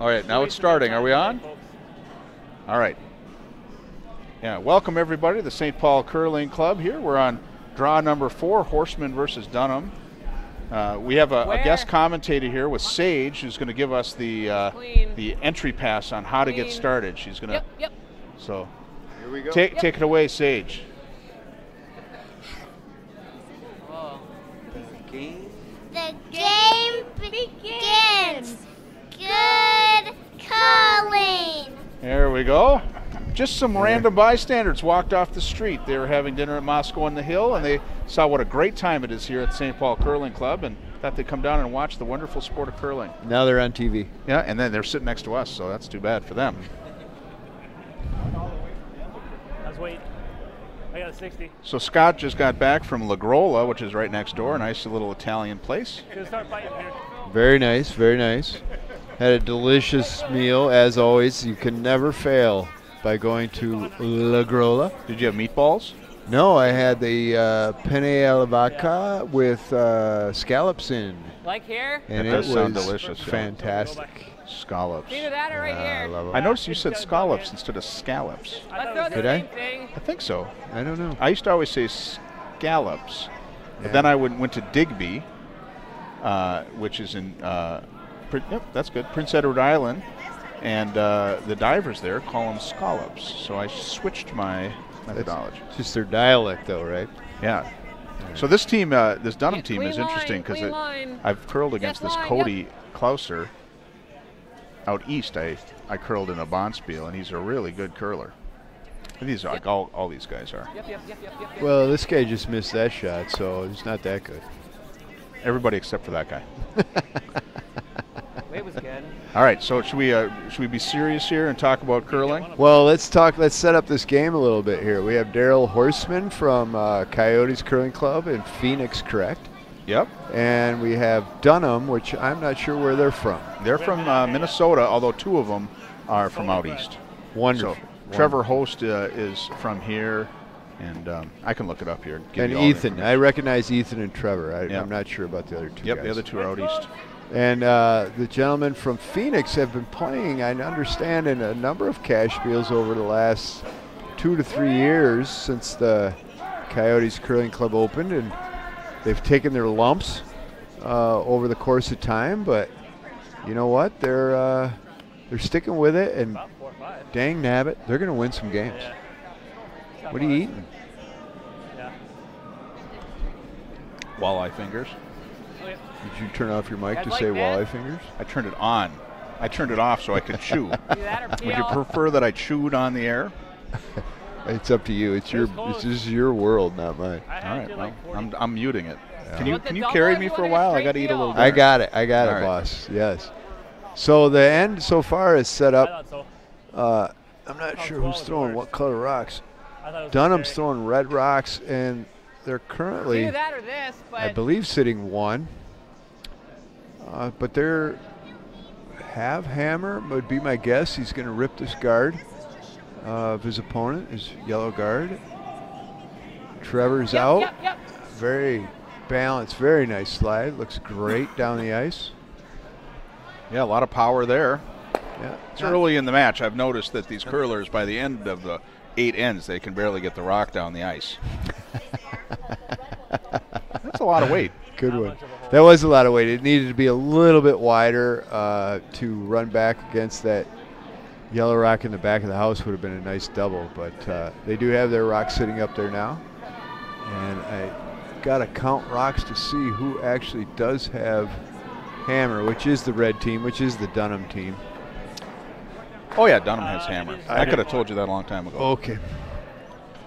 All right, now it's starting. Are we on? All right. Yeah, welcome everybody to the St. Paul Curling Club here. We're on draw number 4, Horsman versus Dunnam. We have a guest commentator here with Sage, who's going to give us the entry pass on how to get started. She's going to. Yep. So here we go. Take it away, Sage. The game begins. Good calling. There we go. Just some random bystanders walked off the street. They were having dinner at Moscow on the Hill, and they saw what a great time it is here at the St. Paul Curling Club, and thought they'd come down and watch the wonderful sport of curling. Now they're on TV. Yeah, and then they're sitting next to us, so that's too bad for them. Let's wait. I got a 60. So Scott just got back from La Grolla, which is right next door, a nice little Italian place. Gonna start fighting here. Very nice, very nice. Had a delicious meal, as always. You can never fail by going to La Grolla. Did you have meatballs? No, I had the penne alla vodka with scallops in. Like here? And That it does sound was delicious. fantastic. Scallops. Either that or right I here. love I it. noticed you said scallops instead of scallops. Let's throw the Did I? same thing. I think so. I don't know. I used to always say scallops, but Yeah. then I went to Digby, which is in, yep, that's good, Prince Edward Island, and the divers there call them scallops. So I switched my methodology. It's just their dialect, though, right? Yeah. So this team, this Dunnam Yeah, team clean is interesting line, clean because line. I've curled against Yes, this line, Cody Klauser. Out east, I curled in a Bonspiel, and he's a really good curler. And these are like all these guys are. Yep. Well, this guy just missed that shot, so it's not that good. Everybody except for that guy. Wait was good. All right, so should we be serious here and talk about curling? Well, let's set up this game a little bit here. We have Daryl Horsman from Coyotes Curling Club in Phoenix, correct? Yep. And we have Dunnam, which I'm not sure where they're from. They're from Minnesota, although 2 of them are from out east. Wonderful. So Trevor Host is from here, and I can look it up here. Give And you all the Ethan. I information. recognize Ethan and Trevor. Yep. I'm not sure about the other 2 Yep, guys. the other 2 are out east. And the gentlemen from Phoenix have been playing, I understand, in a number of cash fields over the last 2 to 3 years since the Coyotes Curling Club opened, and they've taken their lumps over the course of time. But you know what? They're sticking with it, and About 4 or 5. dang nabbit, they're going to win some games. Yeah. What are you eating? Yeah. Walleye fingers. Okay. Did you turn off your mic Guys to like say that? walleye fingers? I turned it on. I turned it off so I could chew. Do that or Would you peel. prefer that I chewed on the air? It's up to you. It's your close. this is your world, not mine. I All had right, to well, like 40. I'm muting it. Can You you want the can you double carry or me you for a want a while? I straight got to eat a little deal? I dinner. got it, All right. boss. Yes. So the end so far is set I up. thought so. I'm not How sure tall who's is throwing yours? what color rocks. I thought it was Dunham's okay. throwing red rocks, and they're Either currently, that or this, but I believe, sitting 1. But they're have hammer would be my guess. He's going to rip this guard of his opponent, his yellow guard. Trevor's out. Yep. Very balanced, very nice slide. Looks great down the ice. Yeah, a lot of power there. Yeah. It's early in the match. I've noticed that these curlers, by the end of the 8 ends, they can barely get the rock down the ice. That's a lot of weight. Good Not one. much of a hole. That was a lot of weight. It needed to be a little bit wider to run back against that yellow rock in the back of the house. Would have been a nice double, but they do have their rock sitting up there now. And I got to count rocks to see who actually does have hammer, which is the red team, which is the Dunnam team. Oh yeah, Dunnam has hammer. I I could have told you that a long time ago. Okay.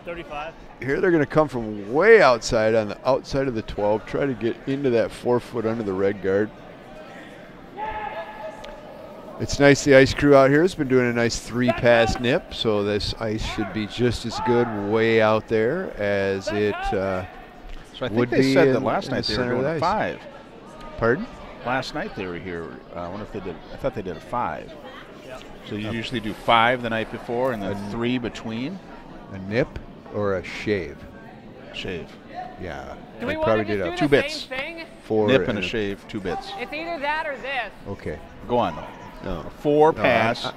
35. Here they're going to come from way outside on the outside of the 12, try to get into that 4 foot under the red guard. It's nice the ice crew out here has been doing a nice 3-pass nip, so this ice should be just as good way out there as it So I think would they be said that in- last in night the they were center of doing the a ice. 5. Pardon? Last night they were here. I wonder if they did. I thought they did a 5. Yeah. So you usually do 5 the night before and then 3 between. A nip or a shave? Shave. Yeah. Do they we probably want to did just a do 2 the bits. same thing? 4 Nip and a shave, 2 bits. It's either that or this. Okay. Go on though. No. 4 No, pass.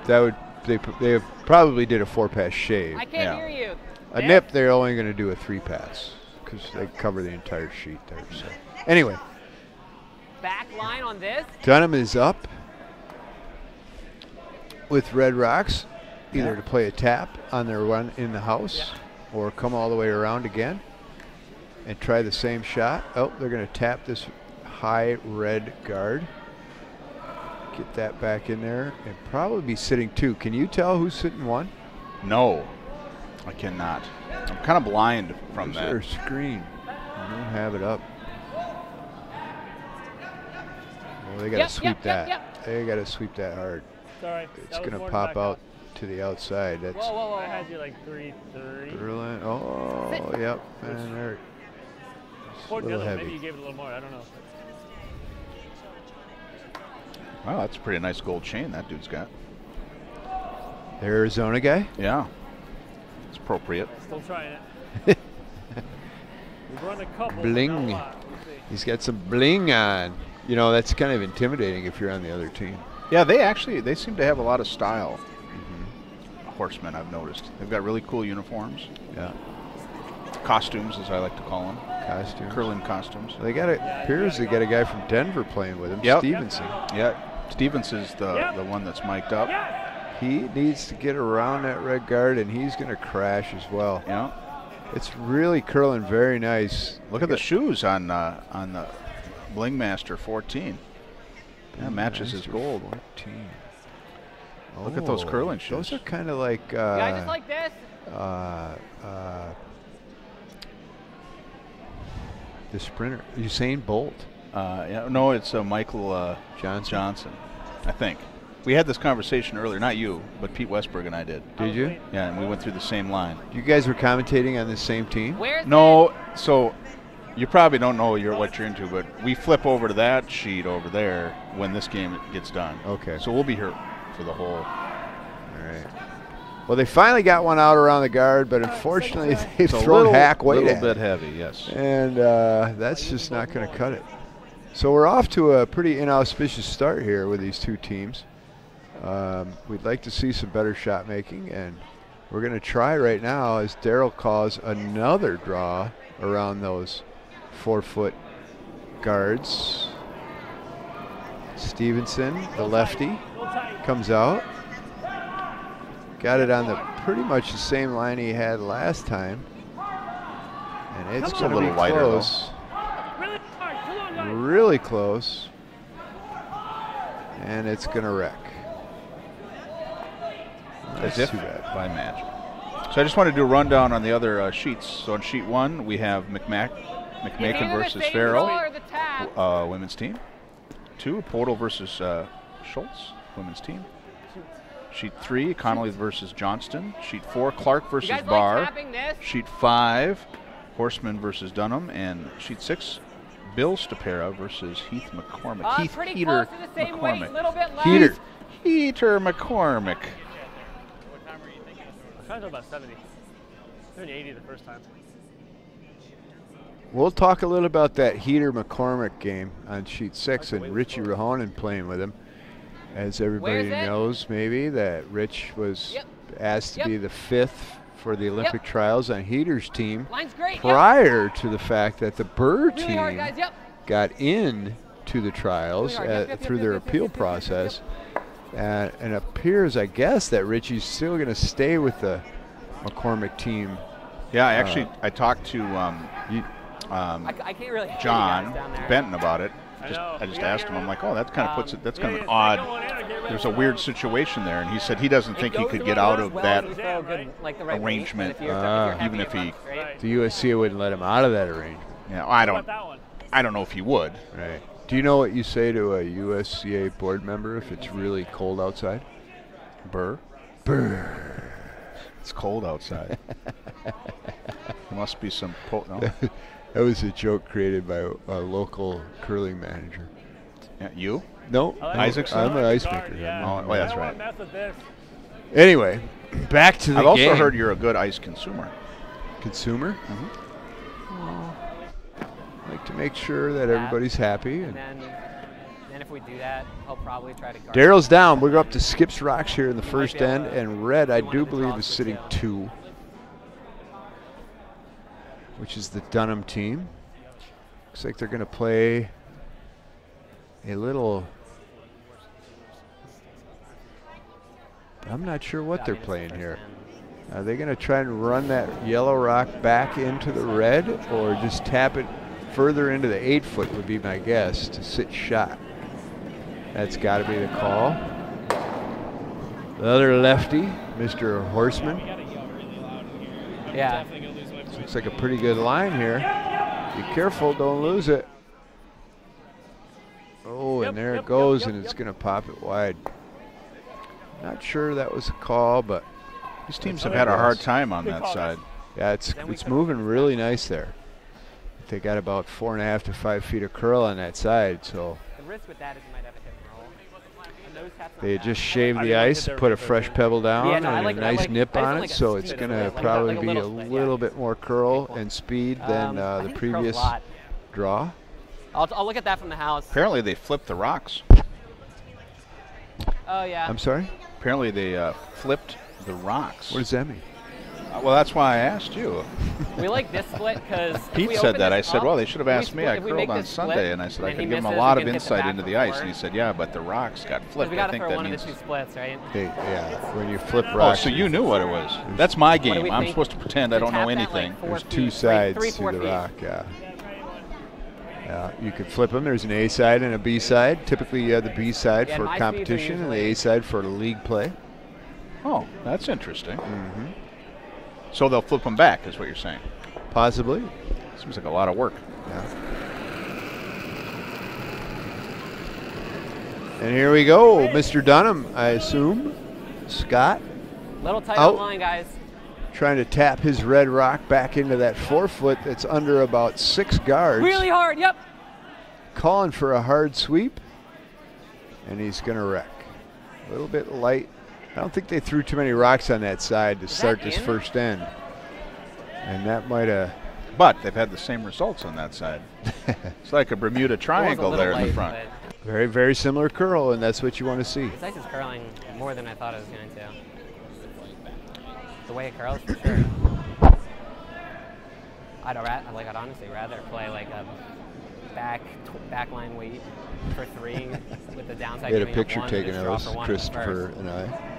That would they probably did a 4-pass shave. I can't Yeah. hear you. A nip, they're only going to do a 3-pass because they cover the entire sheet there. So anyway, Back line on this. Dunnam is up with Red Rocks, either Yeah. to play a tap on their run in the house or come all the way around again and try the same shot. Oh, they're going to tap this high red guard. Get that back in there and probably be sitting 2. Can you tell who's sitting 1? No, I cannot. I'm kind of blind from Where's that. their screen? I don't have it up. Well, they got to Yep, sweep yep, that. yep. They got to sweep that hard. Sorry. It's going to pop out to the outside. That's Whoa, whoa, whoa. I had you like 3-3. Berlin. Oh, yep. And they're just a little Maybe you heavy. gave it a little more. I don't know. Wow, that's a pretty nice gold chain that dude's got. The Arizona guy. Yeah, it's appropriate. Still trying it. We've run a couple. Bling. But not a lot. We'll see. He's got some bling on. You know, that's kind of intimidating if you're on the other team. Yeah, they seem to have a lot of style. Horsemen, I've noticed. They've got really cool uniforms. Yeah. Costumes, as I like to call them. Costume. Curling costumes. They got appears they got a guy from Denver playing with him, Yep. Stevenson. Yeah, Stevens is the one that's mic'd up. He needs to get around that red guard, and he's going to crash as well. Yeah. It's really curling very nice. Look at the shoes on the Bling Master 14. That matches his gold. 14. Look at those curling Those shoes. are kind of like Yeah, just like this. the sprinter, Usain Bolt. Yeah, no, it's Michael Johnson. I think. We had this conversation earlier, not you, but Pete Westberg and I did. Did you? Yeah, and we went through the same line. You guys were commentating on the same team? Where's No, so you probably don't know what you're into, but we flip over to that sheet over there when this game gets done. Okay. So we'll be here for the whole. All right. Well, they finally got one out around the guard, but unfortunately they've It's a thrown hack weight little at bit it. heavy, yes. And that's just not going to cut it. So we're off to a pretty inauspicious start here with these two teams. We'd like to see some better shot making, and we're going to try right now as Daryl calls another draw around those 4-foot guards. Stevenson, the lefty, comes out. Got it on the pretty much the same line he had last time. And it's It's a going to little be wider, though. close. Really close. And it's going to wreck. As That's if too bad. by magic. So I just want to do a rundown on the other sheets. So on sheet 1, we have McMakin versus Farrell, women's team. 2, Podol versus Schultz, women's team. Sheet 3, Connolly versus Johnston. Sheet 4, Clark versus Barr. Sheet 5, Horseman versus Dunnam. And sheet 6, Bill Stapera versus Heath McCormick. Heath pretty Heater close to the same McCormick. weight, little bit less. Heater McCormick. What time were you thinking? I was trying to do about 70. 80 the first time. We'll talk a little about that Heater McCormick game on sheet 6 and Richie Rahonen playing with him. As everybody knows, maybe, that Rich was asked to be the 5th for the Olympic trials on Heater's team prior to the fact that the Burr team got in to the trials through their appeal process. And it appears, I guess, that Richie's still going to stay with the McCormick team. Yeah, I talked to I can't really John Benton about it. I just asked him. I'm like, oh, that kind of puts it. That's kind of an odd. There's a weird situation there, and he said he doesn't think he could get out of that arrangement, even if he. The USC wouldn't let him out of that arrangement. Yeah, I don't know if he would. Right. Do you know what you say to a USCA board member if it's really cold outside? Burr. It's cold outside. There must be some. No. That was a joke created by a local curling manager. Yeah, you? No, Isaacson? I'm an ice maker. Oh, that's right. Anyway, back to the I've game. also heard you're a good ice consumer. Consumer? Mm-hmm. I like to make sure that everybody's happy. And then if we do that, he'll probably try to guard. Daryl's down. We're up to Skip's Rocks here in the first end, and Red, I do believe, is sitting 2, which is the Dunnam team. Looks like they're going to play a little. I'm not sure what they're playing here. Are they going to try and run that yellow rock back into the red, or just tap it further into the 8-foot would be my guess to sit shot. That's got to be the call. The other lefty, Mr. Horsman. Yeah. Looks like a pretty good line here. Be careful, don't lose it. Oh, and there it goes, and it's going to pop it wide. Not sure that was a call, but these teams have had a hard time on that side. Yeah, it's moving really nice there. They got about 4.5 to 5 feet of curl on that side, so The risk with that is you might have a hit and roll. And those tap's not they bad. just shaved the ice, put a fresh pebble down, Yeah, no, I and like- a I nice like- nip I just on like it, a so it's speed going of to it, like probably a be a little bit, little yeah. bit more curl and speed than I the think it curls a previous lot. draw. I'll look at that from the house. Apparently they flipped the rocks. Oh, yeah. I'm sorry? Apparently they flipped the rocks. What does that mean? Well, that's why I asked you. We like this split because Pete said that. I said, well, they should have asked me. I curled on Sunday, and I said I could give him a lot of insight into the ice. And he said, yeah, but the rocks got flipped. We I got to think throw that one means. of the 2 splits, right? Yeah, when you flip Oh, rocks. so you knew what it was. That's my do game. we I'm think? supposed to pretend I don't know Tap that, like, anything. 4 There's feet, 2 sides 3, to 4 the feet. rock, yeah. Yeah, you could flip them. There's an A side and a B side. Typically, you have the B side Yeah, for my speeds are competition and the usually- A side for league play. Oh, that's interesting. Mm-hmm. So they'll flip them back, is what you're saying. Possibly. Seems like a lot of work. Yeah. And here we go, Mr. Dunnam, I assume. Scott Little tight Out. on line, guys. trying to tap his red rock back into that 4-foot that's under about 6 guards. Really hard, yep. Calling for a hard sweep, and he's going to wreck. A little bit light. I don't think they threw too many rocks on that side to start this in? first end. And that might have. But they've had the same results on that side. It's like a Bermuda Triangle there in the front. Very, very similar curl, and that's what you want to see. This ice is curling more than I thought it was going to. The way it curls, for sure. I'd honestly rather play like a back line weight for 3 with the downside. We had a giving up picture 1 taken and of draw us, for 1 Christopher first. and I.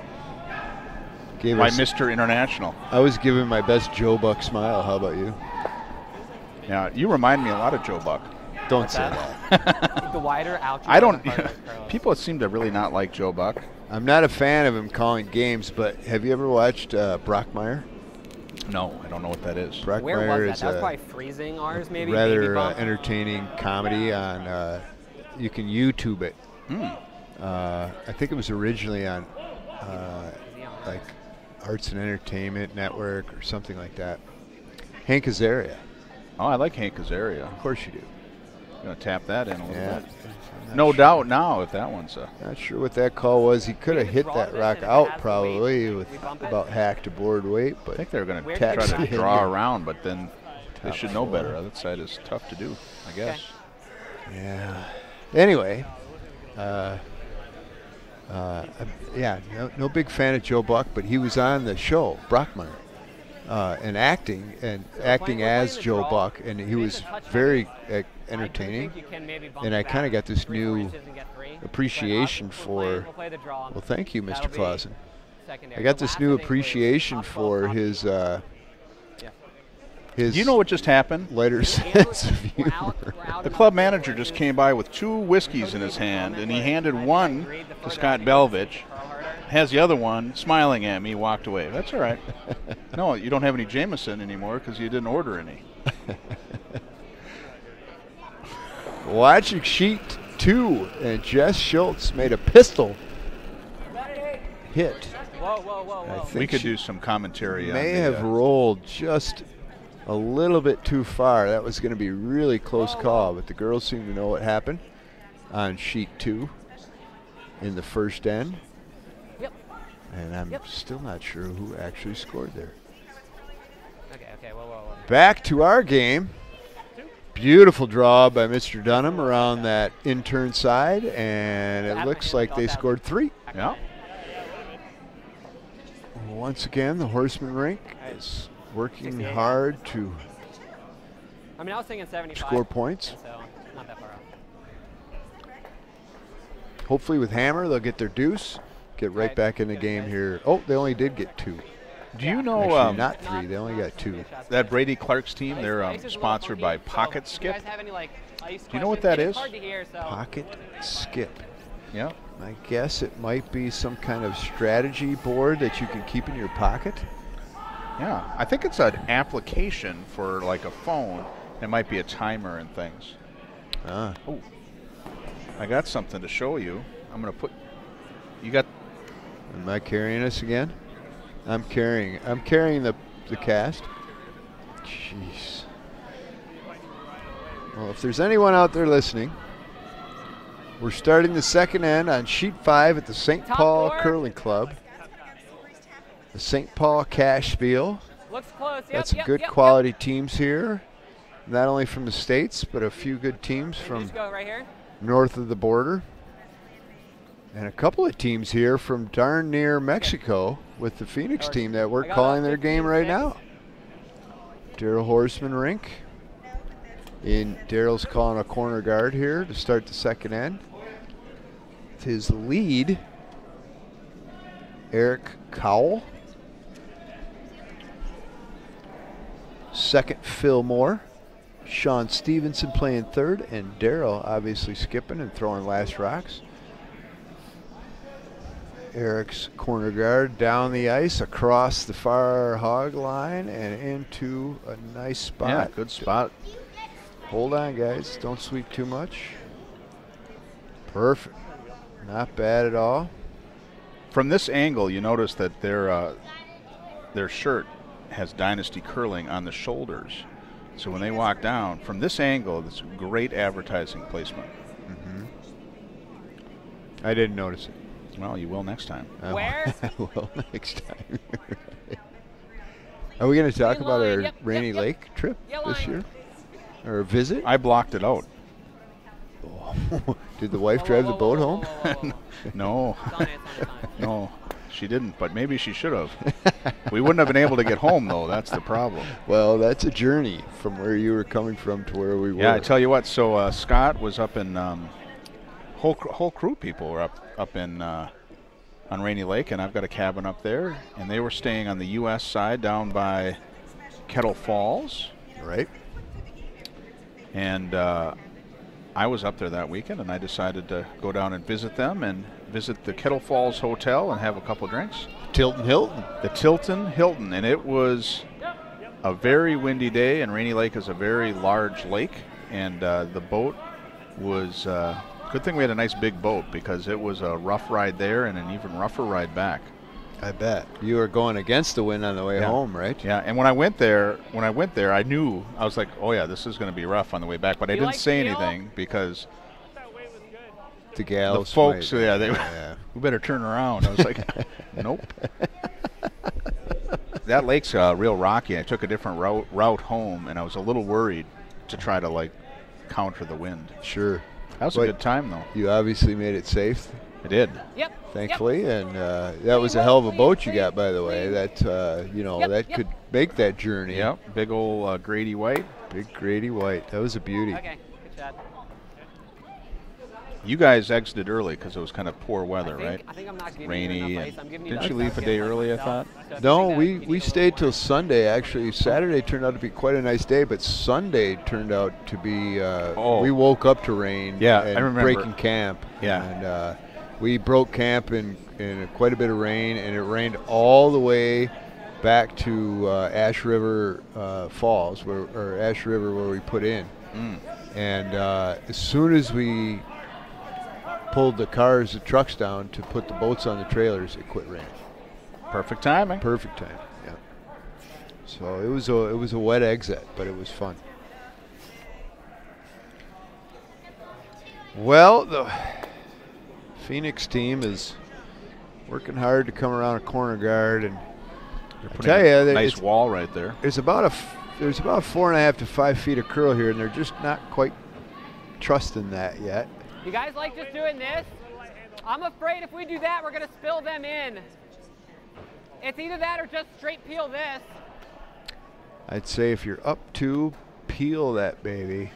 Gave By us, Mr. International. I was giving my best Joe Buck smile. How about you? Yeah, you remind me a lot of Joe Buck. Don't What's say that? that. The wider out. I don't. People seem to really not like Joe Buck. I'm not a fan of him calling games, but have you ever watched Brockmire? No, I don't know what that is. Where Brockmire was is that? That was a probably freezing ours, maybe. rather Baby bump. entertaining comedy on. You can YouTube it. I think it was originally on like Arts and Entertainment Network or something like that. Hank Azaria. Oh, I like Hank Azaria. Of course you do. Gonna tap that in a little Yeah. bit. No doubt now if that one's a. Not sure what that call was. He could have hit that rock out probably with about hack to board weight, I but think they're gonna Where try did to they draw hit? around, but then they Top should know four. better. That side is tough to do, I guess. yeah. Anyway, yeah, no big fan of Joe Buck, but he was on the show, Brockmire, and acting as Joe Buck, and he was very entertaining. And I kind of got this new appreciation for. Well, thank you, Mr. Clausen. I got this new appreciation for his Do you know what just happened? lighter sense of humor. The club manager just came by with 2 whiskeys in his hand, and he handed one to Scott Belvich, has the other one, smiling at me, he walked away. That's all right. No, you don't have any Jameson anymore because you didn't order any. Watching sheet 2, and Jess Schultz made a pistol hit. Whoa, whoa, whoa, I whoa. think We could she do some commentary on may the, have rolled just a little bit too far. That was going to be a really close call, but the girls seem to know what happened on sheet 2 in the first end. Yep. And I'm still not sure who actually scored there. Okay, whoa, whoa, whoa. Back to our game. Beautiful draw by Mr. Dunnam around that intern side, and it looks like they scored 3. Yeah. Once again, the Horsman rink is working hard to I mean, I was thinking 75. score points. So not that far off. Hopefully with Hammer, they'll get their deuce, get right back in the game here. Oh, they only did get 2. Do you know Actually, not 3. They only got 2. that Brady Clark's team? They're sponsored by Pocket Skip. Do you know what that is? Pocket Skip. Yeah. I guess it might be some kind of strategy board that you can keep in your pocket. Yeah. I think it's an application for like a phone. It might be a timer and things. Ah. Oh. I got something to show you. I'm going to put. You got. Am I carrying us again? I'm carrying the cast. Jeez. Well, if there's anyone out there listening, we're starting the second end on sheet 5 at the St. Paul Curling Club. The St. Paul Cash Spiel. Looks close. That's good quality teams here. Not only from the States, but a few good teams from north of the border. And a couple of teams here from darn near Mexico with the Phoenix team that we're calling their game right now. Daryl Horsman rink. Daryl's calling a corner guard here to start the second end. With his lead, Eric Cowell. Second, Phil Moore. Sean Stevenson playing third, and Daryl obviously skipping and throwing last rocks. Eric's corner guard down the ice, across the far hog line, and into a nice spot. Yeah, good spot. Hold on, guys. Don't sweep too much. Perfect. Not bad at all. From this angle, you notice that their shirt has Dynasty Curling on the shoulders. So when they walk down, from this angle, it's great advertising placement. Mm-hmm. I didn't notice it. Well, you will next time. Where? I will next time. Are we going to talk about our Rainy Lake trip this year? Or a visit? I blocked it out. Oh. Did the wife drive the boat home? No. No, she didn't, but maybe she should have. We wouldn't have been able to get home, though. That's the problem. Well, that's a journey from where you were coming from to where we were. Yeah, I tell you what. So Scott was up in whole crew people were up in on Rainy Lake, and I've got a cabin up there, and they were staying on the U.S. side down by Kettle Falls. Right. And I was up there that weekend, and I decided to go down and visit them and visit the Kettle Falls Hotel and have a couple drinks. Tilton Hilton. The Tilton Hilton, and it was a very windy day, and Rainy Lake is a very large lake, and the boat was good thing we had a nice big boat because it was a rough ride there and an even rougher ride back. I bet. You were going against the wind on the way home, right? Yeah, and when I went there, I knew, I was like, oh yeah, this is going to be rough on the way back, but I didn't say anything because the gals, the folks, we better turn around. I was like, nope. That lake's real rocky. I took a different route home, and I was a little worried to try to like counter the wind. Sure. That was a good time, though. You obviously made it safe. I did. Yep. Thankfully, and that was a hell of a boat you got, by the way. That that could make that journey. Yep. Big old Grady White. Big Grady White. That was a beauty. Okay. Good shot. You guys exited early because it was kind of poor weather, right? I think I'm not giving rainy. You enough ice. I'm giving you Didn't you leave a day early, I thought? No, we stayed till Sunday. Actually, Saturday turned out to be quite a nice day, but Sunday turned out to be. We woke up to rain. Yeah, and I remember breaking camp. Yeah, and we broke camp in quite a bit of rain, and it rained all the way back to Ash River Falls, or Ash River, where we put in. And as soon as we pulled the trucks down to put the boats on the trailers, it quit raining. Perfect timing. Perfect time. Yeah. So it was a wet exit, but it was fun. Well, the Phoenix team is working hard to come around a corner guard, and I tell you, nice wall right there. There's about a there's about 4.5 to 5 feet of curl here, and they're just not quite trusting that yet. You guys like just doing this? I'm afraid if we do that, we're gonna spill them in. It's either that or just straight peel this. I'd say if you're up 2, peel that baby.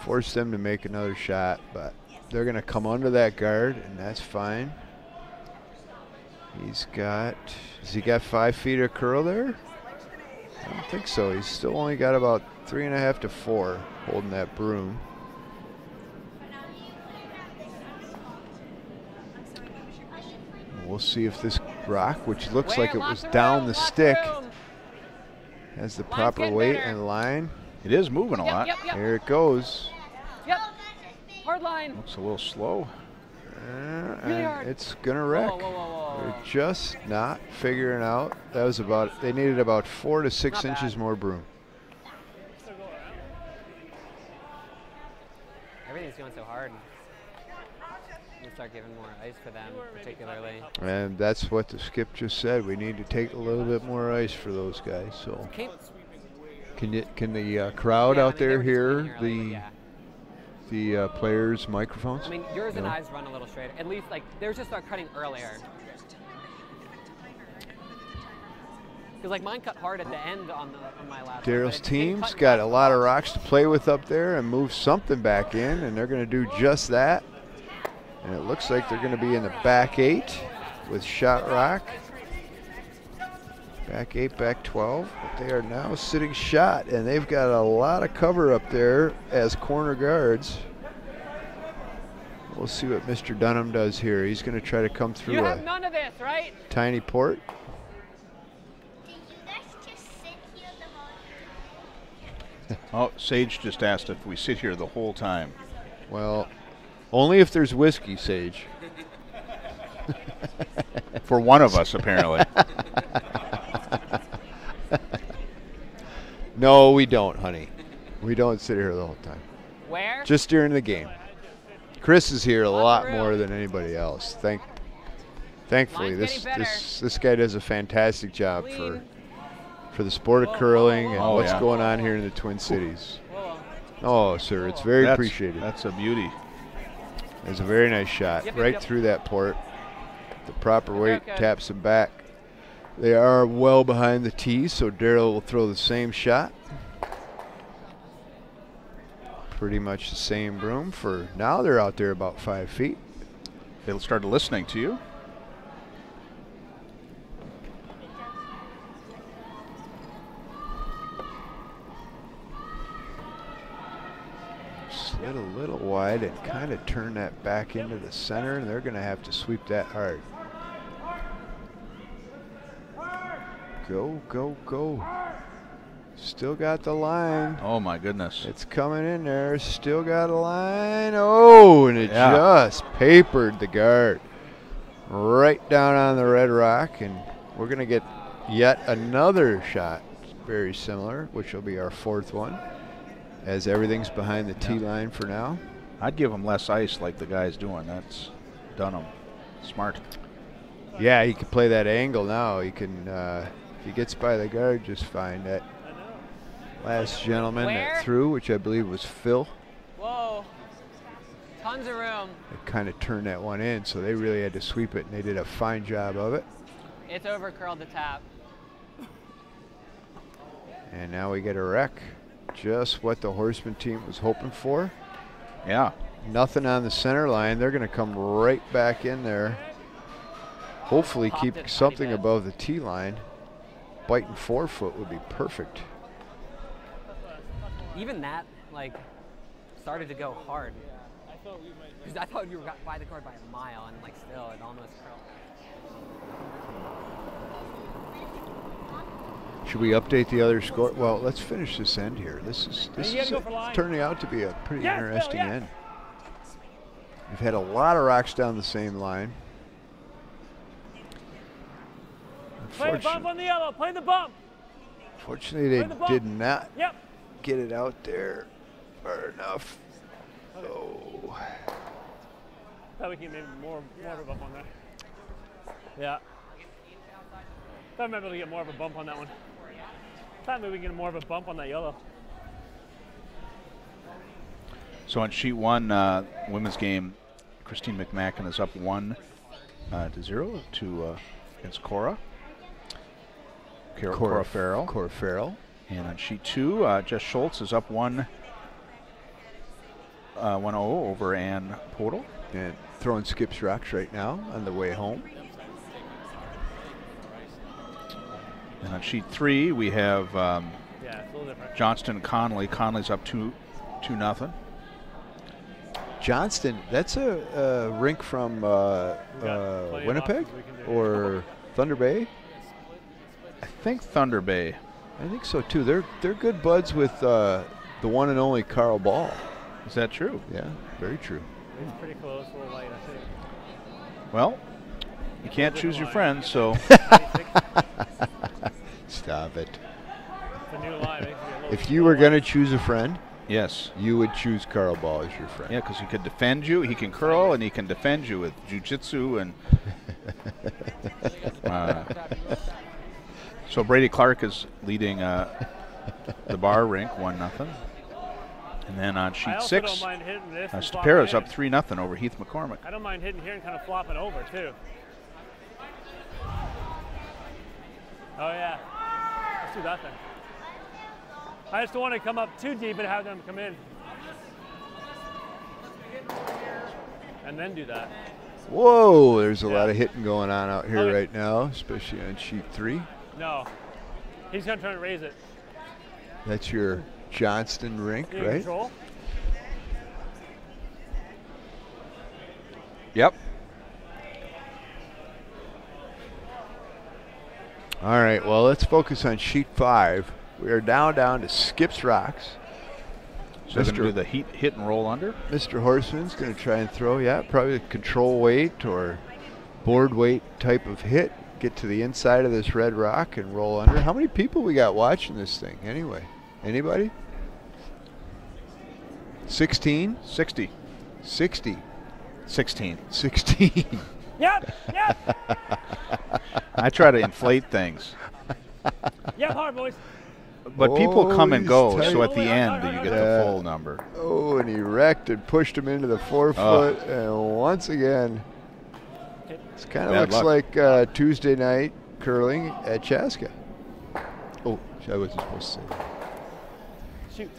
Force them to make another shot, but they're gonna come under that guard, and that's fine. He's got, has he got 5 feet of curl there? I don't think so. He's still only got about 3.5 to 4 holding that broom. We'll see if this rock, which looks like it was down the stick, has the proper weight and line. It is moving a lot. Here it goes. Yep. Hard line. Looks a little slow. And it's gonna wreck. Whoa, whoa, whoa, whoa. They're just not figuring out. That was about, they needed about 4 to 6 inches more broom. Everything's going so hard. We start giving more ice for them, particularly. And that's what the skip just said. We need to take a little bit more ice for those guys. So, can the crowd out there hear the players' microphones? I mean, yours and I's run a little straighter. At least, like, theirs just start cutting earlier. Because, like, mine cut hard at the end on my last. Daryl's team's got a lot of rocks to play with up there and move something back in, and they're going to do just that. And it looks like they're going to be in the back 8 with shot rock. Back 8, back 12. But they are now sitting shot, and they've got a lot of cover up there as corner guards. We'll see what Mr. Dunnam does here. He's going to try to come through you have none of this, right? Tiny port. Did you guys just sit here the whole time? Oh, Sage just asked if we sit here the whole time. Well, only if there's whiskey, Sage. For one of us, apparently. No, we don't, honey. We don't sit here the whole time. Where? Just during the game. Chris is here a lot more than anybody else. Thankfully, this guy does a fantastic job for the sport of curling and what's going on here in the Twin Cities. Oh, sir, it's very appreciated. That's a beauty. It's a very nice shot, right through that port. The proper weight taps them back. They are well behind the tee, so Daryl will throw the same shot. Pretty much the same broom for now. They're out there about 5 feet. They started listening to you. Slid a little wide and kind of turn that back into the center, and they're going to have to sweep that hard. Go, go, go. Still got the line. Oh, my goodness. It's coming in there. Still got a line. Oh, and it just papered the guard. Right down on the red rock, and we're going to get yet another shot very similar, which will be our 4th one, as everything's behind the tee line for now. I'd give him less ice like the guy's doing. That's Dunnam. Smart. Yeah, he can play that angle now. He can, if he gets by the guard just fine. That last gentleman that threw, which I believe was Phil. Whoa. Tons of room. It kind of turned that one in, so they really had to sweep it, and they did a fine job of it. It's over curled the tap. And now we get a wreck. Just what the Horsman team was hoping for. Yeah. Nothing on the center line. They're going to come right back in there. Hopefully keep something above the tee line. Biting 4-foot would be perfect. Even that, like, started to go hard. Because I thought you were by the card by a mile, and like still, it almost curled. Should we update the other score? Well, let's finish this end here. This is turning out to be a pretty interesting end. We've had a lot of rocks down the same line. Play the bump on the yellow. Play the bump. Fortunately, they did not get it out there far enough. Okay. Oh. Thought we can maybe more of a bump on that. Yeah. Thought I might be able to get more of a bump on that one. Thought maybe we can get more of a bump on that yellow. So on sheet 1, women's game, Christine McMacken is up 1-0 to against Cora. Cora Farrell. Cora Farrell. And on sheet 2, Jess Schultz is up 1-0 over Ann Podel. And throwing skips rocks right now on the way home. And on sheet 3, we have Yeah, it's a little different. Johnston Conley. Conley's up 2-0. Johnston, that's a rink from plenty of Winnipeg options we can do. or Thunder Bay. I think Thunder Bay. I think so too. They're good buds with the one and only Carl Ball. Is that true? Yeah, very true. It's pretty close, a little light, I think. Well, you can't choose your friends, so Stop it. The new line makes it a little If you were going to choose a friend, yes. you would choose Carl Ball as your friend. Yeah, because he could defend you. He can curl, and he can defend you with jiu-jitsu. And so Brady Clark is leading the bar rink 1-0. And then on I sheet also 6, don't mind hitting this and Stapera's flopping up in. 3-0 over Heath McCormick. I don't mind hitting here and kind of flopping over, too. Oh, yeah. Let's do that then. I just don't want to come up too deep and have them come in. And then do that. Whoa, there's a Yeah. lot of hitting going on out here Okay. right now, especially on sheet 3. No. He's going to try and raise it. That's your Johnston rink, You in right? control? Yep. All right, well, let's focus on sheet 5. We are down to skips rocks. So they're going to do the hit and roll under. Mr. Horsman's going to try and throw, probably a control weight or board weight type of hit. Get to the inside of this red rock and roll under. How many people we got watching this thing anyway? Anybody? 16? 60. 60. 16. 16. Yep, yep, I try to inflate things. yep, hard boys. But people come and he's go, tight. so at the end you get the full number. Oh, and he wrecked and pushed him into the forefoot. And once again, it kind of Bad looks luck. like Tuesday night curling at Chaska. Oh, I wasn't supposed to say that. Shoot.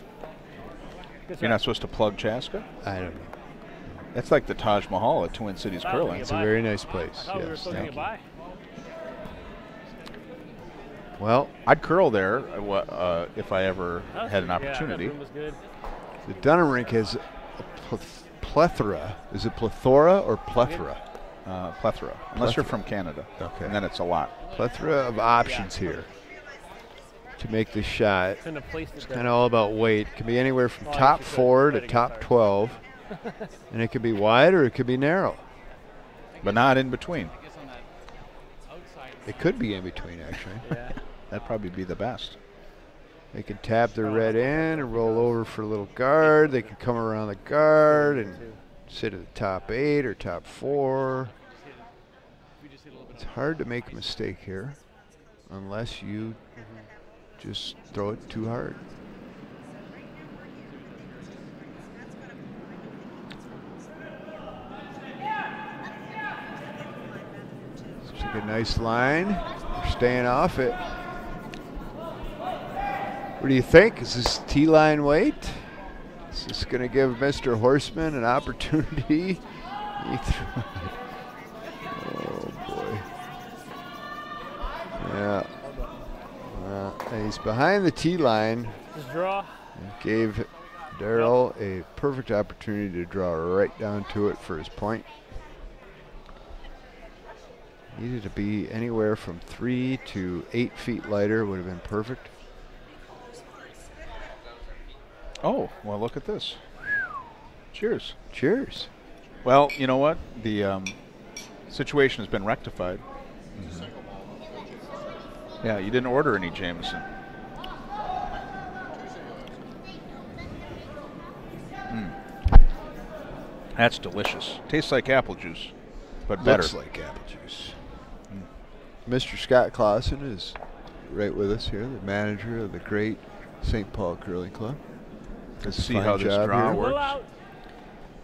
Good You're not supposed to plug Chaska? I don't know. That's like the Taj Mahal at Twin Cities Curling. It's a very nice place. I thought we were Yes, supposed to thank get you. by. Well, I'd curl there if I ever had an Yeah, opportunity. that room was good. the Dunnam rink has a plethora. Is it plethora or plethora? Plethora, unless you're from Canada. Okay. And then it's a lot. Plethora of options here to make this shot. Couldn't have placed it Kind of all about weight. It can be anywhere from Oh, top you should 4 try to to top get 12. And it could be wide or it could be narrow. But not in between. It could be in between, actually. Yeah. That'd probably be the best. They can tap their red in and roll over for a little guard. They can come around the guard and sit at the top 8 or top 4. It's hard to make a mistake here unless you just throw it too hard. It's a good, nice line. We're staying off it. What do you think? Is this T-line weight? Is this going to give Mr. Horsman an opportunity? He threw it. Oh, boy. Yeah. And he's behind the T-line. Just draw. And gave Darrell a perfect opportunity to draw right down to it for his point. Needed to be anywhere from 3 to 8 feet lighter. Would have been perfect. Oh, well, look at this. Cheers. Cheers. Well, you know what? The situation has been rectified. Yeah, you didn't order any Jameson. That's delicious. Tastes like apple juice, but better. Looks like apple juice. Mr. Scott Clausen is right with us here, the manager of the great St. Paul Curling Club. Let's see how this draw here. works.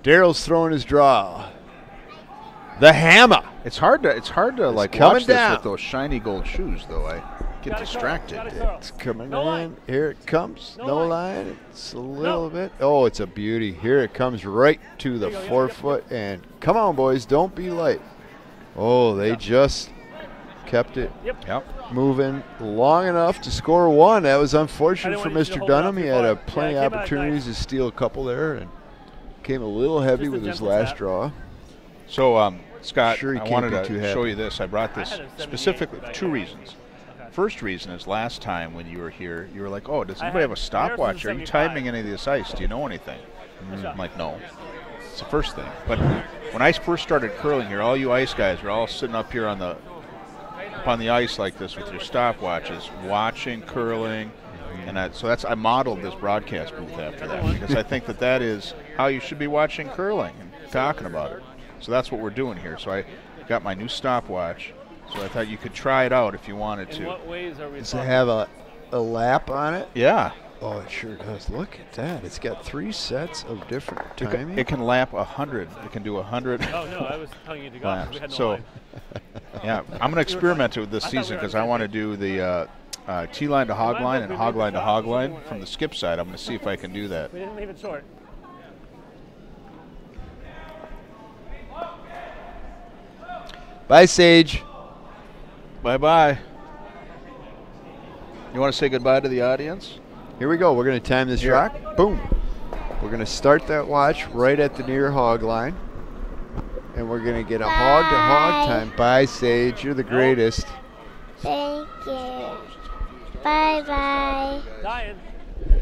Daryl's throwing his draw. The hammer. It's hard to like watch this with those shiny gold shoes, though. I get distracted. It's coming in. Here it comes. No line. It's a little bit. Oh, it's a beauty. Here it comes right to the forefoot. And come on, boys. Don't be light. Oh, they just kept it moving long enough to score one. That was unfortunate for Mr. Dunnam. He had plenty of opportunities to steal a couple there and came a little heavy with his last draw. So, Scott, sure I wanted to show you this. I brought this specifically for 2 reasons. First reason is last time when you were here, you were like, oh, does anybody have a stopwatch? Are you timing any of this ice? Do you know anything? I'm like, no. It's the first thing. But when I first started curling here, all you ice guys were all sitting up here on the ice like this with your stopwatches, watching curling. And I modeled this broadcast booth after that because I think that is how you should be watching curling and talking about it. So that's what we're doing here. So I got my new stopwatch. So I thought you could try it out if you wanted to. In what ways are we Does it have a lap on it? Yeah. Oh, it sure does. Look at that. It's got 3 sets of different timing. It can lap 100. It can do 100. Oh, no, I was telling you to go off. We had no so, line. yeah, I'm going to experiment with this season because I want to do the T-line to hog line and hog line to hog line from the skip side. I'm going to see if I can do that. We didn't leave it short. Bye, Sage. Bye-bye. You want to say goodbye to the audience? Here we go. We're going to time this rock. Boom. We're going to start that watch right at the near hog line. And we're going to get a hog-to-hog time. Bye, Sage. You're the greatest. Thank you. Bye-bye. Dying.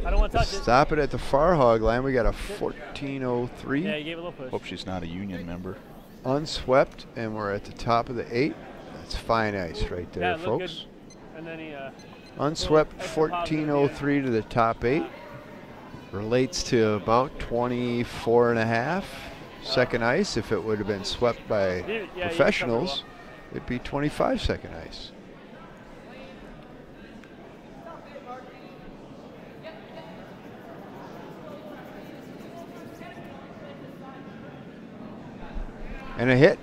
I don't want to touch it. Stop it at the far hog line. We got a 14:03. Yeah, you gave a little push. Hope she's not a union member. Unswept, and we're at the top of the 8. That's fine ice right there, folks. And then he, unswept 14:03 to the top 8. Relates to about 24.5 second ice. If it would have been swept by professionals, it'd be 25 second ice. And a hit.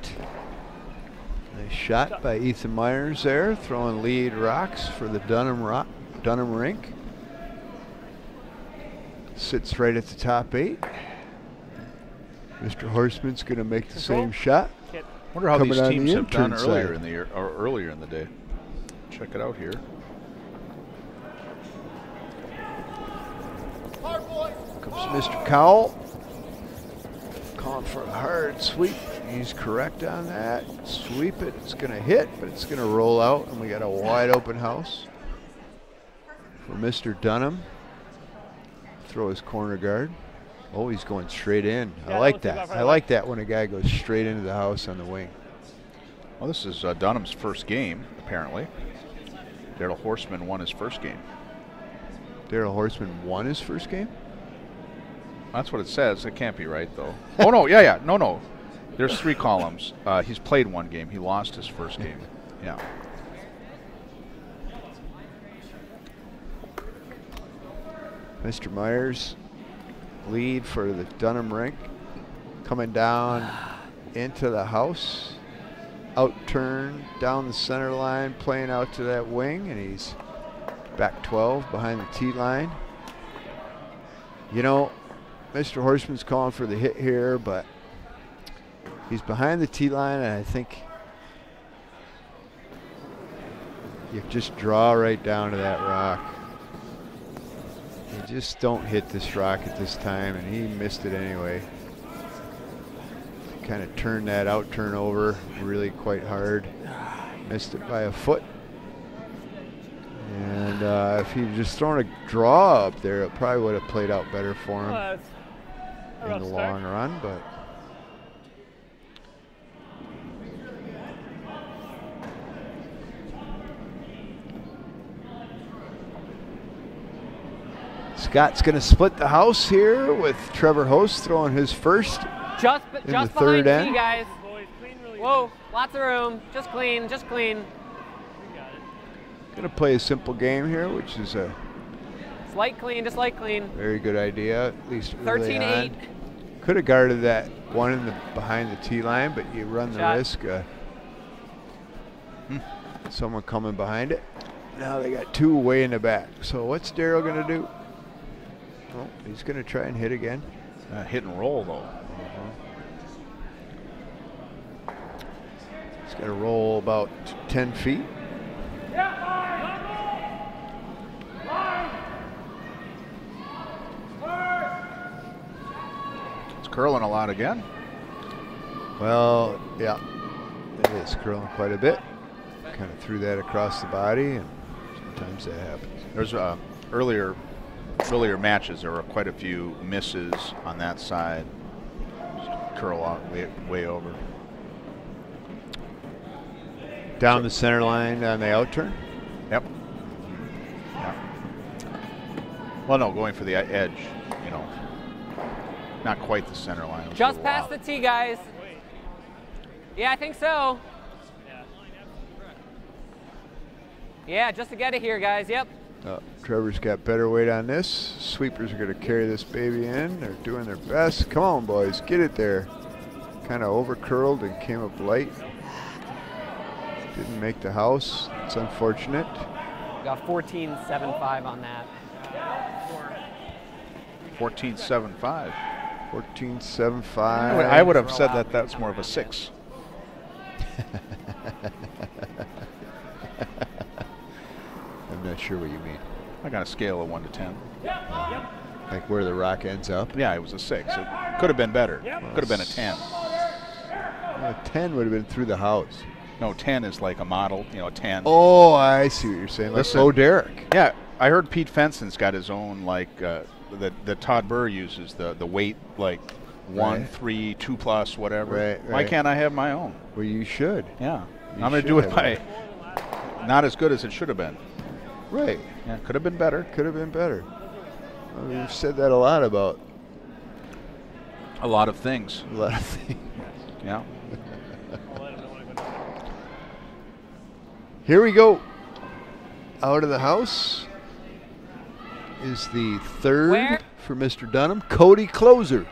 Nice shot by Ethan Myers there, throwing lead rocks for the Dunnam rink. Sits right at the top 8. Mr. Horsman's going to make the same shot. Wonder how these teams have done earlier in the year or earlier in the day. Check it out here. Comes Mr. Cowell. Calling for a hard sweep. He's correct on that. Sweep it. It's going to hit, but it's going to roll out, and we got a wide open house for Mr. Dunnam. Throw his corner guard. Oh, he's going straight in. I like that. I like that when a guy goes straight into the house on the wing. Well, this is Dunnam's first game, apparently. Daryl Horsman won his first game. Daryl Horsman won his first game? That's what it says. It can't be right, though. Oh, no. Yeah. No. There's 3 columns. He's played 1 game. He lost his first game. Yeah. Mr. Myers, lead for the Dunnam rink. Coming down into the house. Out turn down the center line, playing out to that wing, and he's back 12 behind the tee line. You know, Mr. Horsman's calling for the hit here, but he's behind the tee line, and I think you just draw right down to that rock. You just don't hit this rock at this time, and he missed it anyway. Kind of turned that out turn over really quite hard. Missed it by a foot. And if he'd just thrown a draw up there, it probably would have played out better for him in the long run, but Scott's going to split the house here with Trevor Host throwing his first just in the third behind end. me, guys. Whoa, lots of room. Just clean, just clean. Gonna play a simple game here, which is a Light clean, just light clean. very good idea, at least early 13-8. on. Could have guarded that one in the behind the tee line, but you run the Shot. risk someone coming behind it. Now they got two way in the back. So what's Daryl gonna do? Oh, he's gonna try and hit again. Hit and roll though. He's gonna roll about 10 feet. It's curling a lot again. Well, yeah, it is curling quite a bit. Kind of threw that across the body, and sometimes that happens. There's earlier matches. There were quite a few misses on that side. Just curl out way over. Down the center line on the out turn. Yep. Yeah. Well, no, going for the edge. You know, not quite the center line. Just past the tee, guys. Yeah, I think so. Yeah, just to get it here, guys. Yep. Trevor's got better weight on this. Sweepers are going to carry this baby in. They're doing their best. Come on, boys, get it there. Kind of over curled and came up light. Didn't make the house. It's unfortunate. Got 14.75 on that. 14.75. 14.75. I would have said that that's more of a 6. I'm not sure what you mean. I got a scale of 1 to 10. Like where the rock ends up? Yeah, it was a 6. It could have been better. Could have been a 10. A 10 would have been through the house. No, 10 is like a model, you know, a 10. Oh, I see what you're saying. Like Listen, Bo Derek. Yeah, I heard Pete Fenson's got his own, like, the Todd Burr uses, the weight, like 1, Right. 3, 2 plus, whatever. Right, Why right. can't I have my own? Well, you should. Yeah. You I'm going to should do it have by not as good as it should have been. Right. Yeah, could have been better. Could have been better. Well, we've said that a lot about A lot of things. a lot of things. Yeah. Here we go. Out of the house is the third Where? for Mr. Dunnam, Cody Closer.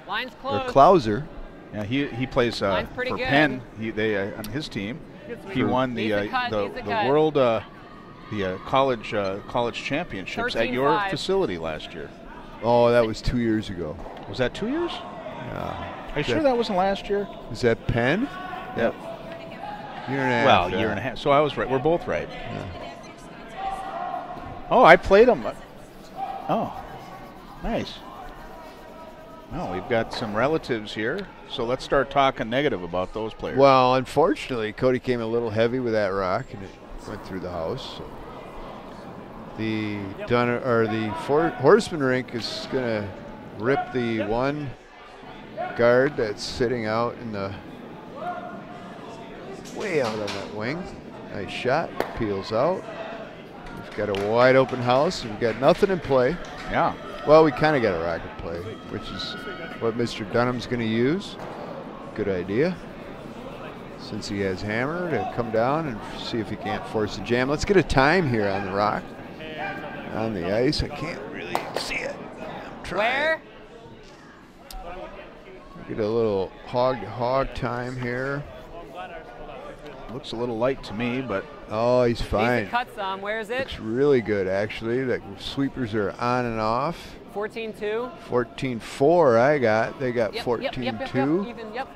Line's Or closed. Clouser. Yeah, he plays Line's pretty for good. Penn. They on his team. He won the He's a cut, the he's a cut. world college championships at your 13-5. facility last year. Oh, that was 2 years ago. Was that 2 years? Yeah. Are you sure that wasn't last year? Is that Penn? Yep. Year and a half. Well, year and a half. So I was right. We're both right. Oh, I played him. Oh, nice. Well, we've got some relatives here, so let's start talking negative about those players. Well, unfortunately, Cody came a little heavy with that rock, and it went through the house. So the Horsman rink is going to rip the one guard that's sitting out in the way out on that wing. Nice shot, peels out. We've got a wide open house. We've got nothing in play. Yeah. Well, we kind of got a rock in play, which is what Mr. Dunnam's going to use. Good idea. Since he has hammer to come down and see if he can't force a jam. Let's get a time here on the rock. On the ice, I can't really see it. I'm trying. Where? Get a little hog time here. Looks a little light to me, but Oh, he's Needs fine. to cut some. Where is it? Looks really good, actually. The sweepers are on and off. 14-2. 14-4 I got. They got Yep, 14-2. yep, even, yep.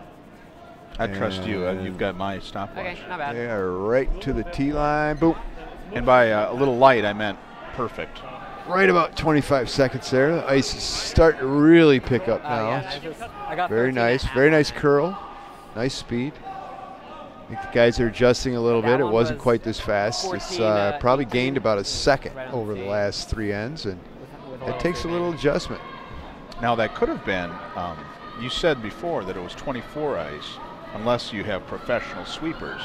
I trust you. And You've got my stopwatch. Okay, not bad. They are right to the tee line. Boom. And by a little light, I meant perfect. Right about 25 seconds there. The ice is starting to really pick up now. Yeah, I got Very 13 nice. and a half. Very nice curl. Nice speed. I think the guys are adjusting a little That bit. It one wasn't was quite this fast. It's 14, probably 18, gained about a second right on the over the tee. last 3 ends, and With it takes a little adjustment. Now that could have been. You said before that it was 24 ice, unless you have professional sweepers.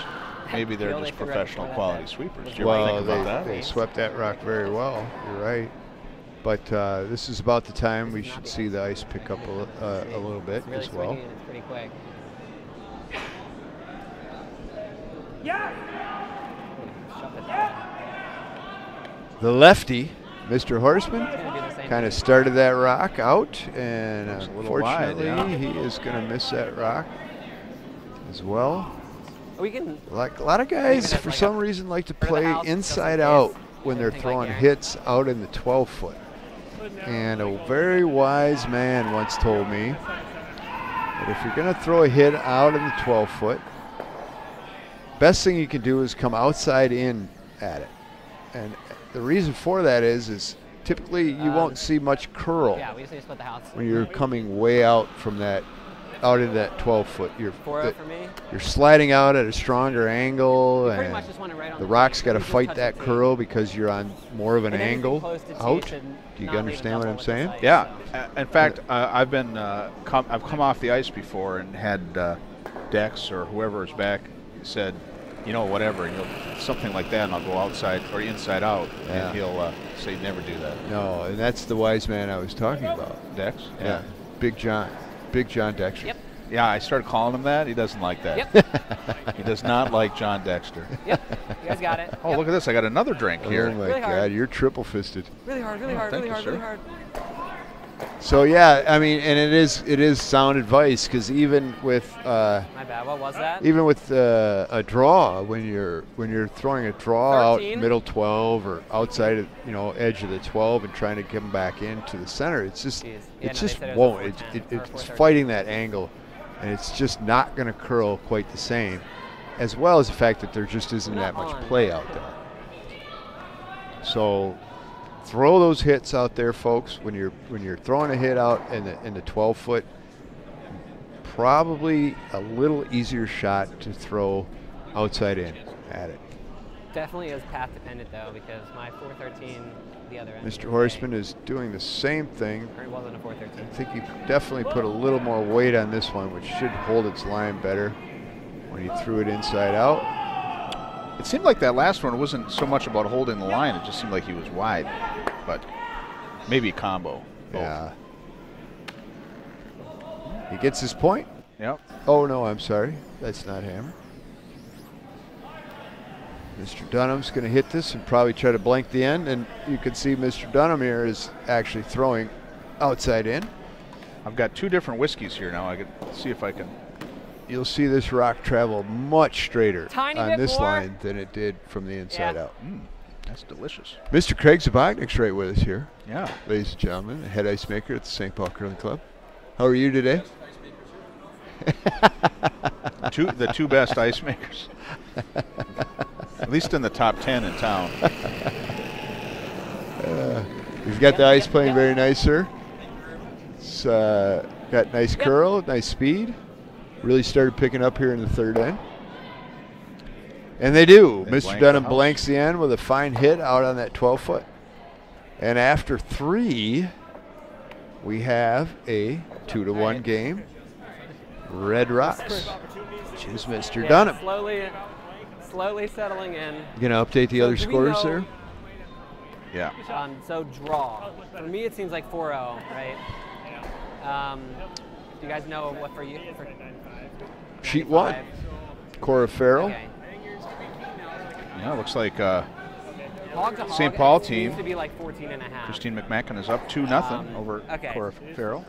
Maybe they're Bill, just they figured out professional before quality that. sweepers. Do you ever Well, think about that? they swept that rock very well. You're right. But this is about the time we should see the ice pick up a little bit It's really as well. swinging and it's pretty quick. Shove it down. The lefty, Mr. Horsman, Gonna do the same kind of thing. started that rock out, and Looks a little wide, unfortunately, yeah. he is going to miss that rock as well. We can. Like a lot of Even guys, if for like some a reason, like to for the play house, inside just in out case. when they're Something like throwing Aaron. hits out in the 12-foot. And a very wise man once told me that if you're going to throw a hit out in the 12-foot, best thing you can do is come outside in at it. And the reason for that is typically you won't see much curl Yeah, we just need to split the house. when you're coming way out from that, out into that 12-foot. 4-0 for me. You're sliding out at a stronger angle, Pretty and much just want it right on the the rock's tee. got to Usually fight touch that the tee. curl because you're on more of an And anything angle close to tee out. should Do you not leave a understand what double I'm with the saying? sight, Yeah. so. In fact, I've come off the ice before and had Dex or whoever is back said, you know, whatever, and something like that, and I'll go outside or inside out, Yeah. and he'll say never do that. No, and that's the wise man I was talking about. Dex? Yeah, Big John Dexter. Yep. Yeah, I started calling him that. He doesn't like that. Yep. He does not like John Dexter. Yep. You guys got it. Oh, look at this. I got another drink Oh here. my Really hard. God, you're triple fisted. Really hard, really hard, thank really you, hard, sir. really hard. So yeah, I mean, and it is sound advice, because even with My bad. What was that? a draw, when you're throwing a draw 13. out middle 12 or outside of, edge of the 12 and trying to get them back into the center, it's just Jeez. Yeah, it no, they just said it was a won't. 410 or It's 413. fighting that angle, and it's just not going to curl quite the same, as well as the fact that there just isn't that much on. play out there. So throw those hits out there, folks. When you're throwing a hit out in the 12-foot, probably a little easier shot to throw outside in at it. Definitely is path dependent though, because my 413, the other end. Mr. Horsman is doing the same thing. Or it wasn't a 413. I think he definitely put a little more weight on this one, which should hold its line better when he threw it inside out. It seemed like that last one wasn't so much about holding the line. It just seemed like he was wide, but maybe a combo. Both. Yeah. He gets his point. Yep. Oh, no, I'm sorry. That's not hammer. Mr. Dunnam's going to hit this and probably try to blank the end, and you can see Mr. Dunnam here is actually throwing outside in. I've got two different whiskeys here now. I can see if I can. You'll see this rock travel much straighter Tiny on bit this more. line than it did from the inside Yeah. out. That's delicious. Mr. Craig Zabotnik's right with us here, Yeah. ladies and gentlemen, the head ice maker at the St. Paul Curling Club. How are you today? The two best ice makers. At least in the top 10 in town. You've got the ice playing very nice, sir. It's got nice curl, nice speed. Really started picking up here in the third end. And they do. They Mr. blank Dunnam the house. blanks the end with a fine hit out on that 12-foot. And after 3, we have a 2-1 game. Red Rocks. Choose Mr. Yeah, Dunnam. slowly settling in. You gonna update the So other do we scores know- there? Yeah. So draw. For me, it seems like 4-0, right? Do you guys know what for you? For Sheet 1. 95? Cora Farrell. Okay. Yeah, looks like Hog to hog, St. Paul it team. seems to be like 14.5. Christine McMacken is up 2-0 over okay. Cora Farrell.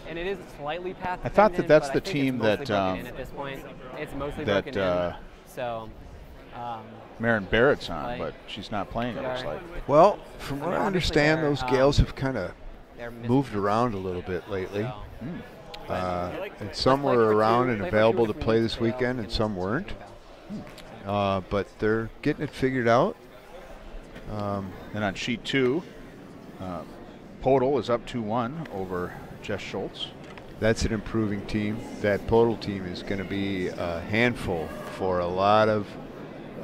And it is slightly path I thought that dependent, that's but the I think team it's mostly that, broken in at this point. It's mostly that, broken in. So, Marin Barrett's on, Like- but she's not playing, it looks Sorry. like. Well, from what I Obviously understand, they're, those gals have kind of they're moved around a little bit lately. So, And some were around and available to play this weekend, and some weren't. But they're getting it figured out. And on sheet 2, Podol is up 2-1 over Jess Schultz. That's an improving team. That Podol team is going to be a handful for a lot of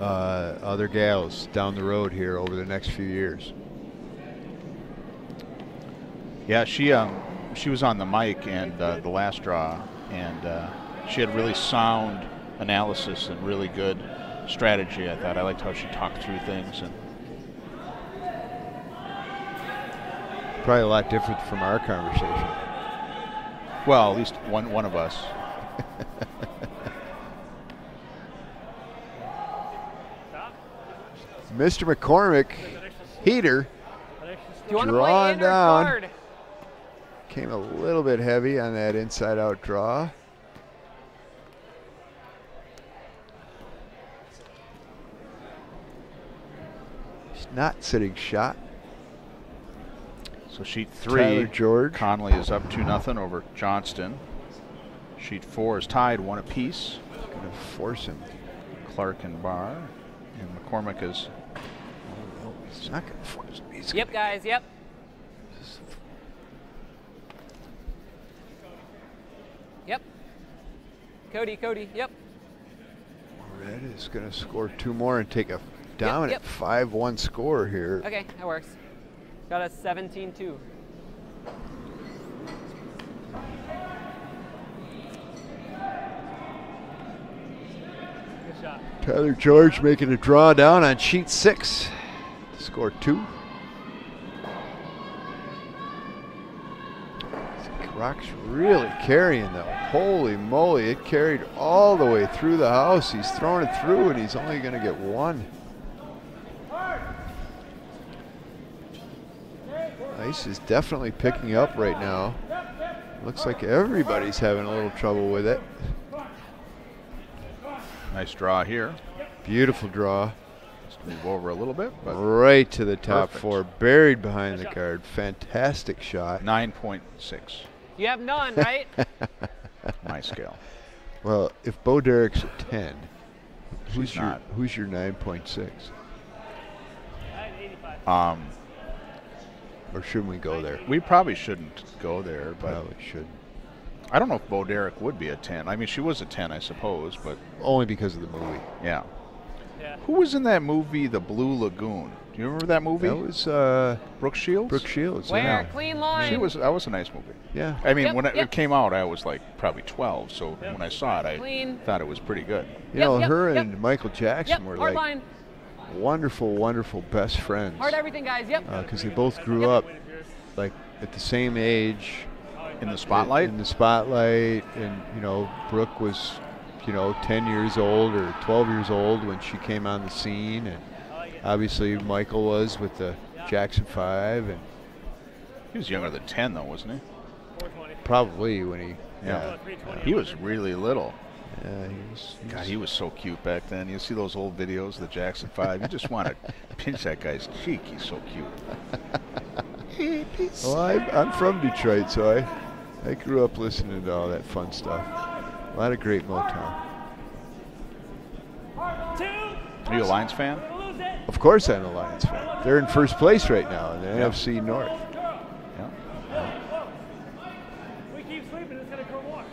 other gals down the road here over the next few years. Yeah, she was on the mic and the last draw, and she had really sound analysis and really good strategy. I thought I liked how she talked through things. And Probably a lot different from our conversation. well, at least one of us. Mr. McCormick heater. Do you want to play Drawing in or down. guard? Came a little bit heavy on that inside out draw. He's not sitting shot. So sheet Tyler 3, George. Conley is up 2-0 over Johnston. Sheet 4 is tied 1 apiece. Gonna force him. Clark and Barr. And McCormick is He's not gonna force him. He's Yep, guys, yep. Yep. Cody, yep. Red is gonna score 2 more and take a dominant 5-1 score here. Okay, that works. Got a 17-2. Good shot. Tyler George making a draw down on sheet 6 to score 2. Rock's really carrying though. Holy moly, it carried all the way through the house. He's throwing it through and he's only going to get 1. Ice is definitely picking up right now. Looks like everybody's having a little trouble with it. nice draw here. Beautiful draw. Just move over a little bit, but Right to the top Perfect. 4, buried behind the card. Fantastic shot. 9.6, You have none, right? my scale. Well, if Bo Derek's a 10, She's not. who's your 9.6? I had 85. Or shouldn't we go there? We probably shouldn't go there, but Probably shouldn't. I don't know if Bo Derek would be a 10. I mean, she was a 10, I suppose, but Only because of the movie. yeah. Yeah. Who was in that movie, The Blue Lagoon? Do you remember that movie? That was Brooke Shields? Brooke Shields. Where? Yeah. Clean line. That was a nice movie. Yeah. I mean, Yep, when it yep. came out, I was like probably 12, so when I saw it, I Clean. thought it was pretty good. You know, Yep, her yep. and Michael Jackson Yep, were hard like line. wonderful, wonderful best friends. Hard everything, guys, yep. Because they both grew up like at the same age. In the spotlight? In the spotlight. And, you know, Brooke was, 10 years old or 12 years old when she came on the scene. And obviously Michael was with the Jackson 5. And He was younger than 10, though, wasn't he? 420. probably when he, Yeah. 320. He was really little. yeah, God, he was so cute back then. You see those old videos of the Jackson 5, you just want to pinch that guy's cheek. He's so cute. Well, I'm from Detroit, so I grew up listening to all that fun stuff. A lot of great Motown. Are you a Lions fan? Lose it. Of course I'm a Lions fan. They're in first place right now in the NFC North. Yeah. We keep sleeping, it's going to grow more.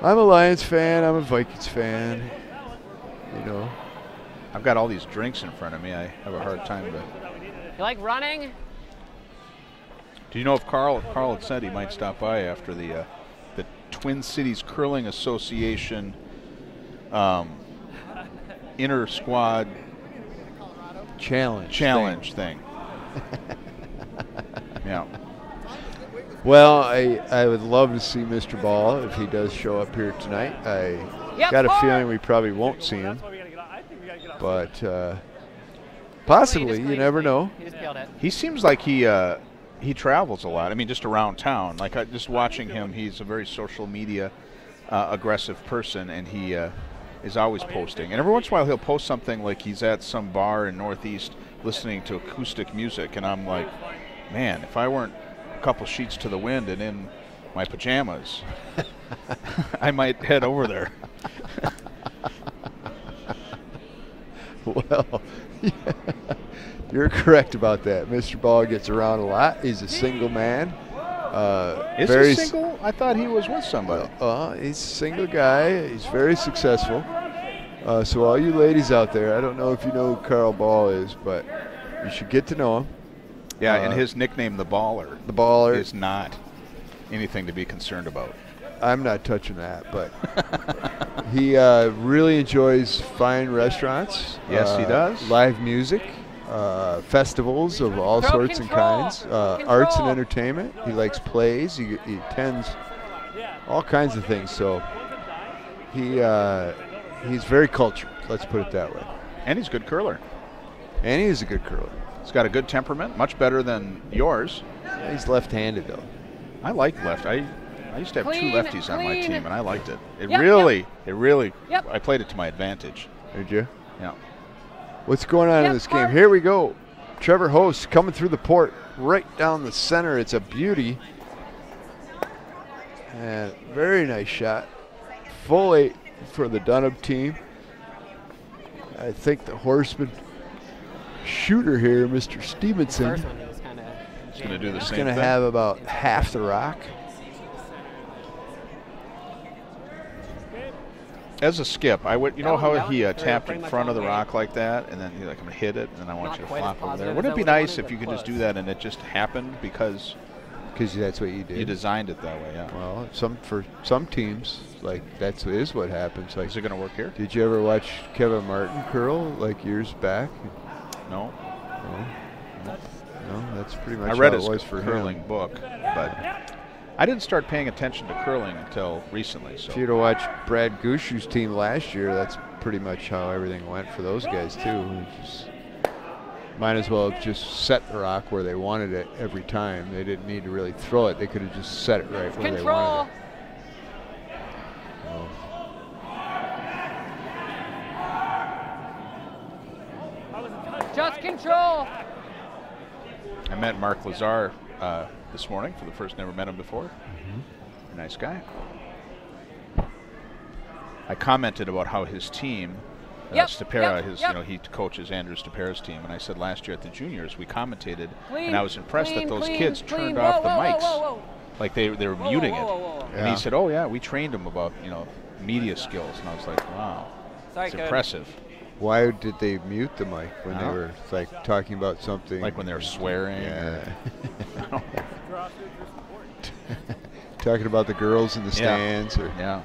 I'm a Lions fan. I'm a Vikings fan. I've got all these drinks in front of me. I have a hard time to. You like running? Do you know if Carl had said he might stop by after the Twin Cities Curling Association inter squad challenge thing? Yeah. Well, I would love to see Mr. Ball if he does show up here tonight. I got a feeling we probably won't see him, That's why we got to get off. I think we got to get off. but possibly. You never know. He just peeled it. He seems like he travels a lot. I mean, just around town. Like just watching him, he's a very social media aggressive person, and he is always posting. And every once in a while, he'll post something like he's at some bar in Northeast listening to acoustic music, and I'm like, man, if I weren't a couple sheets to the wind and in my pajamas, I might head over there. Well, you're correct about that. Mr. Ball gets around a lot. He's a single man. Is very he single? I thought he was with somebody. He's a single guy. He's very successful. So all you ladies out there, I don't know if you know who Carl Ball is, but you should get to know him. Yeah, and his nickname, the Baller, is not anything to be concerned about. I'm not touching that, but he really enjoys fine restaurants. Yes, he does. Live music, festivals of all Throw sorts and control. kinds, arts and Control. entertainment. He likes plays. He attends all kinds of things. So he's very cultured. Let's put it that way. And he's a good curler. And he's a good curler. He's got a good temperament, much better than yours. Yeah, he's left-handed though. I like left. I used to have Clean, 2 lefties on my clean. team, and I liked it. It Yep, really, Yep. I played it to my advantage. Did you? Yeah. What's going on in Yep, this game? Mark. Here we go. Trevor Host coming through the port, right down the center. It's a beauty. And very nice shot. Full 8 for the Dunnam team. I think the Horseman shooter here, Mr. Stevenson, First one, he was kind of. He's going to do the is same going to thing. have about half the rock. As a skip, I would, you know That how one, he they're tapped pretty in much front of the on rock like that, and then he's like, I'm going to hit it, and then I want Not you to quite as flop over positive there. as Wouldn't it be I would've nice wanted, if you but could just do close. that and it just happened because Because that's what you did. you designed it that way? Yeah. Well, for some teams, like is what happens. Like, Is it going to work here? did you ever watch Kevin Martin curl like years back? No. No, that's pretty much I read how his it was for curling him. book, but I didn't start paying attention to curling until recently. If So you'd have watched Brad Gushu's team last year, that's pretty much how everything went for those guys too. We just might as well have just set the rock where they wanted it every time. They didn't need to really throw it. They could have just set it right where they Control. wanted it. Just control. I met Mark Lazar this morning for the first. Never met him before. Nice guy. I commented about how his team, Yep, Stapera, yep, yep. he coaches Andrew Stapera's team, and I said last year at the juniors we commentated, Clean, and I was impressed clean, that those clean, kids clean. turned Whoa, off the whoa, mics, whoa, whoa, whoa. like they were Whoa, muting whoa, it. whoa, whoa. And he said, "Oh yeah, we trained them about media skills," and I was like, "Wow, Sorry, it's Coach. impressive." Why did they mute the mic when they Oh. were like talking about something? Like when they were swearing. Yeah. Talking about the girls in the stands, or Yeah.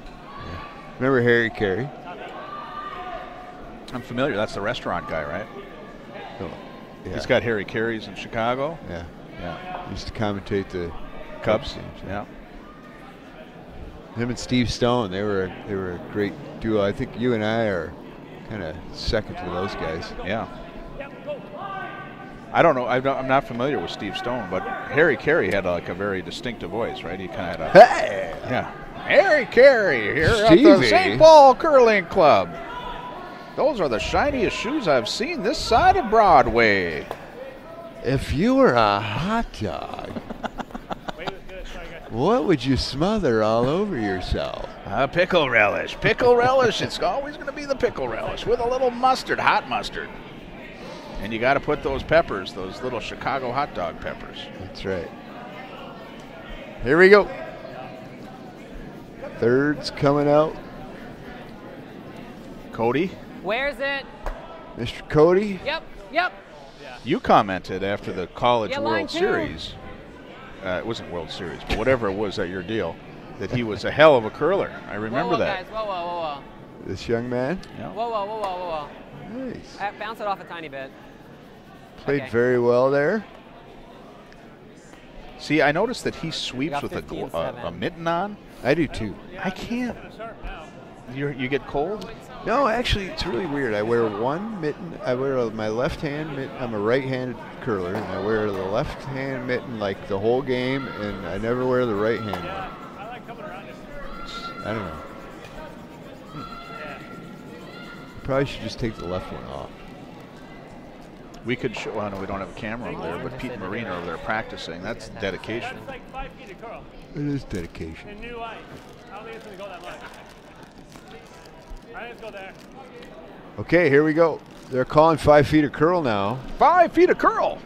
remember Harry Carey? I'm familiar. That's the restaurant guy, right? Oh, yeah. He's got Harry Carey's in Chicago. Yeah. Yeah. He used to commentate the Cubs. games. Yeah. Him and Steve Stone, they were a great duo. I think you and I are kind of second to those guys. Yeah. I don't know. I'm not familiar with Steve Stone, but Harry Carey had like a very distinctive voice, right? He kind of had a Hey! yeah. Harry Carey here at the Stevie. St. Paul Curling Club. Those are the shiniest shoes I've seen this side of Broadway. If you were a hot dog, what would you smother all over yourself? Pickle relish. Pickle relish. It's always going to be the pickle relish with a little mustard, hot mustard. And you got to put those peppers, those little Chicago hot dog peppers. That's right. Here we go. Third's coming out. Cody, Where's it? Mr. Cody. Yep, yep. you commented after the College Yeah, line World two. Series. It wasn't World Series, but whatever it was at your deal, that he was a hell of a curler. I remember whoa, that. Guys. Whoa, whoa, whoa, This young man. Yeah. whoa. Whoa, whoa, whoa, whoa, whoa. Nice. Bounce it off a tiny bit. Played Okay. very well there. See, I noticed that he sweeps got with a 15-7. mitten on. I do too. I can't. You get cold? No, actually, it's really weird. I wear one mitten. I wear my left hand mitten. I'm a right-handed curler, and I wear the left hand mitten like the whole game, and I never wear the right hand one. I like coming around it. I don't know. Probably should just take the left one off. We could show. Well, no, we don't have a camera over there, but Pete and Marina are over there practicing. That's dedication. It's like 5 feet of curl It is dedication. and new ice. I don't think it's going to go that much. I think it's go there. Okay, here we go. They're calling 5 feet of curl now 5 feet of curl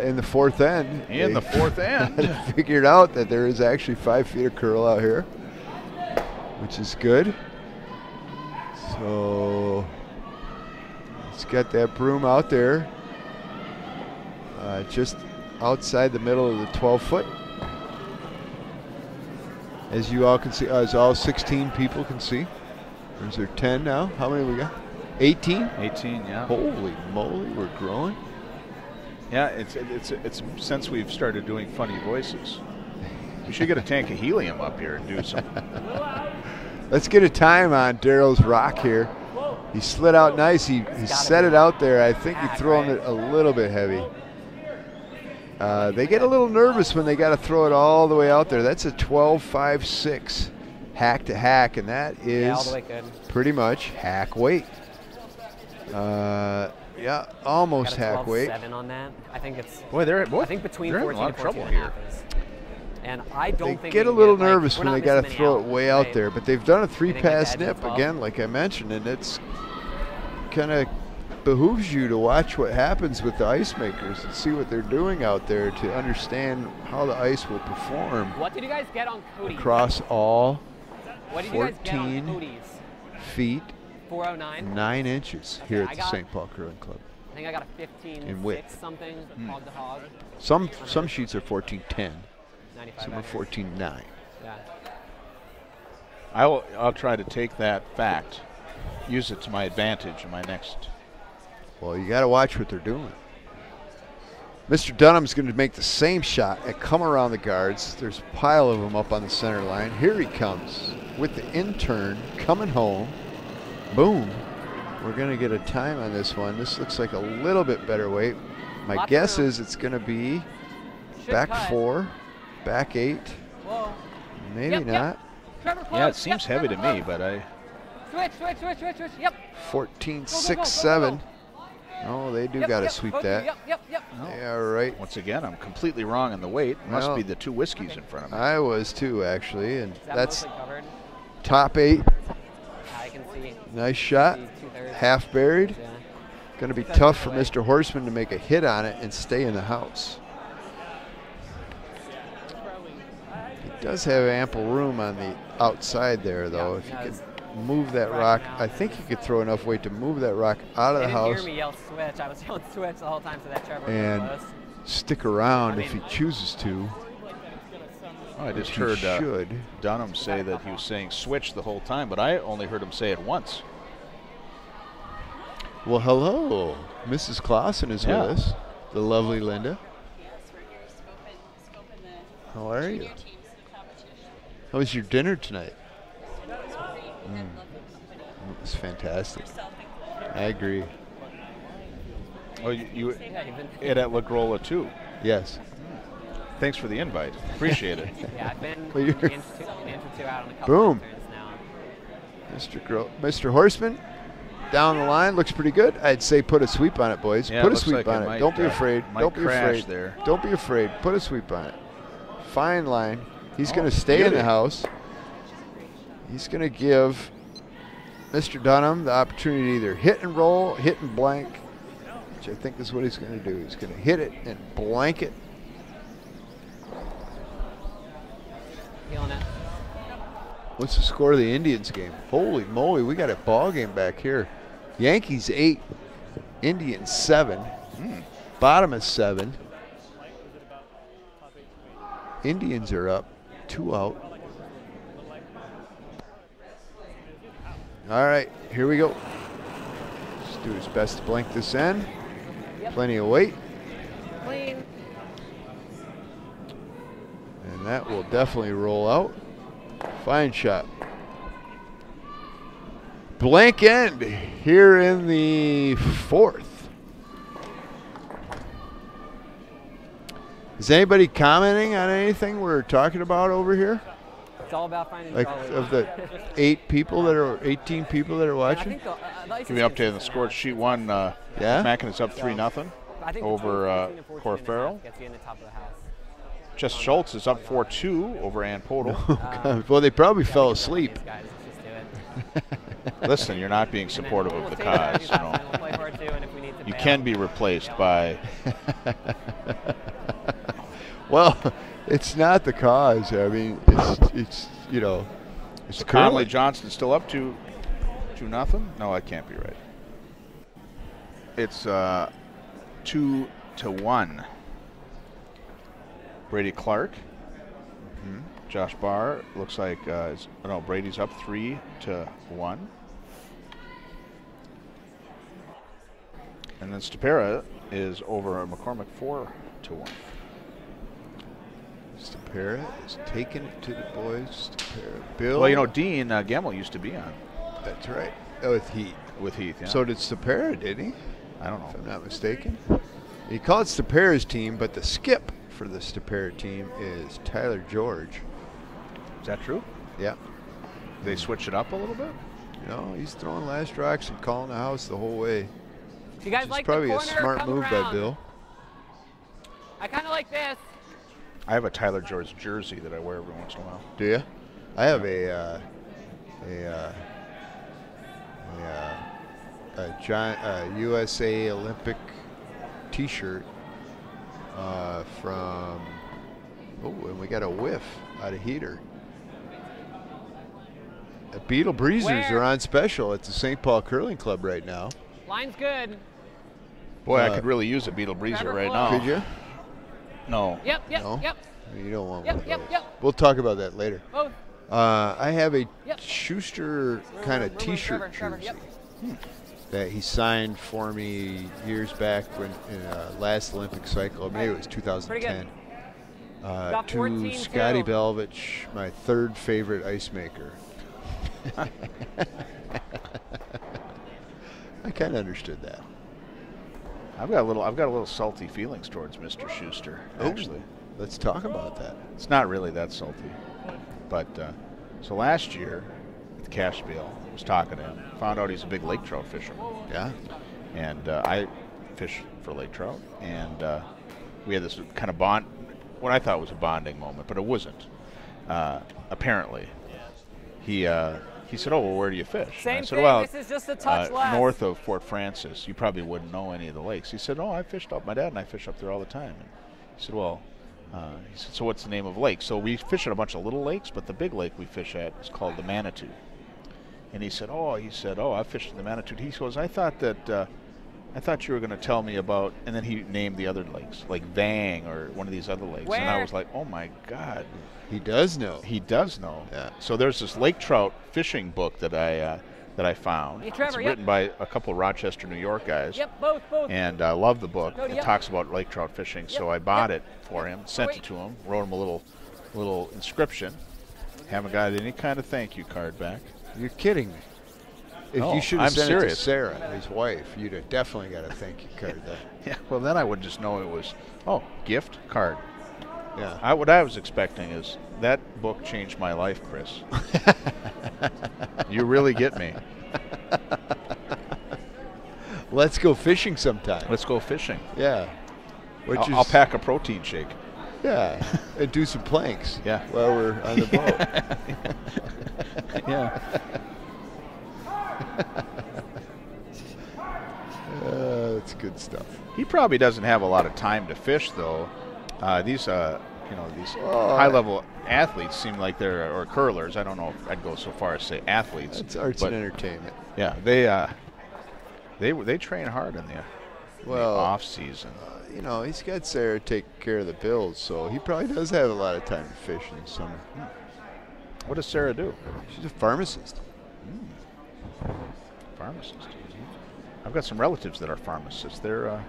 in the fourth end. in the fourth end. Figured out that there is actually 5 feet of curl out here, which is good. So he's got that broom out there, just outside the middle of the 12-foot. As you all can see, as all 16 people can see. Or is there 10 now? How many we got? 18? 18, yeah. Holy moly, we're growing. Yeah, it's since we've started doing funny voices. We should get a tank of helium up here and do some. Let's get a time on Daryl's rock here. He slid out nice. He set it out there. I think he Hack, thrown right? it a little bit heavy. They get a little nervous when they got to throw it all the way out there. That's a 12.56 hack to hack, and that Yeah, all is the way good. pretty much hack weight. Yeah, almost Got a hack weight. 12.7 on that. I think it's. Boy, I think between they're having 14 a lot and of trouble 14 here. and a half is. And I don't They think get we a can little get, like, nervous we're when not they got to missing throw it many way out, out right? there, but they've done a They three didn't get pass the edge as nip well. again, like I mentioned, and it's kind of behooves you to watch what happens with the ice makers and see what they're doing out there to understand how the ice will perform What did you guys get on Cody's? across all What did you guys get on 14 Cody's? feet 409. 9 inches Okay, here I at the got- St. Paul Curling Club. I think I got a 15 In width. 6 something hog to hog. Some sheets are 14.10, 95. some are I think. 14.9. Yeah. I'll try to take that fact, use it to my advantage in my next. Well, you got to watch what they're doing. Mr. Dunnam's going to make the same shot and come around the guards. There's a pile of them up on the center line. Here he comes with the in-turn coming home. Boom. We're going to get a time on this one. This looks like a little bit better weight. My Lots guess of room. is it's going to be Should back cut. 4, back 8. Whoa. Maybe Yep, not. yep. Trevor, close. Yeah, it seems Yep, heavy to Trevor, me, close. but I. Switch. Yep. 14, Go, 6, go, go, 7. go. Oh, they do Yep, got to yep, sweep both that. Yep. Yeah, right. Once again, I'm completely wrong in the weight. It must Well, be the two whiskeys in front of me. I was too, actually, and Is that that's mostly covered? top 8. I can see. Nice shot. See 2/3. Half buried. Yeah. Going to be tough for Mr. Horsman to make a hit on it and stay in the house. He does have ample room on the outside there, though. Yeah, If he he does. could move that Right rock, now. I think he could throw enough weight to move that rock out of They the didn't house hear me yell switch. I was yelling switch the whole time, so that Trevor and was close. stick around I if he mean- chooses to. Oh, I just He heard should. Dunnam say that he was saying switch the whole time, but I only heard him say it once. Well, hello. Mrs. Clausen is Yeah. with us. The lovely Linda. How are you? How was your dinner tonight? It was fantastic. I agree. Oh, you Yeah, even, ate at La Grolla too. Yes. Thanks for the invite. Appreciate it. yeah, I've been Well, an you're- inch or two out on a couple Boom. of turns now. Mr. Horsman, down the line, looks pretty good. I'd say put a sweep on it, boys. Yeah, put it a looks sweep like on it it. might, Don't be afraid. might Don't be crash afraid. there. Don't be afraid. Put a sweep on it. Fine line. He's Oh, going to stay in beauty. the house. He's going to give Mr. Dunnam the opportunity to either hit and roll, hit and blank, which I think is what he's going to do. He's going to hit it and blank it. Feeling it. What's the score of the Indians game? Holy moly, we got a ball game back here. Yankees 8, Indians 7. Bottom is 7. Indians are up, 2 out. All right, here we go. Let's do his best to blank this in. Yep. Plenty of weight, Clean. and that will definitely roll out. Fine shot. Blank end here in the 4th. Is anybody commenting on anything we're talking about over here? It's all about finding Like Charlie. of the 18 people that are I watching? think the ice Give is me an update on the consistent score. now. Sheet 1, Yeah? Mackin is up 3-0. I think over, between 14 and 14 and a Corferro. half gets you in the top of the house. Jess Schultz is up 4-2 over Ann Podel. Well, they probably Yeah, fell we can run asleep. these guys. Let's just do it. Listen, you're not being And then supportive we'll of the take it cause. as You fast, know. and we'll play part two, and if we need to You bail. can be replaced by. Well, it's not the cause. I mean, it's you know, it's Conley curling. Johnson still up 2-0. No, that can't be right. It's 2-1. Brady Clark. Josh Barr looks like Brady's up 3-1. And then Stapera is over McCormick 4-1. Stapera is taking it to the boys. Stapera. Bill. Well, you know, Dean Gemmel used to be on. That's right. Oh, with Heat. With Heath, yeah. So did Stapera, didn't he? I don't know. If I'm not mistaken. He called it Stapera's team, but the skip for the Stapera team is Tyler George. Is that true? Yeah. They switch it up a little bit? No, he's throwing last rocks and calling the house the whole way. You guys It's like probably the a corner? smart Come move around. by Bill. I kind of like this. I have a Tyler George jersey that I wear every once in a while. Do you? I have a USA Olympic T-shirt from. Oh, and we got a whiff out of heater. The Beetle Breezers Where? are on special at the St. Paul Curling Club right now. Line's good. Boy, I could really use a Beetle Breezer Trevor right Flo. now. Could you? No. Yep, yep, No? yep. You don't want Yep, one of yep, those. yep. We'll talk about that later. Both. I have a Yep. Schuster kind of Room, T-shirt Trevor, jersey yep. that he signed for me years back when in last Olympic cycle. Maybe it was 2010. Got To 14 Scotty too. Belvich, my third favorite ice maker. I kind of understood that. I've got a little salty feelings towards Mr. Schuster, actually. Let's talk about that. It's not really that salty. But so last year at the Cash Spiel, I was talking to him, found out he's a big lake trout fisherman. Yeah. And I fish for lake trout, and we had this kind of bond, what I thought was a bonding moment, but it wasn't. Apparently, he said, "Oh, well, where do you fish?" Same and I said, thing. "Well, This is just a touch less. north of Fort Francis. You probably wouldn't know any of the lakes." He said, "Oh, I fished up. My dad and I fish up there all the time." And he said, "Well," he said, "So what's the name of the lake?" So we fish at a bunch of little lakes, but the big lake we fish at is called the Manitou. And he said, "Oh," I fished in the Manitou." He goes, I thought you were going to tell me about," and then he named the other lakes, like Vang or one of these other lakes. And I Where? was like, "Oh my God." He does know. He does know. Yeah. So there's this lake trout fishing book that I found. Hey, Trevor, it's yep. written by a couple of Rochester, New York guys. Yep, both. And I love the book. Cody, It yep. talks about lake trout fishing. So Yep, I bought yep. it for him, sent wait. it to him, wrote him a little inscription. Haven't got any kind of thank you card back. You're kidding me. If No, you should have I'm sent it to serious. Sarah, his wife, you'd have definitely got a thank you card there. Yeah. Well, then I would just know it was, gift card. Yeah. What I was expecting is that book changed my life, Chris. You really get me. Let's go fishing sometime. Let's go fishing. Yeah. I'll pack a protein shake. Yeah. And do some planks. Yeah. While we're on the boat. Yeah. That's good stuff. He probably doesn't have a lot of time to fish, though. These high-level athletes seem like they're, or curlers. I don't know if I'd go so far as say athletes. It's arts but and entertainment. yeah, they train hard in the off season. He's got Sarah take care of the bills, so he probably does have a lot of time to fish in the summer. What does Sarah do? She's a pharmacist. Pharmacist. I've got some relatives that are pharmacists. They're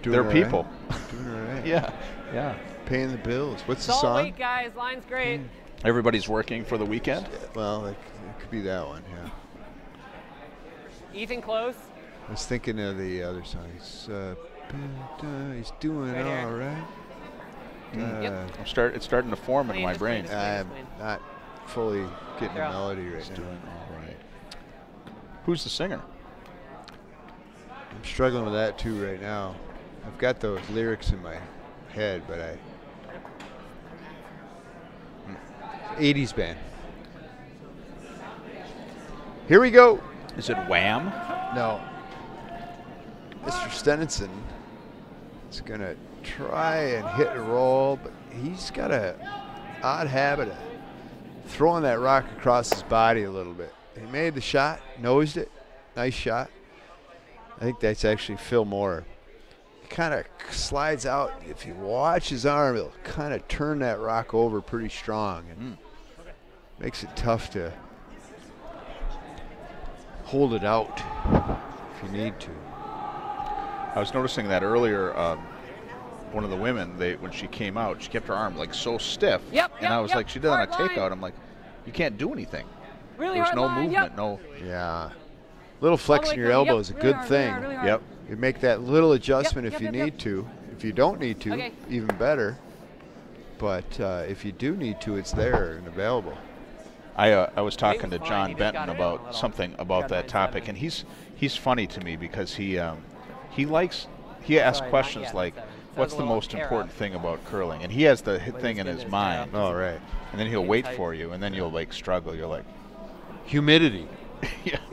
Doing all right? people. Doing all right. Yeah. Paying the bills. What's the Salt song? week, guys. Line's great. Everybody's working for the weekend. Well, it could be that one, yeah. Ethan close. I was thinking of the other song. He's doing Right here. all right. Yep. It's starting to form in Clean, my just brain. clean, I'm clean. not fully getting the They're out. melody right It's now. doing all right. Who's the singer? I'm struggling with that too right now. I've got those lyrics in my head, but 80s band. Here we go. Is it Wham? No. Mr. Stenison is going to try and hit a roll, but he's got a odd habit of throwing that rock across his body a little bit. He made the shot, nosed it. Nice shot. I think that's actually Phil Moore. He kind of slides out. If you watch his arm, it'll kind of turn that rock over pretty strong and makes it tough to hold it out if you need to. I was noticing that earlier. One of the women, when she came out, she kept her arm like so stiff. Yep, and I was yep, like, she did on a hard line. takeout. I'm like, you can't do anything. Really There's hard no line, movement, yep. no. Yeah. Little flex All in the your way through, elbow yep, is a really good hard, thing. really hard. Yep. You make that little adjustment if Yep, you yep, need yep. to. If you don't need to, Okay. even better. But if you do need to, it's there and available. I was talking to fine, John he just Benton got in a about little. something about Got that my topic, 7. and he's funny to me because he asks Sorry, questions not yet, like, not 7. So "What's there's a the little most tear important up. thing about curling?" And he has the When thing he's in getting his his mind, tear up. All right. and then he'll Getting wait tight. for you, and then you'll like struggle. You're like, Humidity.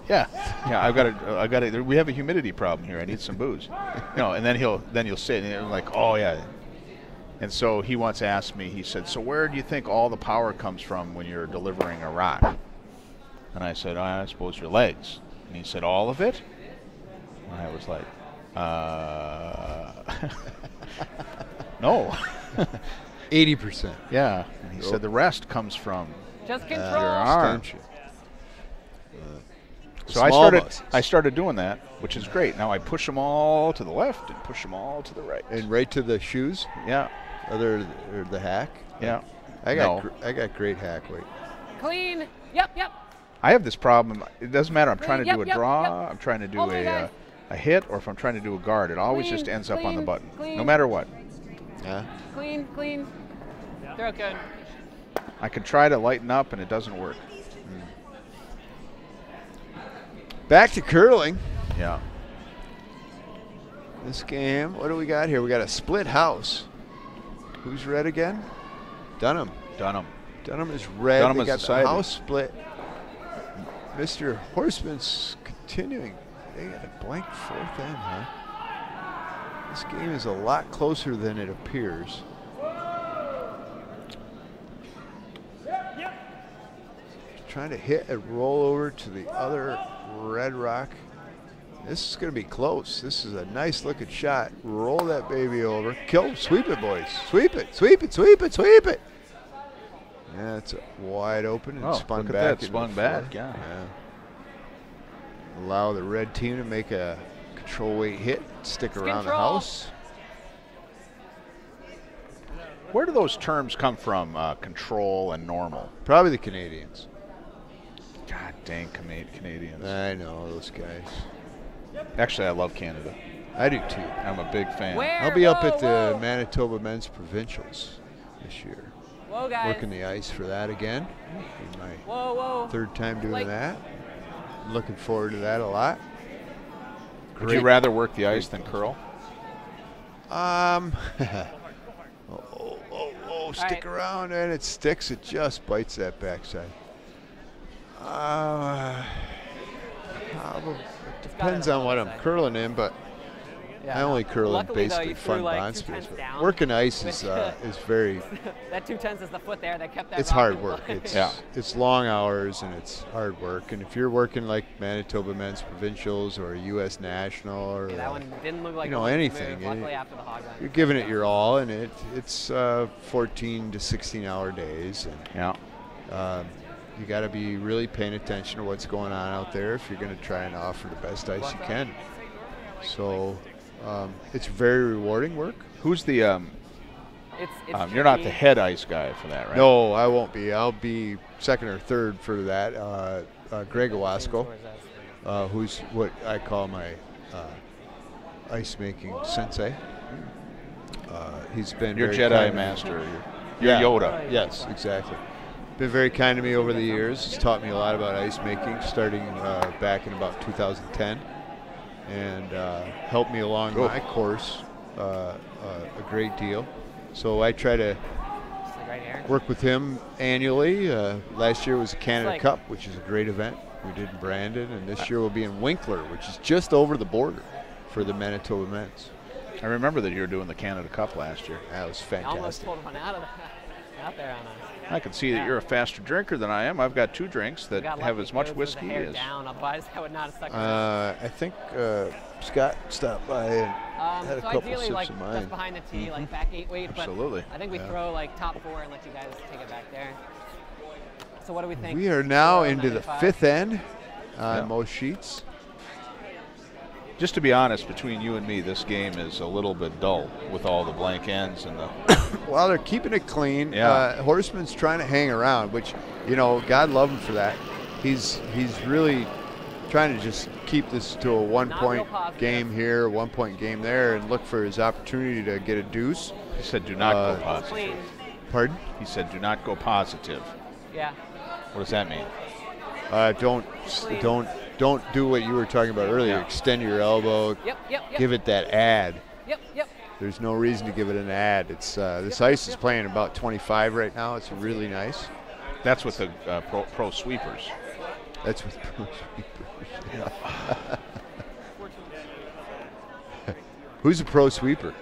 yeah. I've got to. We have a humidity problem here. I need some booze. And then you'll sit and you're like, oh yeah. And so he once asked me. He said, "So where do you think all the power comes from when you're delivering a rock?" And I said, "I suppose your legs." And he said, "All of it?" And I was like, no. 80%. Yeah. And he said the rest comes from Just your control. arm. Extension. So Small I muscles. started doing that, which is great. Now I push them all to the left and push them all to the right. And right to the shoes, Yeah, or the hack. yeah. I No. got great hack weight. Clean. Yep. I have this problem. It doesn't matter. I'm trying to Yep, do a yep, draw. yep. I'm trying to do All the way, guys. a hit, or if I'm trying to do a guard, it always Clean, just ends up on the clean, button, clean. no matter what. Yeah. Clean. Throw good. I can try to lighten up, and it doesn't work. Back to curling. Yeah. This game, what do we got here? We got a split house. Who's red again? Dunnam. Dunnam. Dunnam is red. Dunnam They is got decided. the house split. Mr. Horsman's continuing. They got a blank fourth end, huh? This game is a lot closer than it appears. Trying to hit and roll over to the other red rock. This is going to be close. This is a nice looking shot. Roll that baby over. Kill. Sweep it, boys. Sweep it. Sweep it. Sweep it. Sweep it. Yeah, it's wide open and Oh, spun look at back. that, into spun the back, floor. yeah. Allow the red team to make a control weight hit. Stick around the control. house. Where do those terms come from? Control and normal. Probably the Canadians. God dang Canadians. I know those guys. Actually, I love Canada. I do too. I'm a big fan. Where? I'll be up Whoa, at the whoa. Manitoba Men's Provincials this year. Whoa, guys. Working the ice for that again. Be my Whoa. third time doing Like- that. Looking forward to that a lot. Would you rather work the ice than curl? Stick right. around and it sticks. It just bites that backside. Probably. It depends on what I'm curling in, but Yeah, I only curl in Luckily, though, basically you threw fun like bond 2 speeds. tenths but down. Working ice is very. That 2/10 is the foot there that kept that. It's rock hard in work. place. It's long hours and it's hard work. And if you're working like Manitoba Men's Provincials or a U.S. National or Yeah, that one didn't look like you know, going to anything, move, luckily after the hog run. you're giving it your all, and it's 14 to 16-hour days. And Yeah. you got to be really paying attention to what's going on out there if you're going to try and offer the best ice you can. So it's very rewarding work. Who's the? It's You're not tricky. the head ice guy for that, right? No, I won't be. I'll be second or third for that. Greg Owasco, who's what I call my ice making sensei. He's been Your very Jedi kind. master. Your Yoda. Yes, exactly. Been very kind to me over the years. He's taught me a lot about ice making, starting back in about 2010, and helped me along Cool. my course a great deal. So I try to Just like right here. work with him annually. Last year was the Canada like- Cup, which is a great event. We did in Brandon, and this year we'll be in Winkler, which is just over the border for the Manitoba Men's. I remember that you were doing the Canada Cup last year. That was I almost fantastic. pulled one out there on us. I can see that Yeah. you're a faster drinker than I am. I've got 2 drinks that Got have lucky as much because it was a whiskey hair as. down, otherwise I would not have stuck around. I think Scott stopped by and had a So couple ideally, sips like of just mine. behind the tee, like back 8 weight. Absolutely. But I think we throw like top 4 and let you guys take it back there. So what do we think? We are now 4, into the 95? 5th end on Yeah. most sheets. Just to be honest, between you and me, this game is a little bit dull with all the blank ends and the while they're keeping it clean, Yeah. Horsman's trying to hang around, which, you know, God love him for that. He's really trying to just keep this to a 1 point game here, 1 point game there, and look for his opportunity to get a deuce. He said, "Do not go positive." Clean. Pardon? He said, "Do not go positive." Yeah. What does that mean? Don't do what you were talking about earlier. Yeah. Extend your elbow. Yep. Give it that ad. Yep. There's no reason to give it an ad. It's this ice is playing about 25 right now. It's really nice. That's with the pro sweepers. That's with pro sweepers. Who's a pro sweeper?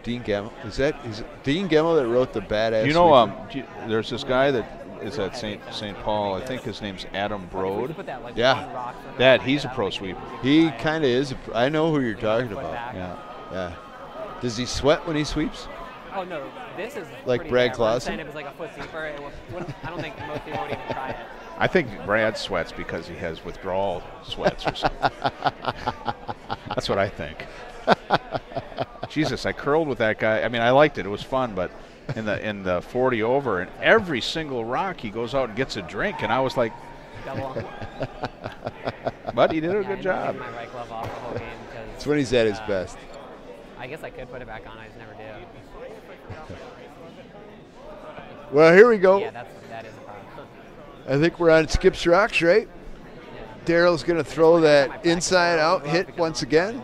Dean Gemmell. Is it Dean Gemmell that wrote the badass? You know, sweeper? there's this guy that is at St. Paul. I think his name's Adam Broad. Yeah. He's a pro sweeper. He kind of is. I know who you're talking about. Yeah. Does he sweat when he sweeps? Oh no, this is Like pretty Brad rare. I'm Clausen? saying it was like a foot deeper. I don't think most people would even try it. I think Brad sweats because he has withdrawal sweats or something. That's what I think. Jesus, I curled with that guy. I mean, I liked it. It was fun, but in the 40 over, and every single rock he goes out and gets a drink, and I was like, Double. but he did a Yeah, I good didn't job. take my right glove off the whole game because. It's when he's at his best. I guess I could put it back on. I just never do. Well, here we go. Yeah, that is a problem. I think we're on Skips Rocks, right? Daryl's going to throw that inside out hit once again.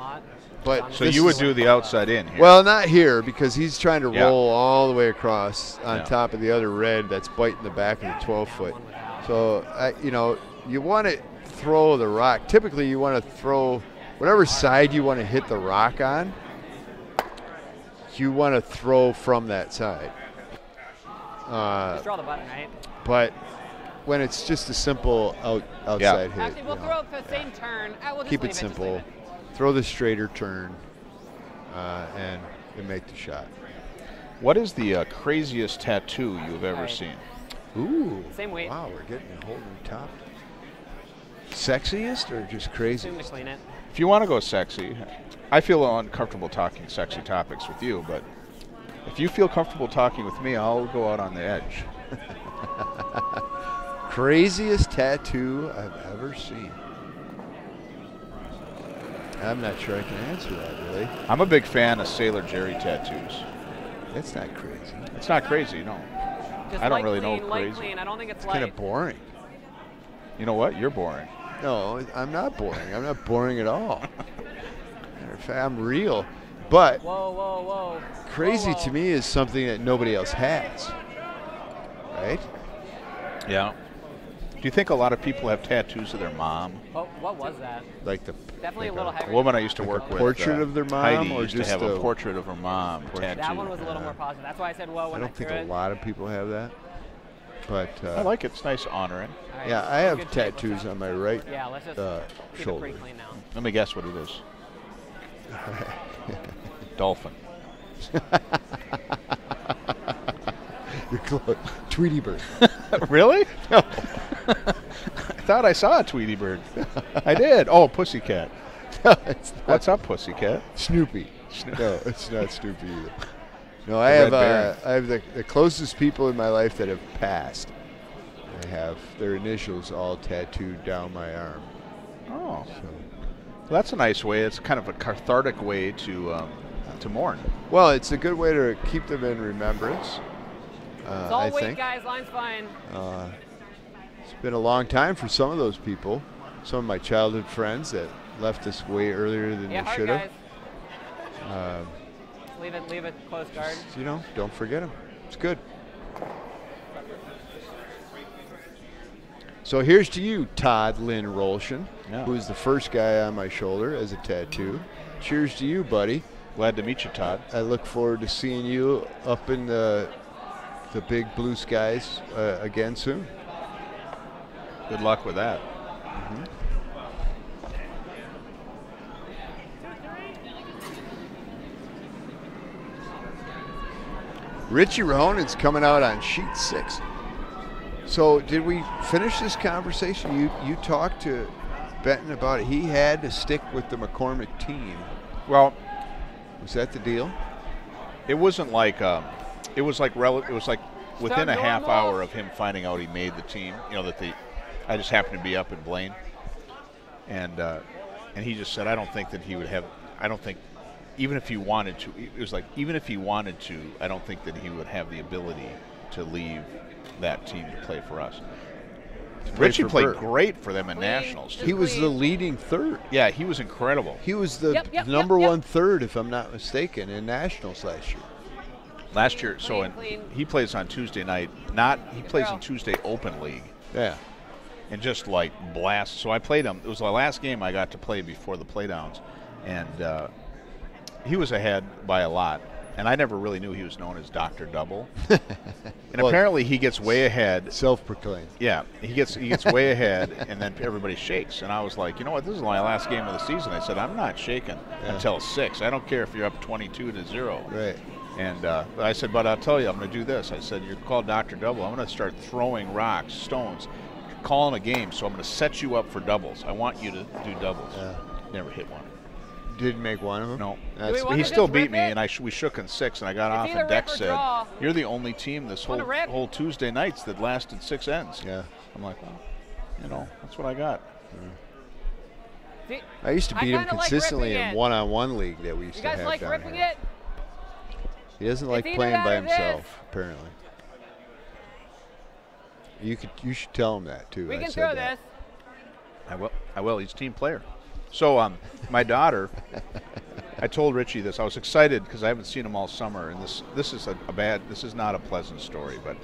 But So you would do the outside in here. well, not here because he's trying to Yeah. roll all the way across on Yeah. top of the other red that's biting the back of the 12-foot. So, you want to throw the rock. Typically, you want to throw whatever side you want to hit the rock on, you want to throw from that side. Just draw the button, right? But when it's just a simple outside hit, Actually, we'll you throw know, it for the same turn. We'll just keep leave it just leave simple. it. Throw the straighter turn and make the shot. What is the craziest tattoo you've ever Right. seen? Ooh. Same weight. Wow, we're getting a whole new top. Sexiest or just crazy? Assume to clean it. If you want to go sexy, I feel uncomfortable talking sexy topics with you, but if you feel comfortable talking with me, I'll go out on the edge. Craziest tattoo I've ever seen. I'm not sure I can answer that, really. I'm a big fan of Sailor Jerry tattoos. That's not crazy. It's not crazy, no. Just I don't light really know clean, light crazy. clean. I don't think it's Kind light. of boring. You know what? You're boring. No, I'm not boring. I'm not boring at all. Matter of fact, I'm real. But Whoa. crazy Whoa. to me is something that nobody else has. Right? Yeah. Do you think a lot of people have tattoos of their mom? What was that? Like the Definitely like a little A heavier. woman I than used to that. work with, portrait of their mom Heidi, or used to just have a a- portrait of her mom tattooed. That one was a little more positive. That's why I said whoa when I I don't think threw a it. lot of people have that. But I like it. It's nice honoring. All right, yeah, so I have good shape. tattoos on my right Yeah, let's just keep shoulder. it pretty clean now. Let me guess what it is. Dolphin. You're close. Tweety bird. Really? No. I thought I saw a Tweety Bird. I did. Oh, Pussycat. No, it's not. What's up, Pussycat? Snoopy. No, it's not Snoopy either. No, I Red have the closest people in my life that have passed. I have their initials all tattooed down my arm. Oh, So, well, that's a nice way. It's kind of a cathartic way to mourn. well, it's a good way to keep them in remembrance. It's all I weight, think. guys. Line's fine. It's been a long time for some of those people. Some of my childhood friends that left us way earlier than Yeah, they hard should guys. have. Leave it close guard. Don't forget them. It's good. So here's to you, Todd Lynn Rolshin, Yeah. who's the first guy on my shoulder as a tattoo. Cheers to you, buddy. Glad to meet you, Todd. I look forward to seeing you up in the big blue skies again soon. Good luck with that. Richie Rahonen's coming out on sheet 6. So did we finish this conversation? You talked to Benton about it. He had to stick with the McCormick team. Well, Was that the deal? it wasn't like it was like within a half normal. hour of him finding out he made the team. I just happened to be up in Blaine, and he just said, I don't think that he would have. I don't think, even if he wanted to, it was like even if he wanted to, I don't think that he would have the ability to leave that team to play for us. Richie played Bert. great for them in Clean. nationals. Just He was clean. the leading third. Yeah, he was incredible. He was the Yep, number yep. one third, if I'm not mistaken, in nationals last year. Last year, Clean. he plays on Tuesday night. He plays in Tuesday Open League. Yeah. And just like blast. So I played him. It was the last game I got to play before the playdowns, and he was ahead by a lot. And I never really knew he was known as Dr. Double. And Well, apparently he gets way ahead. Self-proclaimed. Yeah, he gets way ahead, and then everybody shakes. And I was like, you know what? This is my last game of the season. I said, I'm not shaking until 6. I don't care if you're up 22-0. Right. And I said, but I'll tell you, I'm going to do this. I said, you're called Dr. Double. I'm going to start throwing rocks, stones, calling a game. So I'm going to set you up for doubles. I want you to do doubles. Yeah. Never hit one. Didn't make one of them? No. That's wanna He just still rip beat me, it? and we shook in 6, and I got off, either and Dex rip or said, draw. you're the only team this Wanna rip? whole Tuesday nights that lasted 6 ends. Yeah. I'm like, well, that's what I got. See, I used to beat him kinda like consistently ripping in it. one-on-one league that we used You to guys have like down ripping here. it? He doesn't like either playing that by or this. himself, apparently. You should tell him that too. We I can said throw that. this. I will. He's a team player. So my daughter, I told Richie this. I was excited because I haven't seen him all summer, and this is this is not a pleasant story, but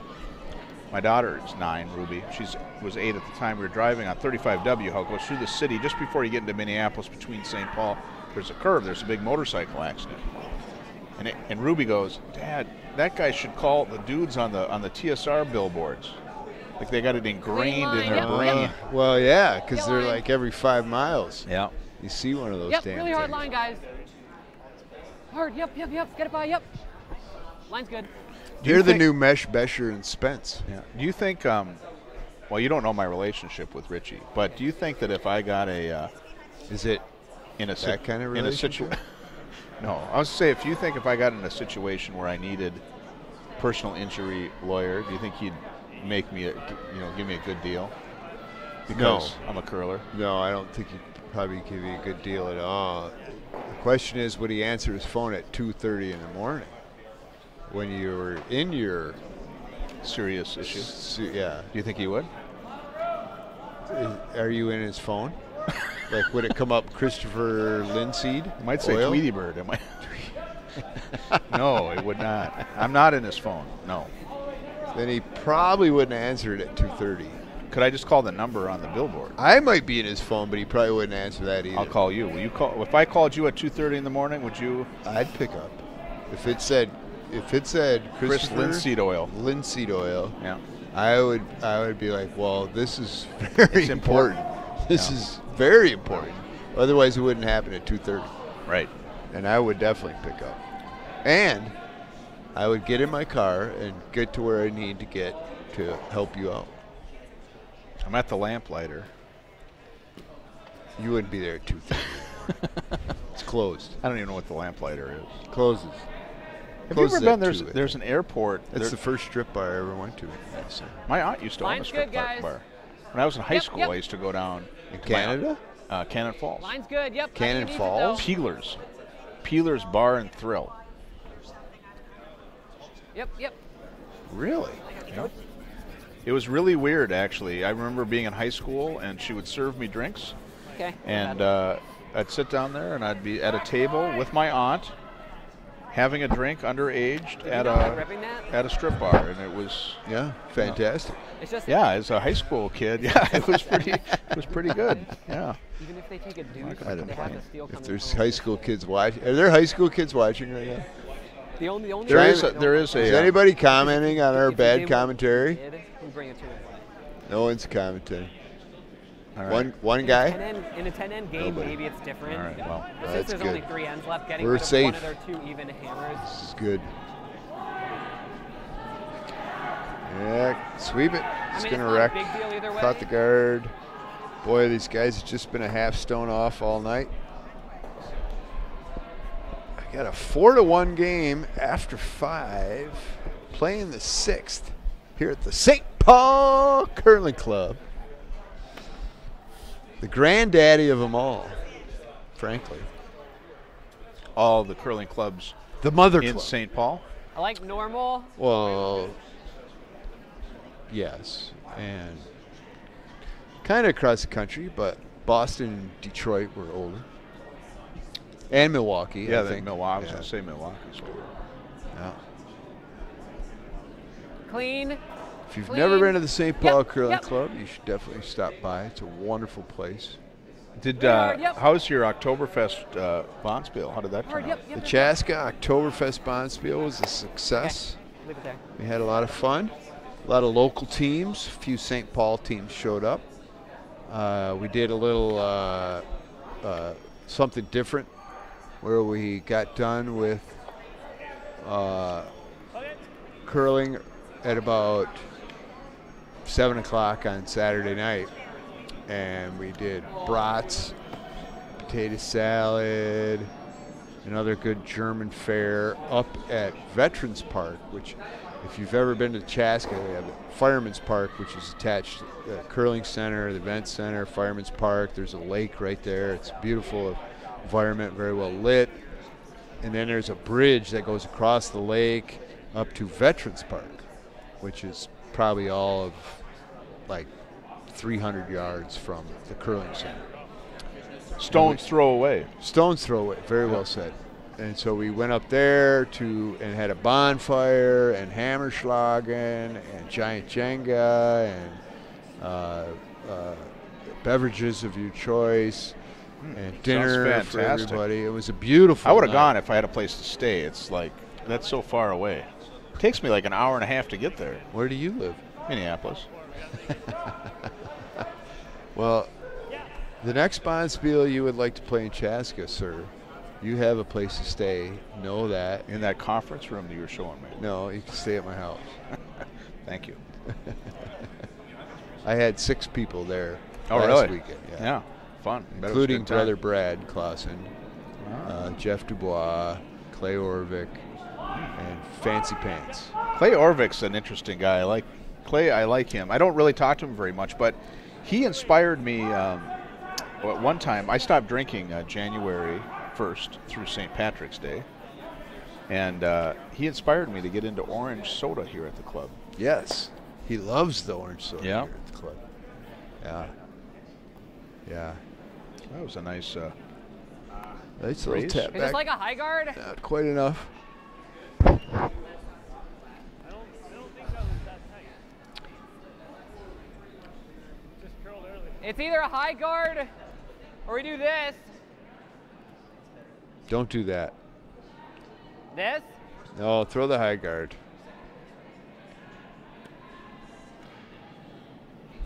my daughter is 9, Ruby. She was 8 at the time. We were driving on 35W, how it goes through the city just before you get into Minneapolis between St. Paul. There's a curve. There's a big motorcycle accident. And Ruby goes, Dad, that guy should call the dudes on the TSR billboards. Like they got it ingrained in their brain. Well, yeah, because Get they're line. like every 5 miles. Yeah. You see one of those Yep, damn really hard things. line, guys. Hard, yep. Get it by, yep. Line's good. They're the new Mesh, Besher, and Spence. Yeah. Do you think? Well, you don't know my relationship with Richie, but do you think that if I got Is it in a that kind of relationship? No, I was say if I got in a situation where I needed personal injury lawyer, do you think he'd make me give me a good deal? Because I'm a curler. No, I don't think he'd probably give you a good deal at all. The question is, would he answer his phone at 2:30 in the morning when you were in your Serious issue. yeah? Do you think he would? Are you in his phone? Like, would it come up Christopher Linseed? I might say Oil? Tweety Bird. It might. No, it would not. I'm not in his phone. No. Then he probably wouldn't answer it at 2:30. Could I just call the number on the billboard? I might be in his phone, but he probably wouldn't answer that either. I'll call you. Will you call? If I called you at 2:30 in the morning, would you? I'd pick up. If it said Chris Christopher Linseed Oil. Linseed Oil, Yeah. I would be like, well, this is very It's important. important. This Yeah. is very important. Otherwise, it wouldn't happen at 2:30. Right. And I would definitely pick up. And I would get in my car and get to where I need to get to help you out. I'm at the lamplighter. You wouldn't be there at 2:30. It's closed. I don't even know what the lamplighter is. Closes. Have you ever Closes been? at 2, I There's an airport. It's the first strip bar I ever went to. My aunt used to own a Line's strip good, guys. bar. When I was in high Yep, school, yep. I used to go down In to my aunt- Canada? Cannon Falls. Line's good, yep. Cannon How do you need it, Falls? though? Peeler's Bar and Thrill. Yep. Really? It was really weird, actually. I remember being in high school, and she would serve me drinks, Okay. and I'd sit down there, and I'd be at a table with my aunt, having a drink, underaged, at not like ripping that? a strip bar, and it was Yeah, fantastic. It's just as a high school kid, yeah, it was pretty good, yeah. even if they take a deuce, I don't they know. have the steel If coming there's from high the- school kids watching, are there high school kids watching right now? The only There Try is and- there is Is a anybody commenting on our if they bad want commentary? kid, we bring it to them. No one's commenting. all right. One guy? In a 10-end game, Nobody. maybe it's different. All right, well, But that's since there's only good. 3 ends left, getting We're rid of safe. one of their 2 even hammers. This is good. Yeah, sweep it. It's mean, going to it's not a wreck. big deal either way. Caught the guard. Boy, these guys have just been a half stone off all night. I got a 4-1 game after 5. playing the 6th here at the St. Paul Curling Club. The granddaddy of them all, frankly. All the curling clubs The mother in club. St. Paul. I like normal. Well, yes, and kind of across the country, but Boston and Detroit were older, and Milwaukee. Yeah, I the think. Milwaukee. I was Yeah. going to say Milwaukee's older. Yeah. Clean. If you've Clean. never been to the St. Paul Yep, Curling yep. Club, you should definitely stop by. It's a wonderful place. Did Yep. how's your Oktoberfest Bonspiel? How did that turn Hard, out? yep, The yep. Chaska Oktoberfest Bonspiel was a success. Leave it there. We had a lot of fun. A lot of local teams. A few St. Paul teams showed up. We did a little something different where we got done with curling at about 7 o'clock on Saturday night. And we did brats, potato salad, another good German fare up at Veterans Park, which if you've ever been to Chaska, we have Fireman's Park, which is attached to the curling center, the event center, Fireman's Park. There's a lake right there. It's a beautiful environment, very well lit. And then there's a bridge that goes across the lake up to Veterans Park, which is probably all of like 300 yards from the curling center. Stone's throw away. Stone's throw away, very well said. And so we went up there and had a bonfire and Hammerschlagen and giant Jenga and beverages of your choice and dinner for fantastic. everybody. It was a beautiful I would have night. gone if I had a place to stay. It's like that's so far away. It takes me like an hour and a half to get there. Where do you live? Minneapolis. Well, the next Bonspiel you would like to play in Chaska, sir, you have a place to stay. Know that. In that conference room that you were showing me. No, you can stay at my house. Thank you. I had 6 people there Oh, last really? weekend. Yeah. Fun. Bet it was a Including good time. brother Brad Clausen, Jeff Dubois, Clay Orvik, and Fancy Pants. Clay Orvik's an interesting guy. I like Clay. I like him. I don't really talk to him very much, but he inspired me. At one time, I stopped drinking January 1st through St. Patrick's Day, and he inspired me to get into orange soda here at the club. Yes, he loves the orange soda Yeah. here at the club. Yeah. Yeah. That was a nice. Nice little Raise? tap Is back. this like a high guard? Not quite enough. I don't think that was that tight. Just curled early. It's either a high guard or we do this. Don't do that. This? No, throw the high guard.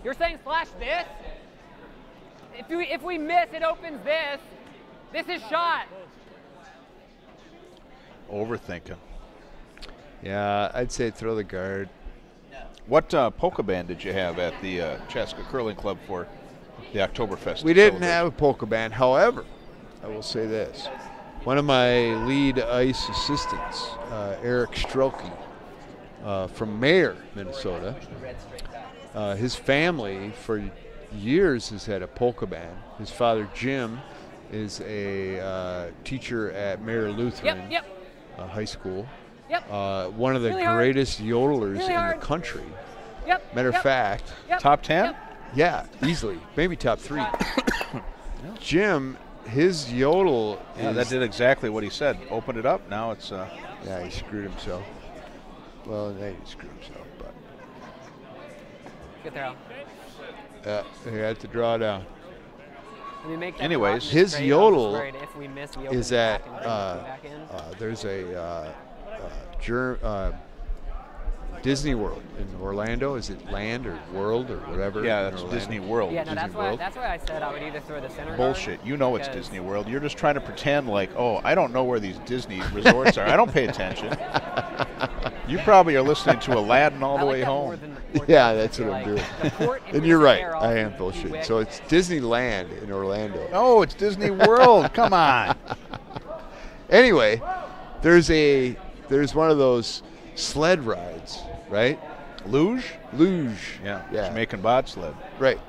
You're saying slash this? If we miss, it opens this. This is shot. Overthinking. Yeah, I'd say throw the guard. What polka band did you have at the Chaska Curling Club for the Oktoberfest? We didn't celebration? have a polka band. However, I will say this. One of my lead ice assistants, Eric Strelke, from Mayer, Minnesota, his family for years has had a polka band. His father, Jim, is a teacher at Mayer Lutheran Yep. High School. Yep. One of the Really hard. greatest yodelers Really in hard. the country. Yep. Matter of yep, fact, yep, Top 10? yep. yeah, easily, maybe top 3. Jim, his yodel Yeah, is that did exactly what he said. Open it up. Now it's. Yeah, he screwed himself. Well, he screwed himself, but Good throw. he had to draw down. Let me make that Anyways, drop his straight. I was yodel worried if we miss, we open Is it that back and bring it back in. there's a Disney World in Orlando. Is it Land or World or whatever? Yeah, in that's Orlando? Disney World. Yeah, no, Disney that's why I said I would either throw the center guard Bullshit. You know it's because- Disney World. You're just trying to pretend like, oh, I don't know where these Disney resorts are. I don't pay attention. You probably are listening to Aladdin all I the like way that more home. than Yeah, I that's feel what I'm like doing. the port, if And we you're just right. stare off, I am we bullshitting. wick. So it's Disneyland in Orlando. Oh, it's Disney World. Come on. Anyway, there's one of those sled rides, right? Luge? Luge. Yeah. Yeah. Jamaican bobsled. Right.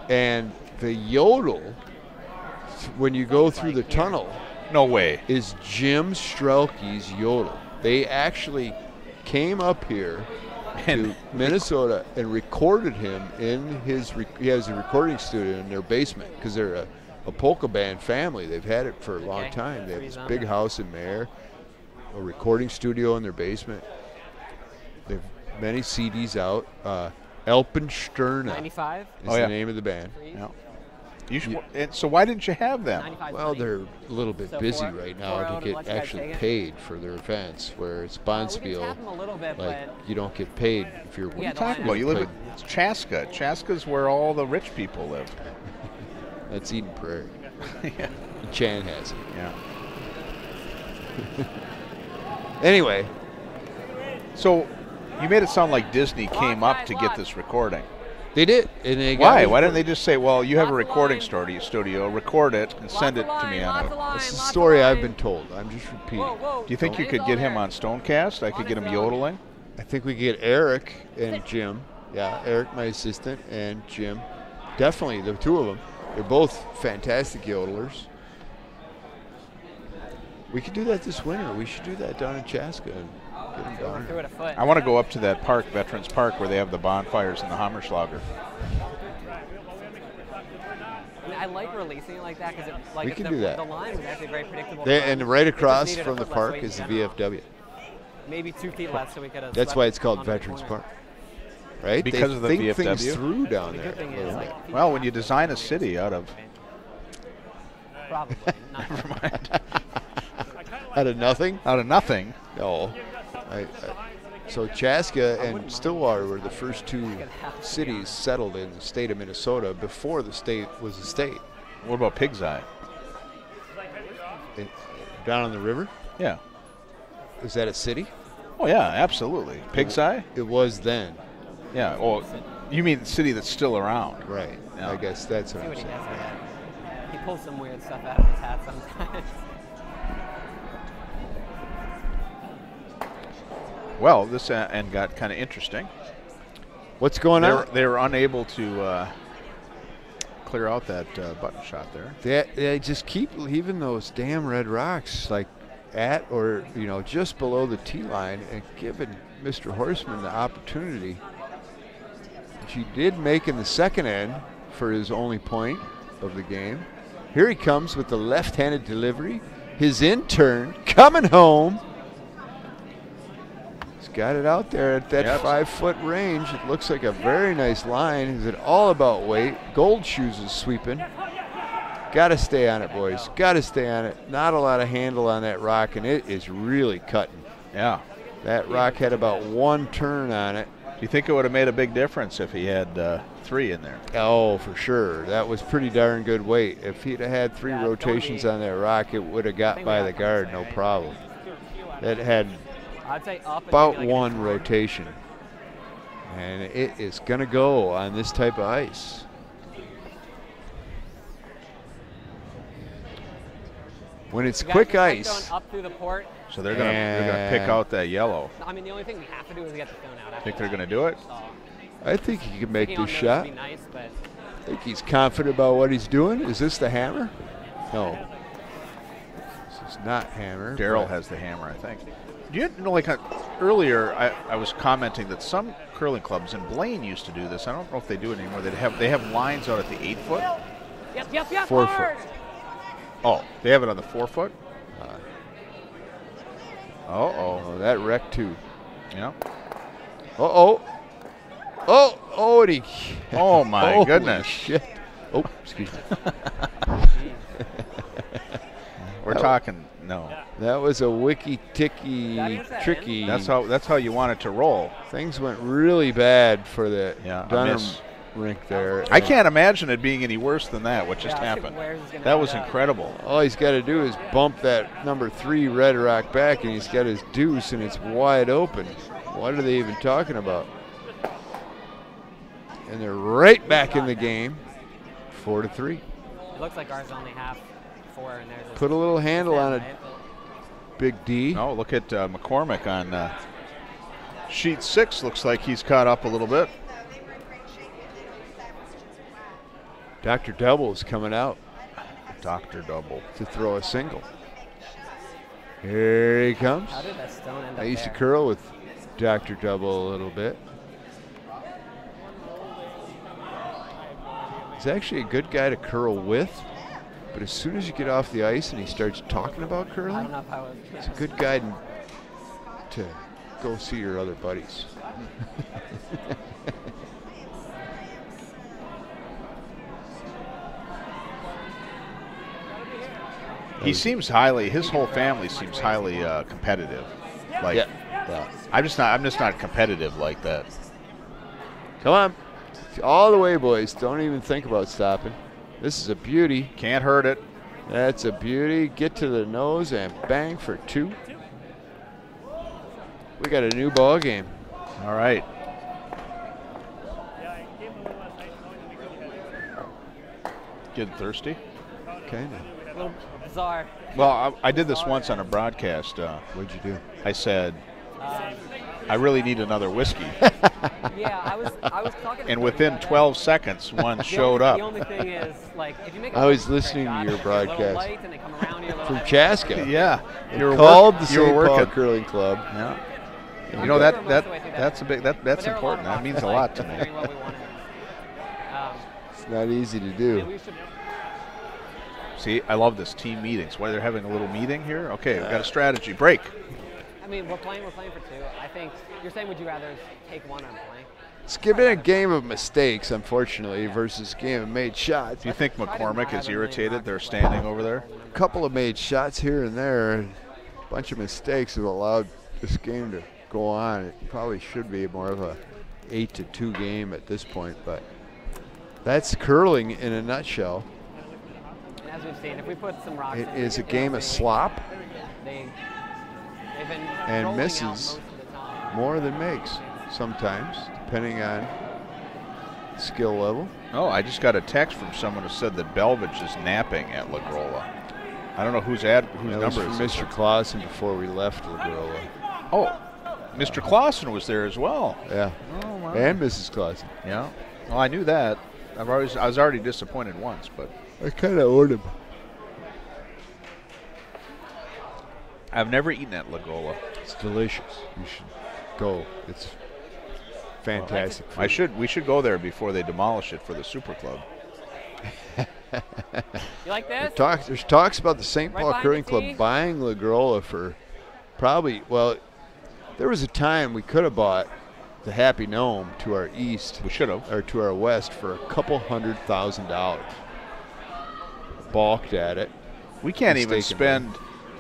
And the yodel, when you go through the tunnel, No way. is Jim Strelke's yodel. They actually came up here to Minnesota and recorded him in his, he has a recording studio in their basement because they're a polka band family. They've had it for a long time. They have this big house in Mare, a recording studio in their basement. They have many CDs out. Alpensterne 95. is the name of the band. Yeah. And so why didn't you have them? 95. Well, they're a little bit So busy 4 right now to let get you guys actually take it. paid for their events, where it's We can Spiel, tap them a little bit, like but you don't get paid if you're Yeah, the Talking about you live in Chaska. Chaska's where all the rich people live. That's Eden Prairie. Yeah. Chan has it. Yeah. Anyway, So you made it sound like Disney came up to get this recording. they did. And they got Why? me- Why didn't they just say, well, you have a Lots of recording line. studio, record it, and send it lots to of me line, on lots a... of line, This is a lots of story I've line. been told. I'm just repeating. Whoa, whoa. Do you think you Lane's could all get him there. on Stonecast? I could get him his own. yodeling? I think we get Eric and Jim. Yeah, Eric, my assistant, and Jim. Definitely, the two of them. They're both fantastic yodelers. We could do that this winter. We should do that down in Chaska and get them down Threw here. it a foot. I want to go up to that park, Veterans Park, where they have the bonfires and the Hammerschlager. I mean, I like releasing it like that because like We can the, do that. The line was actually very predictable. They, to run. and right It just across needed a from the foot less park weight is the in general. VFW. Maybe 2 feet less, so we could have. That's swept why it's called onto the Veterans corner. Park. Right? Because they of the think things VFW? through down The there. good thing a is, little like, bit. Well, when you design a city out of... Probably. Not Never mind. Out of nothing? Out of nothing. No. So Chaska and Stillwater were the first two cities settled in the state of Minnesota before the state was a state. What about Pig's Eye? Down on the river? Yeah. Is that a city? Oh, yeah, absolutely. Pig's Eye? It was then. Yeah. Well, you mean the city that's still around. Right. Yeah. I guess that's what See I'm what he saying. does with that. He pulls some weird stuff out of his hat sometimes. Well, this end got kind of interesting. What's going on? They were unable to clear out that button shot there. They just keep leaving those damn red rocks like at or just below the tee line and giving Mr. Horsman the opportunity, which he did make in the second end for his only point of the game. Here he comes with the left-handed delivery. His intern coming home. He's got it out there at that 5-foot range. It looks like a very nice line. Is it all about weight? Gold Shoes is sweeping. Got to stay on it, boys. Got to stay on it. Not a lot of handle on that rock, and it is really cutting. Yeah. That rock had about one turn on it. Do you think it would have made a big difference if he had 3 in there? Oh, for sure. That was pretty darn good weight. If he'd have had 3 rotations on that rock, it would have got by the guard, no problem. That had I'd say up. and about maybe like one a- rotation. And it is going to go on this type of ice. When it's You guys quick just like ice, Going up through the port. So they're gonna pick out that yellow. I mean, the only thing we have to do is get the stone out. After Think they're that. gonna do it? So, I think he can make taking on this those shot. would be nice, but I think he's confident about what he's doing. Is this the hammer? No. This is not hammer. Daryl but- has the hammer, I think. Do you know, like earlier, I was commenting that some curling clubs, and Blaine used to do this. I don't know if they do it anymore. They have lines out at the 8-foot. Yep. 4 hard. foot. Oh, they have it on the 4-foot. Oh, that wrecked too. Yeah. Oh, and he. Oh my Holy goodness. Shit. Oh, excuse me. We're talking no. That was a wicky-ticky, tricky. That's how you want it to roll. Things went really bad for the Yeah, a Dunnam miss. rink there. I can't imagine it being any worse than that. What just happened? That was incredible. All he's got to do is bump that number 3 red rock back, and he's got his deuce, and it's wide open. What are they even talking about? And they're right back in the game, 4-3. It looks like ours only have 4, and theirs is Put a little handle on it, right? Big D. No, look at McCormick on Sheet 6 looks like he's caught up a little bit. Dr. Double is coming out. Dr. Double. To throw a single. Here he comes. How did that stone end up I used to there? curl with Dr. Double a little bit. He's actually a good guy to curl with, but as soon as you get off the ice and he starts talking about I curling, don't know if I was. he's a good guy to go see your other buddies. He seems highly, his whole family seems highly competitive. Like, Yeah. I'm just not competitive like that. Come on. All the way, boys. Don't even think about stopping. This is a beauty. Can't hurt it. That's a beauty. Get to the nose and bang for 2. We got a new ball game. All right. Getting thirsty? Kind of. A little bizarre. Well, I did this once on a broadcast. What'd you do? I said, I really need another whiskey. Yeah, I was talking. To And Cody within about that. 12 seconds, one The showed only- up. The only thing is, like, if you make I was a listening to shot, your if you're a little broadcast. light and they come around you a little From heavy, Chaska. Yeah. You were Called the you were St. Paul working. Curling Club. Yeah. I'm You know, sure that most of the way through that's a big that's But there are a lot important. of That boxes, means a like, lot to me. considering what we wanted. It's not easy to Yeah, do. we should. See, I love this team meetings. Why they're having a little meeting here? Okay, we've got a strategy break. I mean, we're playing for 2. I think you're saying, would you rather take one or play? It's given a game of mistakes, unfortunately, versus a game of made shots. Do you think McCormick is irritated? They're standing over there. A couple of made shots here and there, and a bunch of mistakes have allowed this game to go on. It probably should be more of a 8-2 game at this point, but that's curling in a nutshell. And as we've seen, if we put some rocks It in, is a you know, game of slop they've been and rolling out misses most of the time. more than makes sometimes, depending on skill level. Oh, I just got a text from someone who said that Belvage is napping at La Grolla. I don't know whose That number was is from this. Mr. Clausen before we left Lagrola. Oh, Mr. Clausen was there as well. Yeah, Oh, wow. and Mrs. Clausen. Yeah. Well, I knew that. I was already disappointed once, but I kind of owed him. I've never eaten at La Grolla. It's delicious. You should go. It's fantastic. We should go there before they demolish it for the Super Club. You like this? There's talks about the St. Right Paul behind Curling the Club tee? buying La Grolla for probably, well, there was a time we could have bought the Happy Gnome to our east, We should have. or to our west, for $200,000. Balked at it. We can't even Mistakenly. spend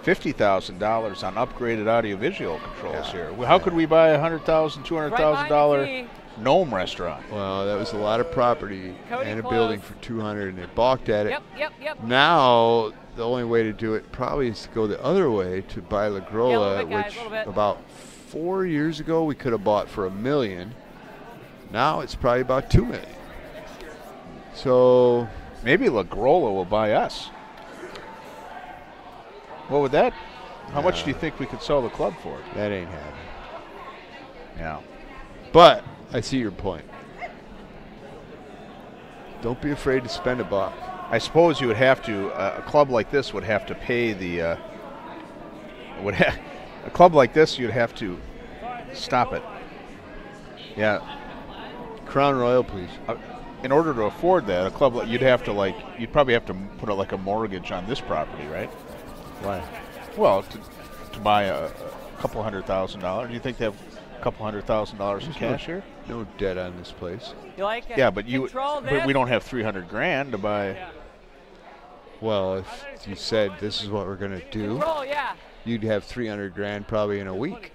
$50,000 on upgraded audiovisual controls here. How could we buy a $100,000, $200,000 Right gnome restaurant? Well, that was a lot of property Cody, and a close. building for 200, and they balked at it. Yep. Now, the only way to do it probably is to go the other way, to buy La Grolla, bit, guys, which little bit. about 4 years ago we could have bought for $1 million. Now it's probably about $2 million. So Maybe La Grolla will buy us. What would that? How much do you think we could sell the club for? that ain't happening. Yeah. But I see your point. Don't be afraid to spend $1. I suppose you would have to. A club like this would have to pay the. A club like this, you'd have to stop it. Yeah. Crown Royal, please. In order to afford that, a club like you'd probably have to put a mortgage on this property, right? Why? Well, to buy a couple $100,000. Do you think they have a couple $100,000 in cash here? No debt on this place. You like it? Yeah, but Control but this? we don't have $300,000 to buy. Well, if you said this is what we're going to do, Control, yeah. you'd have $300,000 probably in a week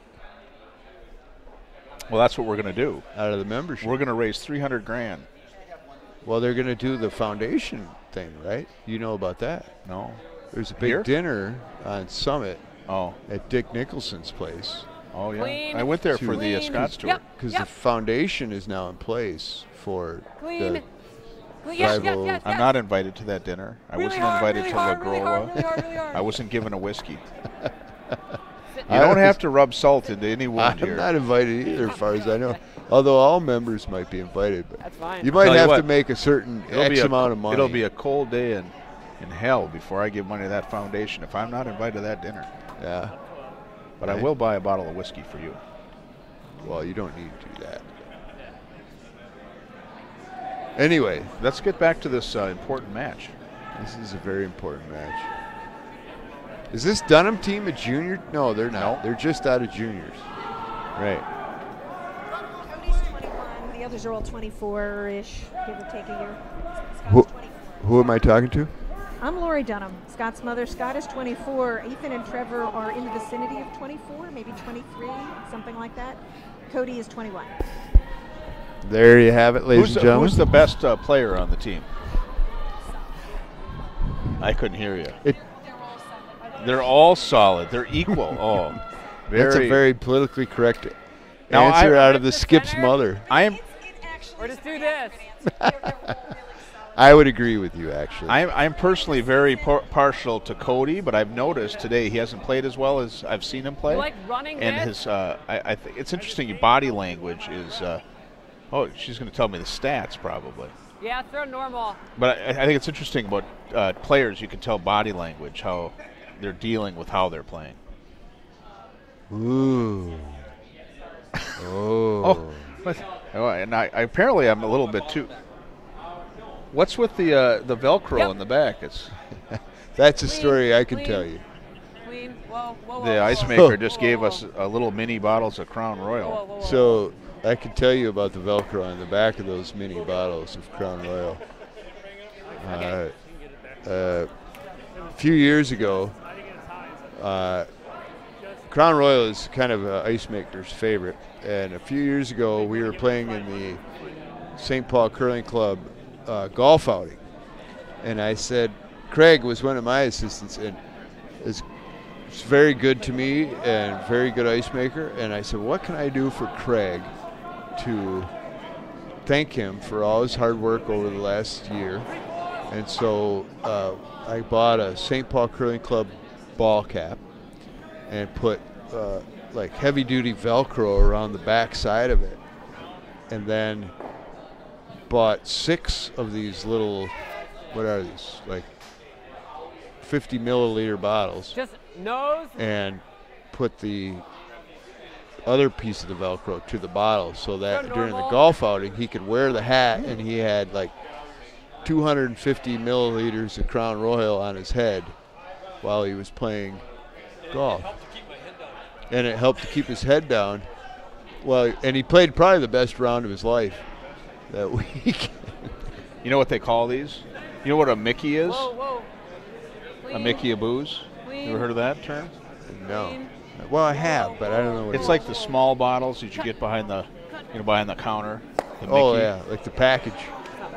Well, that's what we're going to do. out of the membership. We're going to raise $300,000. Well, they're going to do the foundation thing, right? You know about that. No. There's a big Here? dinner on Summit Oh. at Dick Nicholson's place Oh yeah. Clean. I went there for the Clean. Scots tour. Yep. because the foundation is now in place for Clean. the Yes. I'm not invited to that dinner. I Really wasn't hard, invited really to hard, La really Grolla. hard. I wasn't given a whiskey. You don't have to rub salt into any wound I'm here. not invited either, as far as I know. Although all members might be invited, but That's fine. you might Tell you have what, to make a certain X amount of money. It'll be a cold day in hell before I give money to that foundation if I'm not invited to that dinner. Yeah. But I will buy a bottle of whiskey for you. Well, you don't need to do that. Anyway, let's get back to this important match. This is a very important match. Is this Dunnam team a junior? No, they're not. No. They're just out of juniors. Right. Cody's 21. The others are all 24-ish, give or take a year. Who, Scott's 24. who am I talking to? I'm Lori Dunnam, Scott's mother. Scott is 24. Ethan and Trevor are in the vicinity of 24, maybe 23, something like that. Cody is 21. There you have it, ladies and gentlemen. Who's the best player on the team? I couldn't hear you. They're all solid. They're equal. Oh, that's a very politically correct Now, answer I- out of the Skip's mother. Or just do this. I would agree with you, actually. I'm personally very partial to Cody, but I've noticed today he hasn't played as well as I've seen him play. You like running and this? his, I think it's interesting. Your body language is. Oh, she's going to tell me the stats probably. Yeah, throw normal. But I think it's interesting about players. You can tell body language, how they're dealing with how they're playing. Ooh. Oh, and I apparently I'm a little bit too. What's with the Velcro in the back? It's That's a story I can Clean. tell you. Clean. Whoa, whoa, whoa. the whoa. ice maker just Whoa, gave whoa. us a little mini bottles of Crown Royal. Whoa, whoa, whoa. So I can tell you about the Velcro on the back of those mini bottles of Crown Royal. A few years ago, Crown Royal is kind of an ice maker's favorite. And a few years ago, we were playing in the St. Paul Curling Club golf outing. And I said, Craig was one of my assistants, and is very good to me and very good ice maker. And I said, what can I do for Craig to thank him for all his hard work over the last year? And so I bought a St. Paul Curling Club ball cap and put like heavy-duty Velcro around the back side of it, and then bought 6 of these little, what are these, like 50 milliliter bottles, Just nose. and put the other piece of the Velcro to the bottle so that So during the normal. golf outing he could wear the hat, and he had like 250 milliliters of Crown Royal on his head while he was playing golf. And it helped to keep his head down. Well, and he played probably the best round of his life that week. You know what they call these? You know what a Mickey is? Whoa, whoa. A Clean. Mickey of booze? Clean. You ever heard of that term? No. Clean. Well, I have, but I don't know what It's it like is. the small bottles that you get behind the, behind the counter. The Oh, Mickey. yeah, like the package.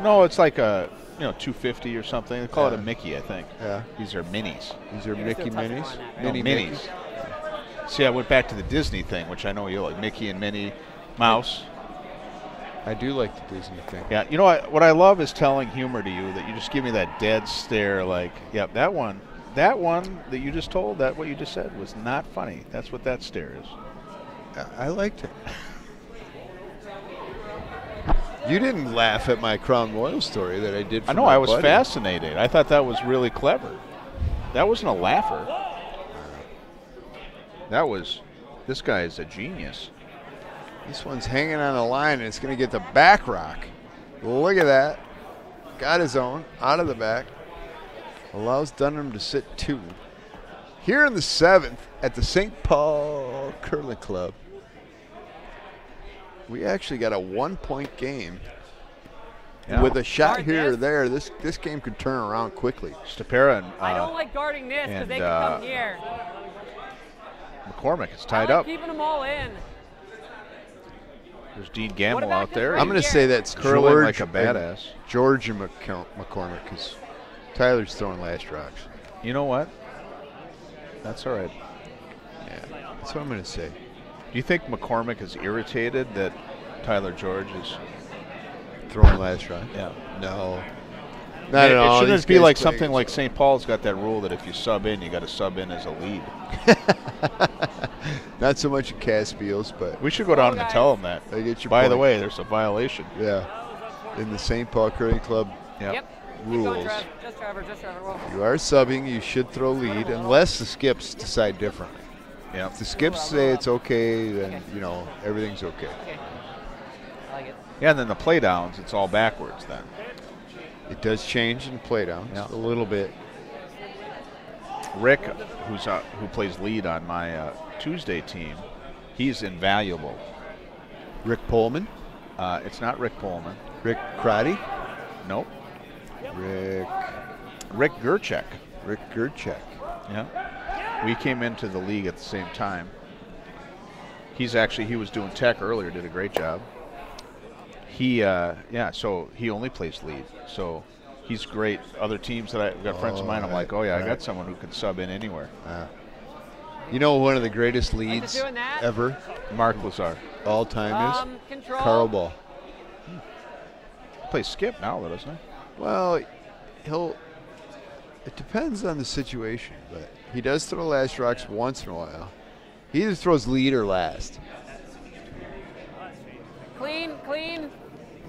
No, it's like a, $2.50 or something. They call it a Yeah. Mickey, I think. Yeah. These are minis. These are Mickey still touching Minis. on that, right? No, Mini minis. Mickeys. See, I went back to the Disney thing, which I know you like, Mickey and Minnie Mouse. I do like the Disney thing. Yeah, what I love is telling humor to you, that you just give me that dead stare like, yep, that one that you just told, that what you just said was not funny. That's what that stare is. I liked it. You didn't laugh at my Crown Royal story that I did for I know, my I was buddy. fascinated. I thought that was really clever. That wasn't a laugher. This guy is a genius. This one's hanging on the line, and it's going to get the back rock. Look at that. Got his own, out of the back. Allows Dunnam to sit 2. Here in the 7th at the St. Paul Curling Club, we actually got a 1-point game. Yeah. With a shot Guard here or this. there, this game could turn around quickly. Stapera and I don't like guarding this because and, they can come here. McCormick is I tied like up. keeping them all in. There's Dean Gamble about out this there. right I'm going to here? say that's Curling George like a badass. George and McCormick, because Tyler's throwing last rocks. You know what? That's all right. Yeah, that's what I'm going to say. Do you think McCormick is irritated that Tyler George is? Throwing last rock? Yeah. No. Not at all. Shouldn't These it be guys like play something against- like St. Paul's got that rule that if you sub in, you got to sub in as a lead? Not so much at Caspiel's, but We should go down and tell them that. I get your By the point. way, there's a violation. Yeah. In the St. Paul Curling Club Yep. Yep. Keep going, rules, Trev. Just Trevor. Whoa. you are subbing, you should throw lead unless the skips decide differently. Yep. If the skips say it's okay, then, you know, everything's okay. Okay. I like it. Yeah, and then the play downs, it's all backwards then. It does change in playdowns Yeah. a little bit. Rick, who plays lead on my Tuesday team, he's invaluable. Rick Pullman, It's not Rick Pullman. Rick Crotty, Nope. Rick Rick Gerchek. Gerchek. Yeah. We came into the league at the same time. He was doing tech earlier, did a great job. So he only plays lead. So he's great. Other teams that I've got friends of mine, I'm like, oh yeah, I got someone who can sub in anywhere. You know, one of the greatest leads doing that. ever, Mark Lazar. all time is Control. Carl Ball. Plays skip now, though, doesn't he? Well, it depends on the situation, but he does throw last rocks once in a while. He either throws lead or last. Clean.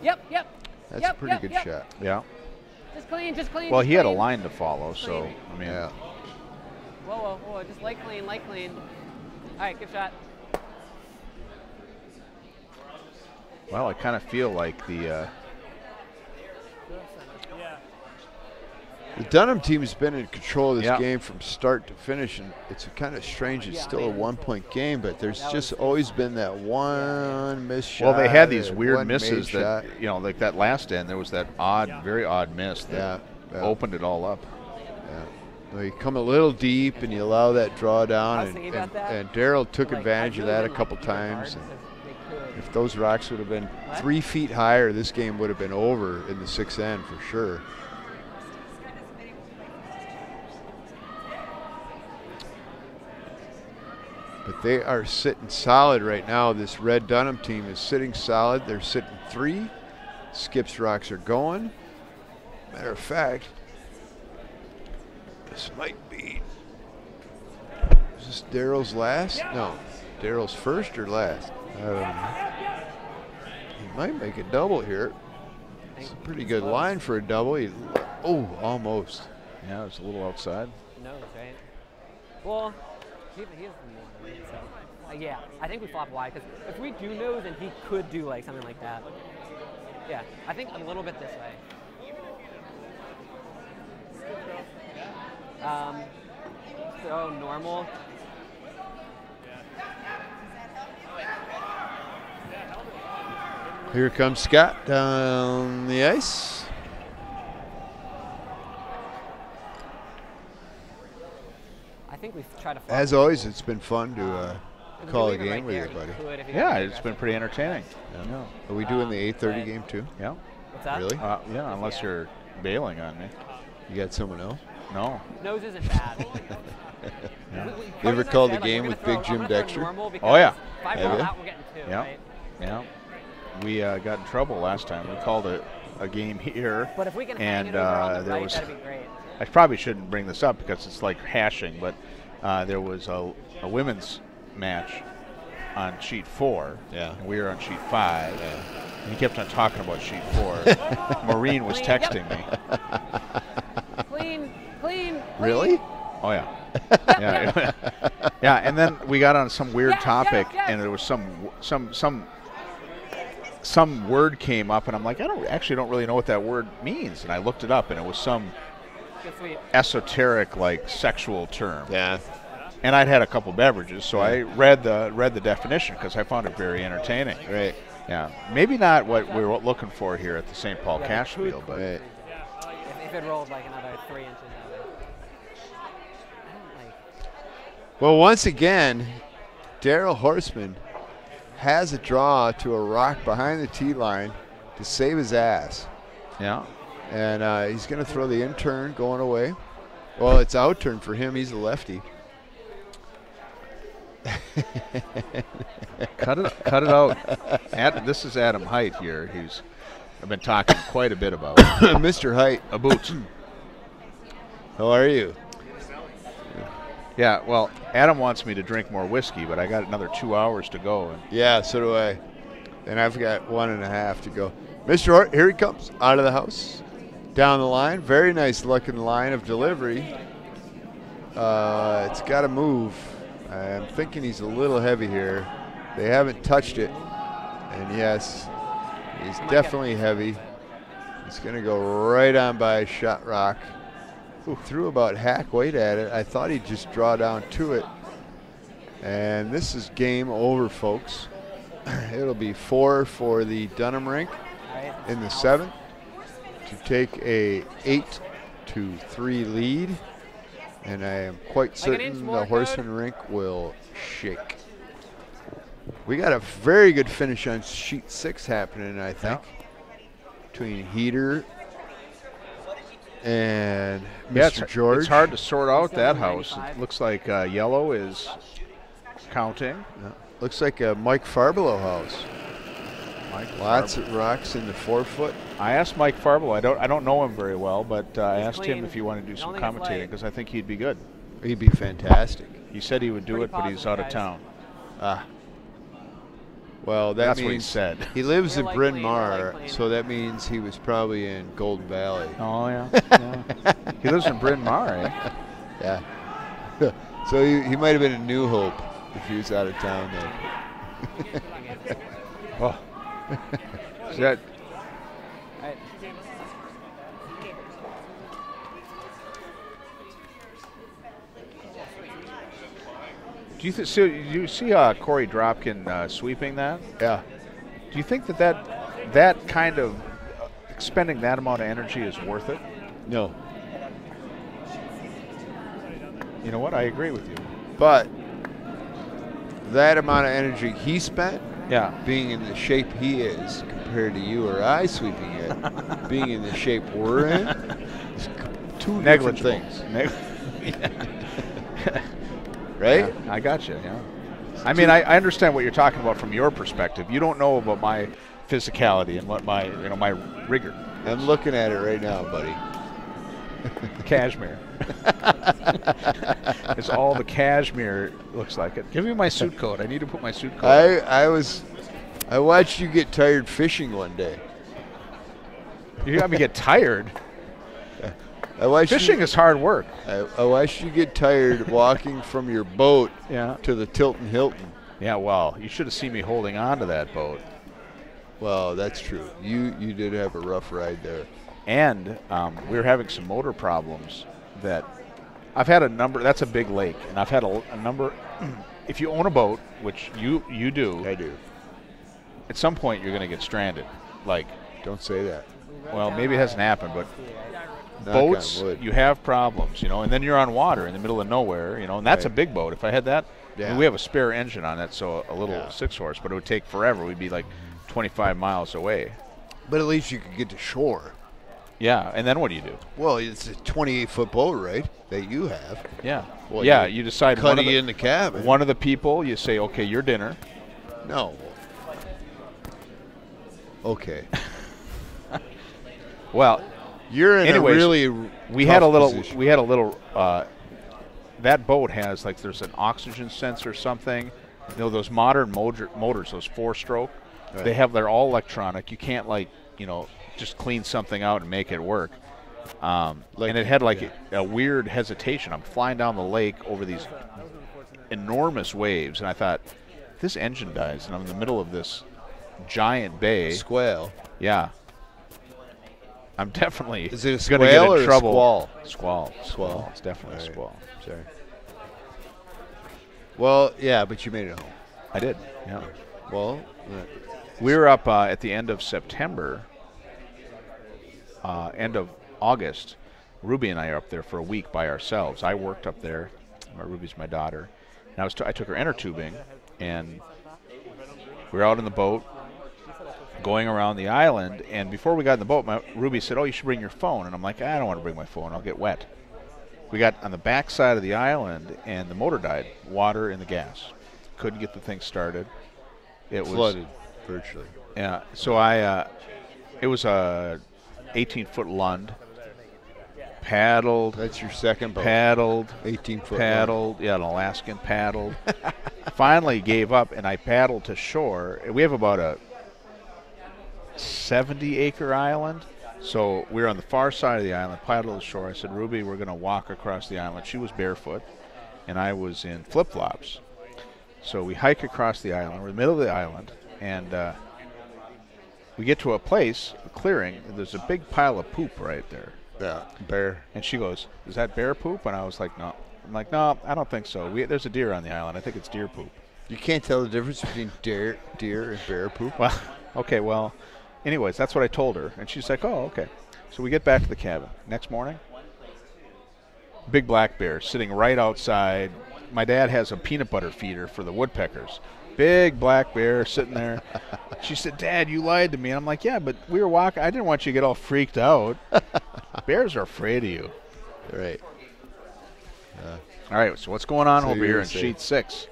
Yep. That's a pretty good shot. Yeah. Just clean. Well, just he had a clean. line to follow, so, I mean. Yeah. Whoa. Just light clean. All right, good shot. Well, I kind of feel like the The Dunnam team has been in control of this Yeah. game from start to finish, and it's kind of strange. It's still a one-point game, but there's just always been that one missed shot. well, they had these or weird one misses made that, shot. you know, like that last end, there was that very odd miss that opened it all up. Well, you come a little deep and you allow that drawdown, I was thinking about that. and Daryl took Like, advantage I've of that a really been, couple like, keeping times. guard And because they could. if those rocks would have been 3 feet higher, this game would have been over in the 6th end for sure. But they are sitting solid right now. This red Dunnam team is sitting solid. They're sitting 3. Skip's rocks are going. Matter of fact, this might be. Is this Daryl's last? No. Daryl's first or last? I don't know. He might make a double here. It's a pretty good line for a double. Almost. Yeah, it's a little outside. Nose, right? Well, he has more. So, yeah, I think we flop wide because if we do nose, then he could do like something like that. Yeah, I think a little bit this way. Throw normal. Here comes Scott down the ice. I think we've tried to flop. As always, it's been fun to If we call a leave it game right with there, you, buddy. he could if he Yeah, got it's been aggressive. pretty entertaining. Yeah. Are we doing the 8:30 right. game too? Yeah. What's that? Really? Yeah, unless Yeah. you're bailing on me. You got someone else? No. Nose isn't bad. You ever called the game with Big Jim Dexter? Oh, yeah. If I Have roll you? out, we're getting 2, Yeah. right? Yeah. We got in trouble last time. We called a game here. But if we can hang And it over on the there right, was, that'd be great. I probably shouldn't bring this up because it's like hashing, but there was a women's match on sheet 4. Yeah. And we were on sheet 5. And he kept on talking about sheet 4. Maureen was Clean, yep. texting me. Clean. Really? Oh yeah. Yeah. Yeah, and then we got on some weird Yes, topic, yes, yes. and there was some word came up, and I'm like, I don't really know what that word means, and I looked it up, and it was some Good sweep. esoteric, like, sexual term. Yeah. And I'd had a couple beverages, so I read the definition because I found it very entertaining. Right. Yeah, maybe not what we were looking for here at the St. Paul Cash Spiel, but Right. If it rolled like another 3 inches of it. I don't like. Well, once again, Daryl Horsman has a draw to a rock behind the tee line to save his ass. yeah. And he's going to throw the in turn going away. Well, it's out turn for him. He's a lefty. Cut it out. This is Adam Height here. I've been talking quite a bit about Mr. Height. a boot. How are you? Yeah, well, Adam wants me to drink more whiskey, but I got another 2 hours to go. And Yeah, so do I. And I've got 1.5 to go. Mr. Hort, here he comes out of the house, down the line. Very nice looking line of delivery. It's got to move. I'm thinking he's a little heavy here. They haven't touched it. And yes, he's definitely heavy. He's going to go right on by Shot Rock, who threw about hack weight at it. I thought he'd just draw down to it. And this is game over, folks. It'll be 4 for the Dunnam rink in the 7th to take a 8-3 lead. And I am quite certain the Horsman rink will shake. We got a very good finish on sheet 6 happening, I think, between Heater and Mr. George. It's hard to sort out that house. It looks like yellow is counting. Yeah. Looks like a Mike Farbelow house. Lots of rocks in the 4-foot. I asked Mike Farbelow. I don't know him very well, but I asked him if he wanted to do some commentating because I think he'd be good. He'd be fantastic. He said he would do it, but he's out of town. Well, that's means what he said. He lives in Bryn Mawr, so that means he was probably in Golden Valley. Oh, yeah. He lives in Bryn Mawr, eh? Yeah. So he might have been in New Hope if he was out of town then. Oh. Is that... Do you see Corey Dropkin sweeping that? Yeah. Do you think that kind of expending that amount of energy is worth it? No. You know what? I agree with you. But that amount of energy he spent, yeah, being in the shape he is compared to you or I sweeping it, being in the shape we're in, is two different things. Right? Yeah, I got you. Yeah. I mean, I understand what you're talking about from your perspective. You don't know about my physicality and what my rigor. I'm looking at it right now, buddy. Cashmere. It's all the cashmere looks like it. Give me my suit coat. I need to put my suit coat on. I watched you get tired fishing one day. You got me get tired. Fishing is hard work. I watched you get tired walking from your boat to the Tilton Hilton. Yeah, well, you should have seen me holding on to that boat. Well, that's true. You did have a rough ride there. And we were having some motor problems that I've had a number. That's a big lake, and I've had a number. If you own a boat, which you do, I do. At some point you're going to get stranded. Like, don't say that. Well, maybe it hasn't happened, but boats, you have problems, and then you're on water in the middle of nowhere, and that's a big boat. If I had that, I mean, we have a spare engine on that, so a little 6-horse, but it would take forever. We'd be like 25 miles away. But at least you could get to shore. Yeah, and then what do you do? Well, it's a 28-foot boat, right, that you have. Yeah. Well, yeah, you decide cutting in the cabin. One of the people, you say, okay, your dinner. No. Okay. Well, you're in a really we had a little that boat has, like, there's an oxygen sensor or something. Those modern motors, those 4-stroke, right. They're all electronic. You can't, like, just clean something out and make it work. And it had a weird hesitation. I'm flying down the lake over these enormous waves, and I thought, this engine dies, and I'm in the middle of this giant bay. Squall. Yeah. I'm definitely Is it a going to get squall in or trouble. A squall? Squall. It's definitely a squall. Sorry. Well, yeah, but you made it home. I did. Yeah. Well, we were up at the end of September. End of August, Ruby and I are up there for a week by ourselves. I worked up there. Ruby's my daughter. And I took her inner tubing, and we were out in the boat going around the island. And before we got in the boat, Ruby said, "Oh, you should bring your phone." And I'm like, "I don't want to bring my phone. I'll get wet." We got on the back side of the island, and the motor died. Water in the gas. Couldn't get the thing started. It was flooded virtually. Yeah. So it was a 18-foot Lund, paddled. That's your second boat. Paddled. 18-foot. Paddled. Yeah, an Alaskan paddled. Finally gave up, and I paddled to shore. We have about a 70-acre island. So we were on the far side of the island, paddled to shore. I said, Ruby, we're going to walk across the island. She was barefoot, and I was in flip-flops. So we hike across the island. We're in the middle of the island, and we get to a place, a clearing, and there's a big pile of poop right there. Yeah, bear. And she goes, is that bear poop? And I was like, no. I'm like, no, I don't think so. There's a deer on the island. I think it's deer poop. You can't tell the difference between deer and bear poop? Well, okay, well, anyways, that's what I told her. And she's like, oh, okay. So we get back to the cabin. Next morning, big black bear sitting right outside. My dad has a peanut butter feeder for the woodpeckers. Big black bear sitting there. She said, Dad, you lied to me. And I'm like, yeah, but we were walking. I didn't want you to get all freaked out. Bears are afraid of you. Right. All right, so what's going on So over you're here in safe. sheet 6?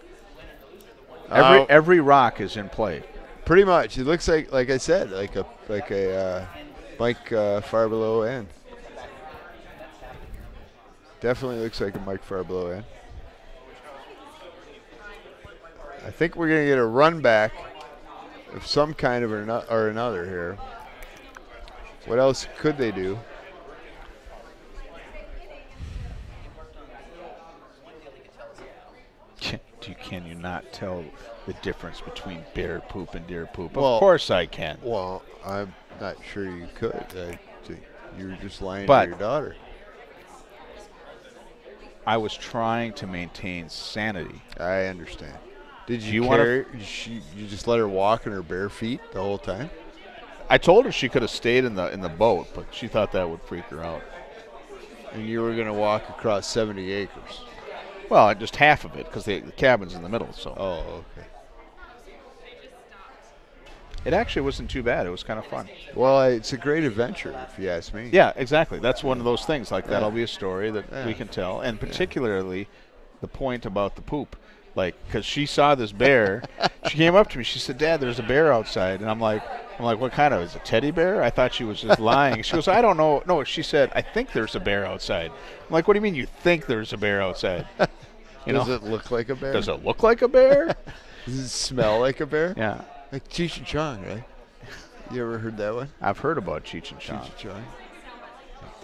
Oh. Every rock is in play. Pretty much. It looks like I said, like a Mike far below end. Definitely looks like a Mike far below end. I think we're going to get a run back of some kind of or another here. What else could they do? Can you not tell the difference between bear poop and deer poop? Well, of course I can. Well, I'm not sure you could. I think you were just lying But to your daughter. I was trying to maintain sanity. I understand. Did Do you you carry? You just let her walk in her bare feet the whole time? I told her she could have stayed in the boat, but she thought that would freak her out. And you were going to walk across 70 acres. Well, just half of it because the cabin's in the middle. So Oh, okay. it actually wasn't too bad. It was kind of fun. Well, it's a great adventure, if you ask me. Yeah, exactly. That's one of those things. Like that'll be a story that Yeah. we can tell, and particularly the point about the poop. Like, because she saw this bear, she came up to me. She said, "Dad, there's a bear outside," and I'm like, what kind of? Is it a teddy bear? I thought she was just lying. She goes, "I don't know." No, she said, "I think there's a bear outside." I'm like, "What do you mean you think there's a bear outside?" Does it look like a bear? Does it look like a bear? Does it smell like a bear? Yeah, Like Cheech and Chong, right? You ever heard that one? I've heard about Cheech and Cheech Chong. and Chong.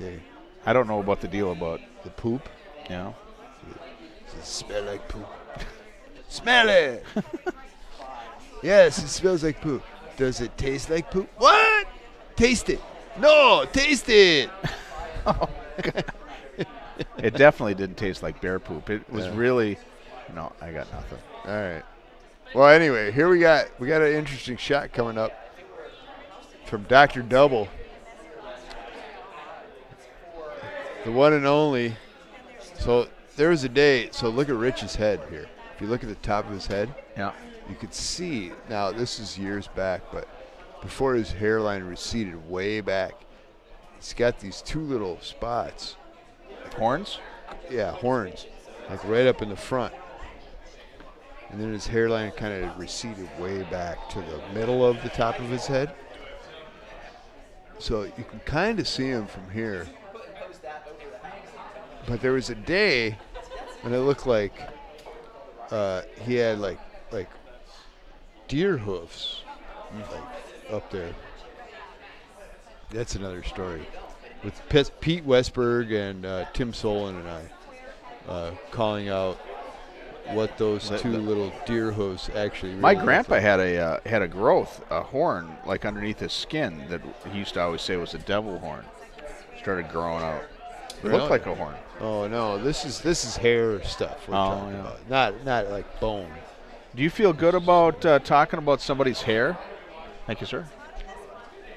Like I don't know about the deal about, the poop. you know. Does it smell like poop? Smell it! Yes, it smells like poop. Does it taste like poop? What? Taste it. No, taste it. It definitely didn't taste like bear poop. It was Yeah. really, no, I got nothing. All right. Well, anyway, here we got an interesting shot coming up from Dr. Double, the one and only. So there was a day. So look at Rich's head here. If you look at the top of his head, Yeah. you could see. Now this is years back, but before his hairline receded way back, he's got these two little spots. Horns? Yeah, horns, like right up in the front. And then his hairline kind of receded way back to the middle of the top of his head. So you can kind of see him from here. But there was a day when it looked like he had like deer hoofs like up there. That's another story. With Pete Westberg and Tim Solon and I calling out what those two little deer hoofs actually really My looked grandpa like. had a growth, a horn, like underneath his skin that he used to always say was a devil horn. Started growing out. It Really? looked like a horn. Oh no, this is hair stuff we're talking yeah. about. Not like bone. Do you feel good about talking about somebody's hair? Thank you, sir.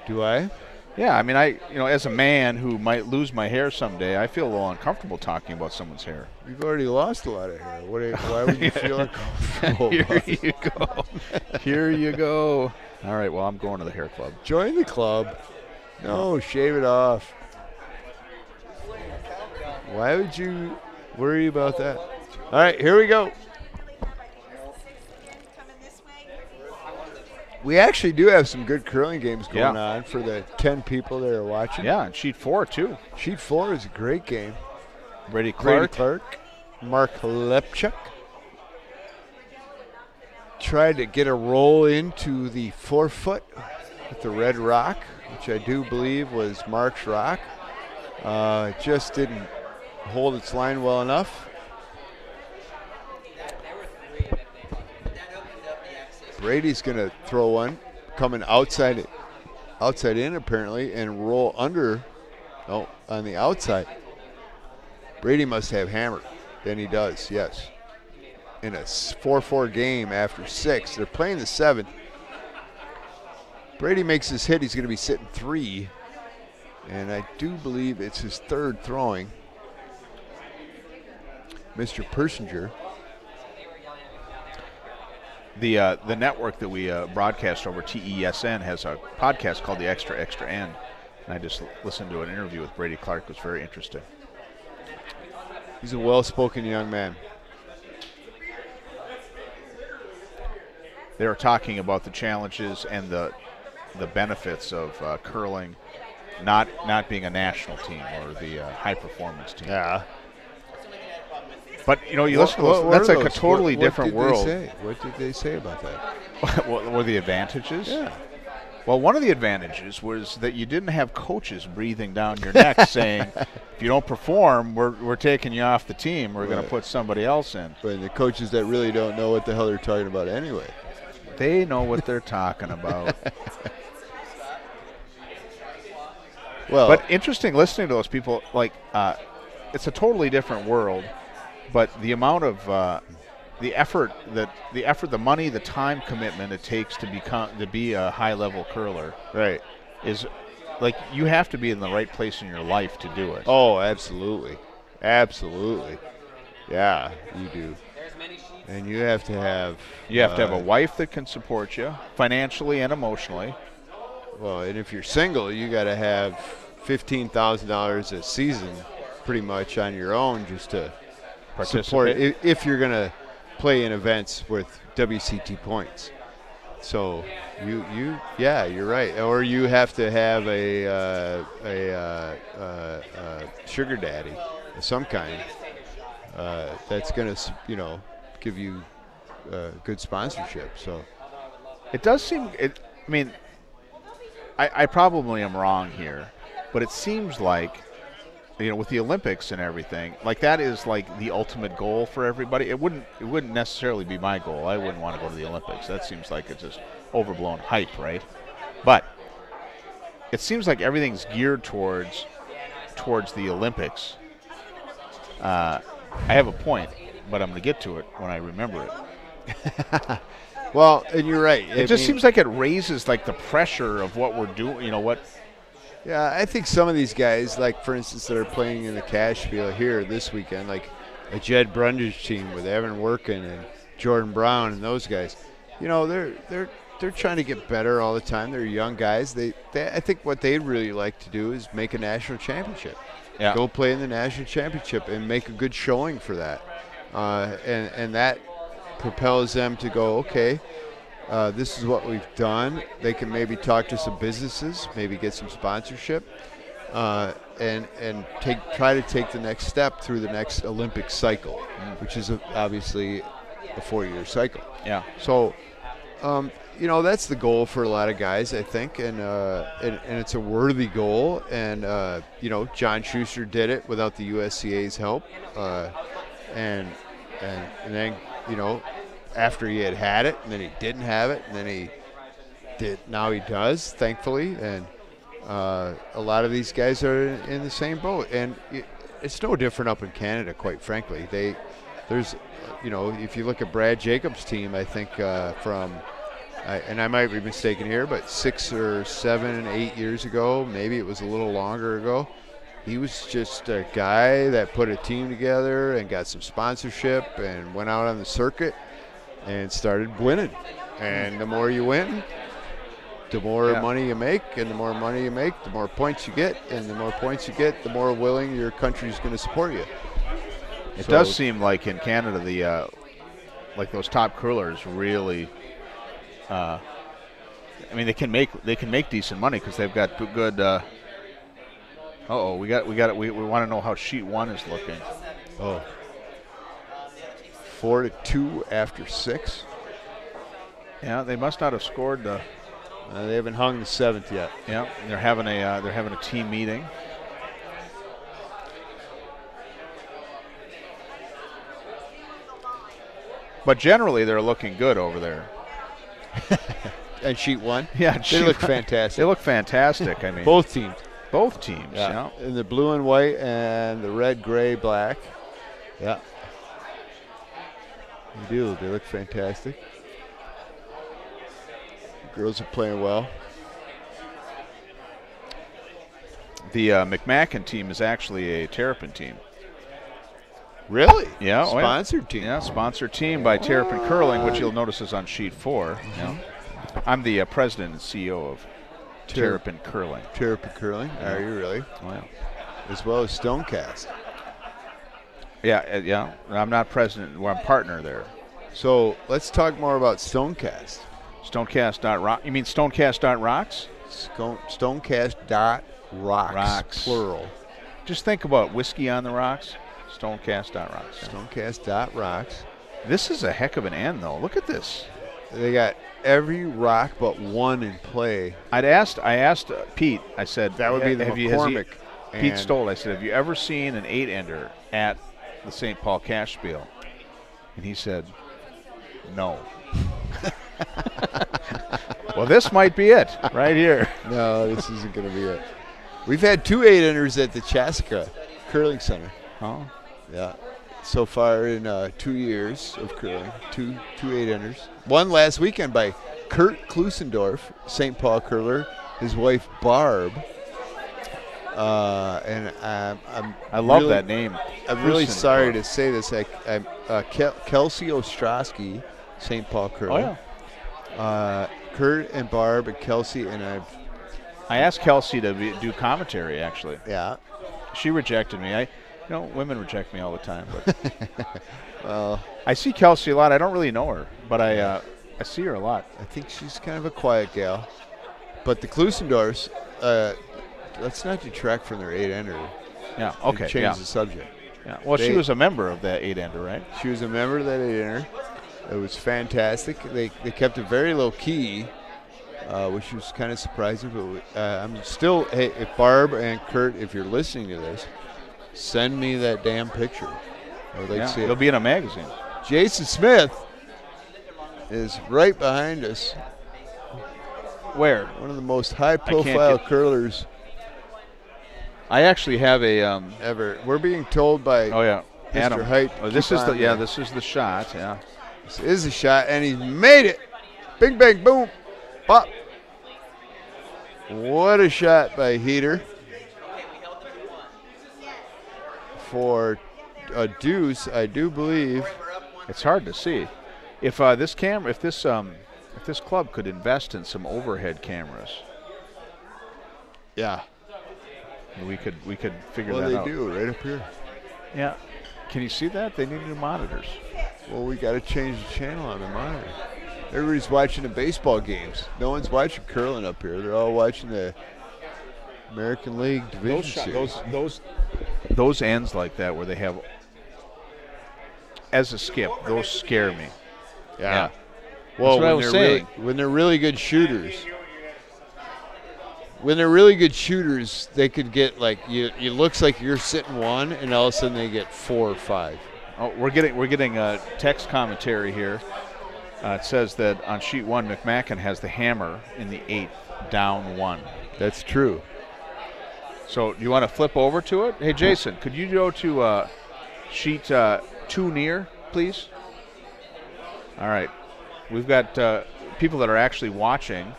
Do I? Yeah, I mean, as a man who might lose my hair someday, I feel a little uncomfortable talking about someone's hair. You've already lost a lot of hair. Why would you feel uncomfortable? Here about it? you go. Here you go. All right, well, I'm going to the hair club. Join the club. No, shave it off. Why would you worry about that? All right, here we go. We actually do have some good curling games going on for the 10 people that are watching. Yeah, and sheet 4 too. Sheet 4 is a great game. Brady Clark, Mark Lepchuk tried to get a roll into the 4-foot with the red rock, which I do believe was Mark's rock. Just didn't hold its line well enough. Brady's going to throw one, coming outside in apparently, and roll under. Oh, on the outside. Brady must have hammered. Then he does, yes. In a 4-4 game after 6. They're playing the 7th. Brady makes his hit. He's going to be sitting 3. And I do believe it's his 3rd throwing. Mr. Persinger. The network that we broadcast over, TESN, has a podcast called The Extra Extra End. And I just listened to an interview with Brady Clark. It was very interesting. He's a well-spoken young man. They were talking about the challenges and the benefits of curling not being a national team or the high-performance team. Yeah. But, you know, you listen to those, that's like a totally different world. What did they say about that? What were the advantages? Yeah. Well, one of the advantages was that you didn't have coaches breathing down your neck saying, if you don't perform, we're taking you off the team. We're going to put somebody else in. But the coaches that really don't know what the hell they're talking about anyway. They know what they're talking about. Well, but interesting listening to those people. Like, it's a totally different world. But the amount of the effort, the money, the time commitment it takes to be a high-level curler, right, is like you have to be in the right place in your life to do it. Oh, absolutely, absolutely, yeah, you do. And you have to have a wife that can support you financially and emotionally. Well, and if you're single, you got to have $15,000 a season, pretty much on your own, just to support if you're going to play in events with WCT points. So you're right. Or you have to have a sugar daddy of some kind that's going to give you good sponsorship. So it does seem. I mean, I probably am wrong here, but it seems like, with the Olympics and everything, like that is like the ultimate goal for everybody. It wouldn't necessarily be my goal. I wouldn't want to go to the Olympics. That seems like it's just overblown hype, right? But it seems like everything's geared towards the Olympics. I have a point, but I'm going to get to it when I remember it. Well, and you're right. It just seems like it raises like the pressure of what we're doing. Yeah, I think some of these guys, like for instance, that are playing in the cash Spiel here this weekend, like a Jed Brundage team with Evan Workin and Jordan Brown and those guys, they're trying to get better all the time. They're young guys. I think what they'd really like to do is make a national championship. Yeah. Go play in the national championship and make a good showing for that, and that propels them to go, okay, this is what we've done. They can maybe talk to some businesses, maybe get some sponsorship, and try to take the next step through the next Olympic cycle, which is obviously a 4-year cycle. Yeah. So, that's the goal for a lot of guys, I think, and it's a worthy goal. And John Schuster did it without the USCA's help, and then after he had it, and then he didn't have it, and then he did. Now he does, thankfully, and a lot of these guys are in the same boat, and it's no different up in Canada, quite frankly. There's if you look at Brad Jacobs' team, I think and I might be mistaken here, but 6 or 7, 8 years ago, maybe it was a little longer ago, he was just a guy that put a team together and got some sponsorship and went out on the circuit and started winning. And the more you win, the more money you make, and the more money you make, the more points you get, and the more points you get, the more willing your country's going to support you. It does seem like in Canada, like those top curlers really I mean, they can make decent money because they've got good. We want to know how sheet 1 is looking. Oh. 4-2 after 6. Yeah, they must not have scored. They haven't hung the 7th yet. Yeah, they're having a team meeting. But generally, they're looking good over there. And sheet 1? Yeah, they look fantastic. They look fantastic. I mean, both teams. Both teams. Yeah. In the blue and white and the red, gray, black. Yeah. They do. They look fantastic. The girls are playing well. The McMacken team is actually a Terrapin team. Really? Yeah. Sponsored team. Yeah, sponsored team by Terrapin Curling, which you'll notice is on sheet 4. Yeah. I'm the president and CEO of Terrapin Curling. Terrapin Curling? Yeah. Are you really? Oh, yeah. As well as Stonecast. Yeah. I'm not president. Well, I'm partner there. So let's talk more about Stonecast. Stonecast.rock. You mean Stonecast.rocks? Stonecast.rocks. Plural. Just think about whiskey on the rocks. Stonecast.rocks. Stonecast.rocks. This is a heck of an end, though. Look at this. They got every rock but one in play. I asked Pete. I said that would be the McCormick. Pete Stoll. I said, have you ever seen an 8-ender at the St. Paul Cash Spiel? And he said, no. Well, this might be it right here. No, this isn't going to be it. We've had 2 8-enders at the Chaska Curling Center. Oh. Yeah. So far in 2 years of curling, two 8-enders. One last weekend by Kurt Klusendorf, St. Paul curler, his wife Barb. And I love that name. I'm really sorry to say this. Kelsey Ostrowski, St. Paul curler. Oh, yeah. Kurt and Barb and Kelsey and I asked Kelsey to do commentary, actually. Yeah. She rejected me. Women reject me all the time. But well, I see Kelsey a lot. I don't really know her, but I see her a lot. I think she's kind of a quiet gal. But the Klusendorfs, let's not detract from their 8-ender. Yeah, okay. Change the subject. Yeah. Well, she was a member of that 8-ender, right? She was a member of that 8-ender. It was fantastic. They kept it very low key, which was kind of surprising. But I'm still, hey, if Barb and Kurt, if you're listening to this, send me that damn picture. I would like to see it. It'll be in a magazine. Jason Smith is right behind us. Where? One of the most high-profile curlers. I actually have a ever. We're being told by Mr. Adam Height. Oh, this is the shot. Yeah. This is the shot, and he's made it. Bing, bang, boom, pop. What a shot by Heater. For a deuce, I do believe. It's hard to see. If this club could invest in some overhead cameras. Yeah. We could figure that out. Well, they do right up here. Yeah. Can you see that? They need new monitors. Well, we got to change the channel on the monitor. Everybody's watching the baseball games. No one's watching curling up here. They're all watching the American League Division Series. Those ends like that where they have as a skip, those scare me. Yeah. Well, when they're really good shooters. When they're really good shooters, they could get like it looks like you're sitting one, and all of a sudden they get 4 or 5. Oh, we're getting text commentary here. It says that on sheet 1, McMacken has the hammer in the 8th, down 1. That's true. So do you want to flip over to it? Hey, Jason, could you go to sheet 2 near, please? All right. We've got people that are actually watching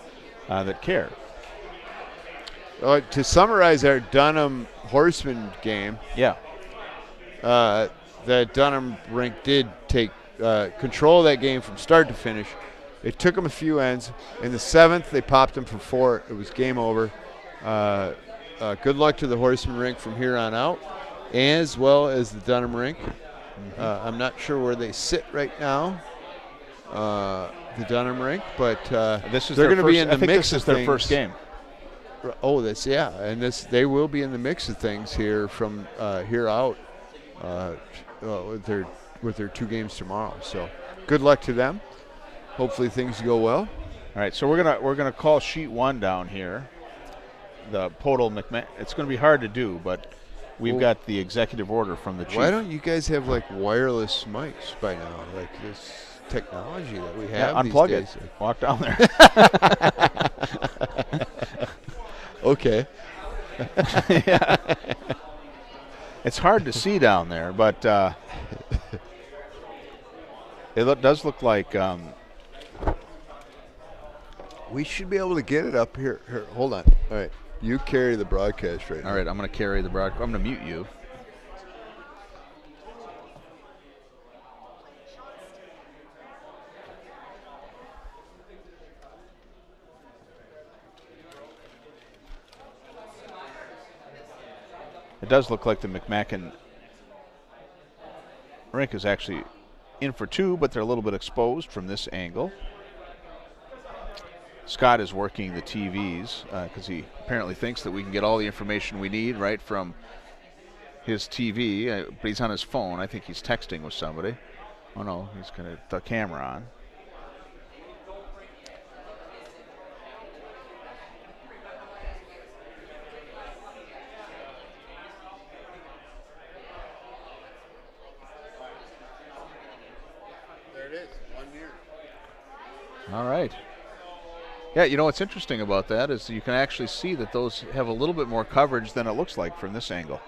that care. To summarize our Dunnam Horsman game, the Dunnam rink did take control of that game from start to finish. It took them a few ends. In the 7th, they popped them for 4. It was game over. Good luck to the Horsman rink from here on out, as well as the Dunnam rink. I'm not sure where they sit right now, the Dunnam rink, but This is they're their going to be first- in the I think mix this is of their things. first game. Oh, and they will be in the mix of things here from here out with their 2 games tomorrow. So, good luck to them. Hopefully, things go well. All right, so we're gonna call sheet 1 down here. The Podal McMahon. It's going to be hard to do, but we've got the executive order from the chief. Why don't you guys have like wireless mics by now? Like this technology that we have these unplug days. it. Walk down there. Okay. Yeah. It's hard to see down there, but does look like We should be able to get it up here. Here, hold on. All right. You carry the broadcast right now. all right, I'm going to carry the broadcast. I'm going to mute you. It does look like the McMacken rink is actually in for 2, but they're a little bit exposed from this angle. Scott is working the TVs because he apparently thinks that we can get all the information we need right from his TV, but he's on his phone. I think he's texting with somebody. Oh no, he's got the camera on. There it is. 1 year. All right. Yeah, you know what's interesting about that is you can actually see that those have a little bit more coverage than it looks like from this angle.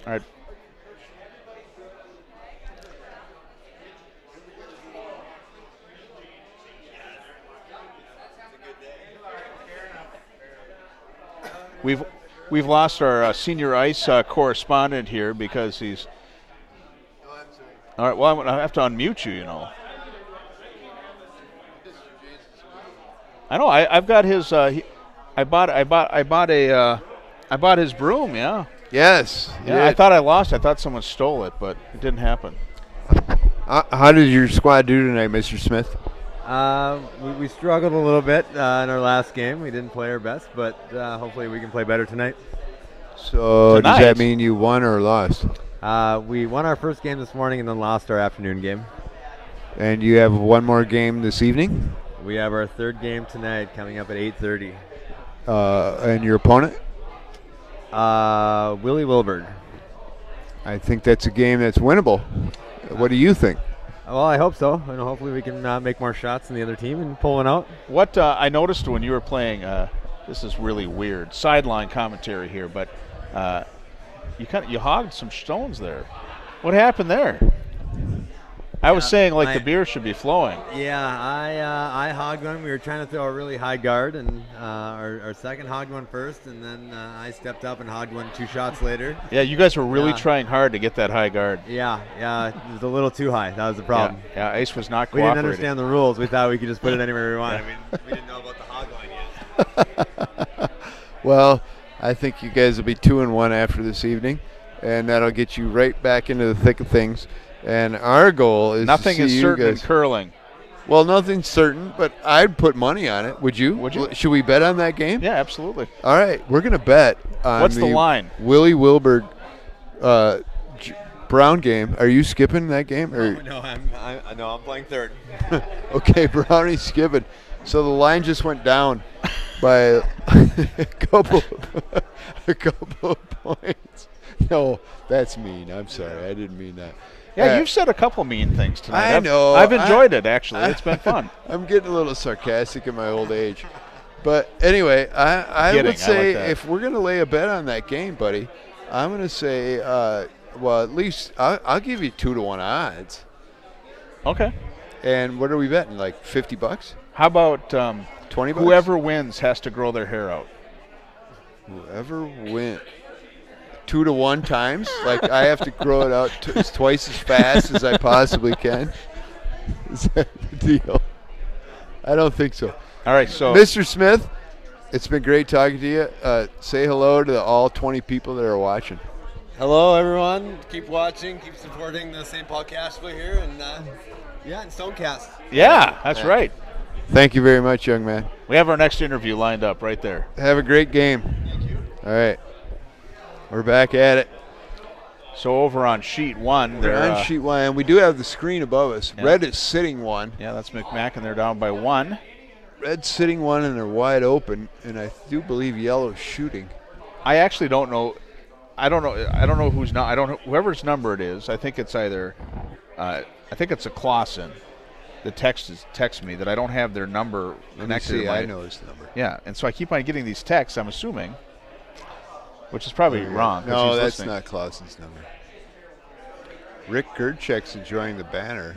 All right. We've lost our senior ice correspondent here because he's. All right. Well, I'm gonna have to unmute you. You know. I know. I've got his. I bought his broom. Yeah. Yes. Yeah. I thought I lost. I thought someone stole it, but it didn't happen. How did your squad do tonight, Mr. Smith? We struggled a little bit in our last game. We didn't play our best, but hopefully we can play better tonight. So Tonight? does that mean you won or lost? We won our first game this morning and then lost our afternoon game. And you have one more game this evening? We have our third game tonight coming up at 8:30. And your opponent? Willie Wilberg. I think that's a game that's winnable. What do you think? Well, I hope so. And hopefully we can make more shots than the other team and pull one out. What I noticed when you were playing, this is really weird. Sideline commentary here, but you hogged some stones there. What happened there? I was saying the beer should be flowing. Yeah, I hogged one. We were trying to throw a really high guard, and our second hogged one first, and then I stepped up and hogged one 2 shots later. Yeah, you guys were really trying hard to get that high guard. Yeah, it was a little too high. That was the problem. Yeah, Ice was not We cooperating. didn't understand the rules. We thought we could just put it anywhere we wanted. We didn't know about the hog line yet. Well, I think you guys will be 2-1 after this evening, and that'll get you right back into the thick of things. And our goal is Nothing to is see certain you in guys. curling. Well, nothing's certain, but I'd put money on it. Would you? Would you? Should we bet on that game? Yeah, absolutely. All right, we're gonna bet on What's the line? Willie Wilberg Brown game. Are you skipping that game? Or? No, I'm playing third. Okay, Brownie's skipping. So the line just went down by a couple of points. No, that's mean. I'm sorry. I didn't mean that. Yeah, you've said a couple mean things tonight. I know. I've enjoyed it, actually. It's been fun. I'm getting a little sarcastic in my old age. But anyway, I would say like that. if we're going to lay a bet on that game, buddy, I'm going to say, well, at least I'll give you 2-1 odds. Okay. And what are we betting, like $50? How about 20 bucks? whoever wins has to grow their hair out? Whoever wins. 2-1 times? Like I have to grow it out twice as fast as I possibly can? Is that the deal? I don't think so. All right, so Mr. Smith, it's been great talking to you. Say hello to all 20 people that are watching. Hello, everyone. Keep watching. Keep supporting the St. Paul Cashway here. And, and Stonecast. yeah, that's right. Thank you very much, young man. We have our next interview lined up right there. Have a great game. Thank you. All right. We're back at it. So over on sheet 1, We're they're on sheet 1, and we do have the screen above us. Yeah. Red is sitting 1. Yeah, that's McMacken. They're down by 1. Red's sitting 1, and they're wide open, and I do believe yellow's shooting. I actually don't know. I don't know who's not. I don't know whoever's number it is. I think it's either. I think it's a Clausen. The text me that I don't have their number connected. Let me see. to my, I know his number. Yeah, and so I keep on getting these texts. I'm assuming, which is probably wrong. 'cause No, he's that's listening. not Clausen's number. Rick Gerchek's enjoying the banner.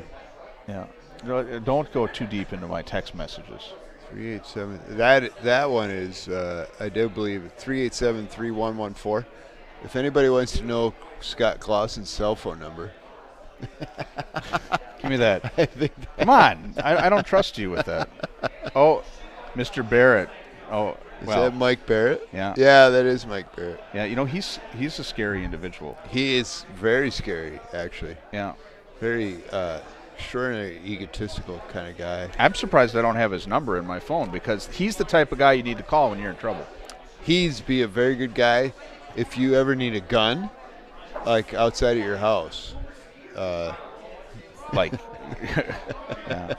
Yeah, no, don't go too deep into my text messages. 387. That one is I do believe 387-3114. If anybody wants to know Scott Clausen's cell phone number, Give me that. I think Come on, I don't trust you with that. Oh, Mr. Barrett. Oh, is well, that Mike Barrett? yeah. Yeah, that is Mike Barrett. Yeah, you know he's a scary individual. He is very scary, actually. Yeah, Very extraordinary, egotistical kind of guy. I'm surprised I don't have his number in my phone because he's the type of guy you need to call when you're in trouble. He's be a very good guy if you ever need a gun, like outside of your house. Like yeah.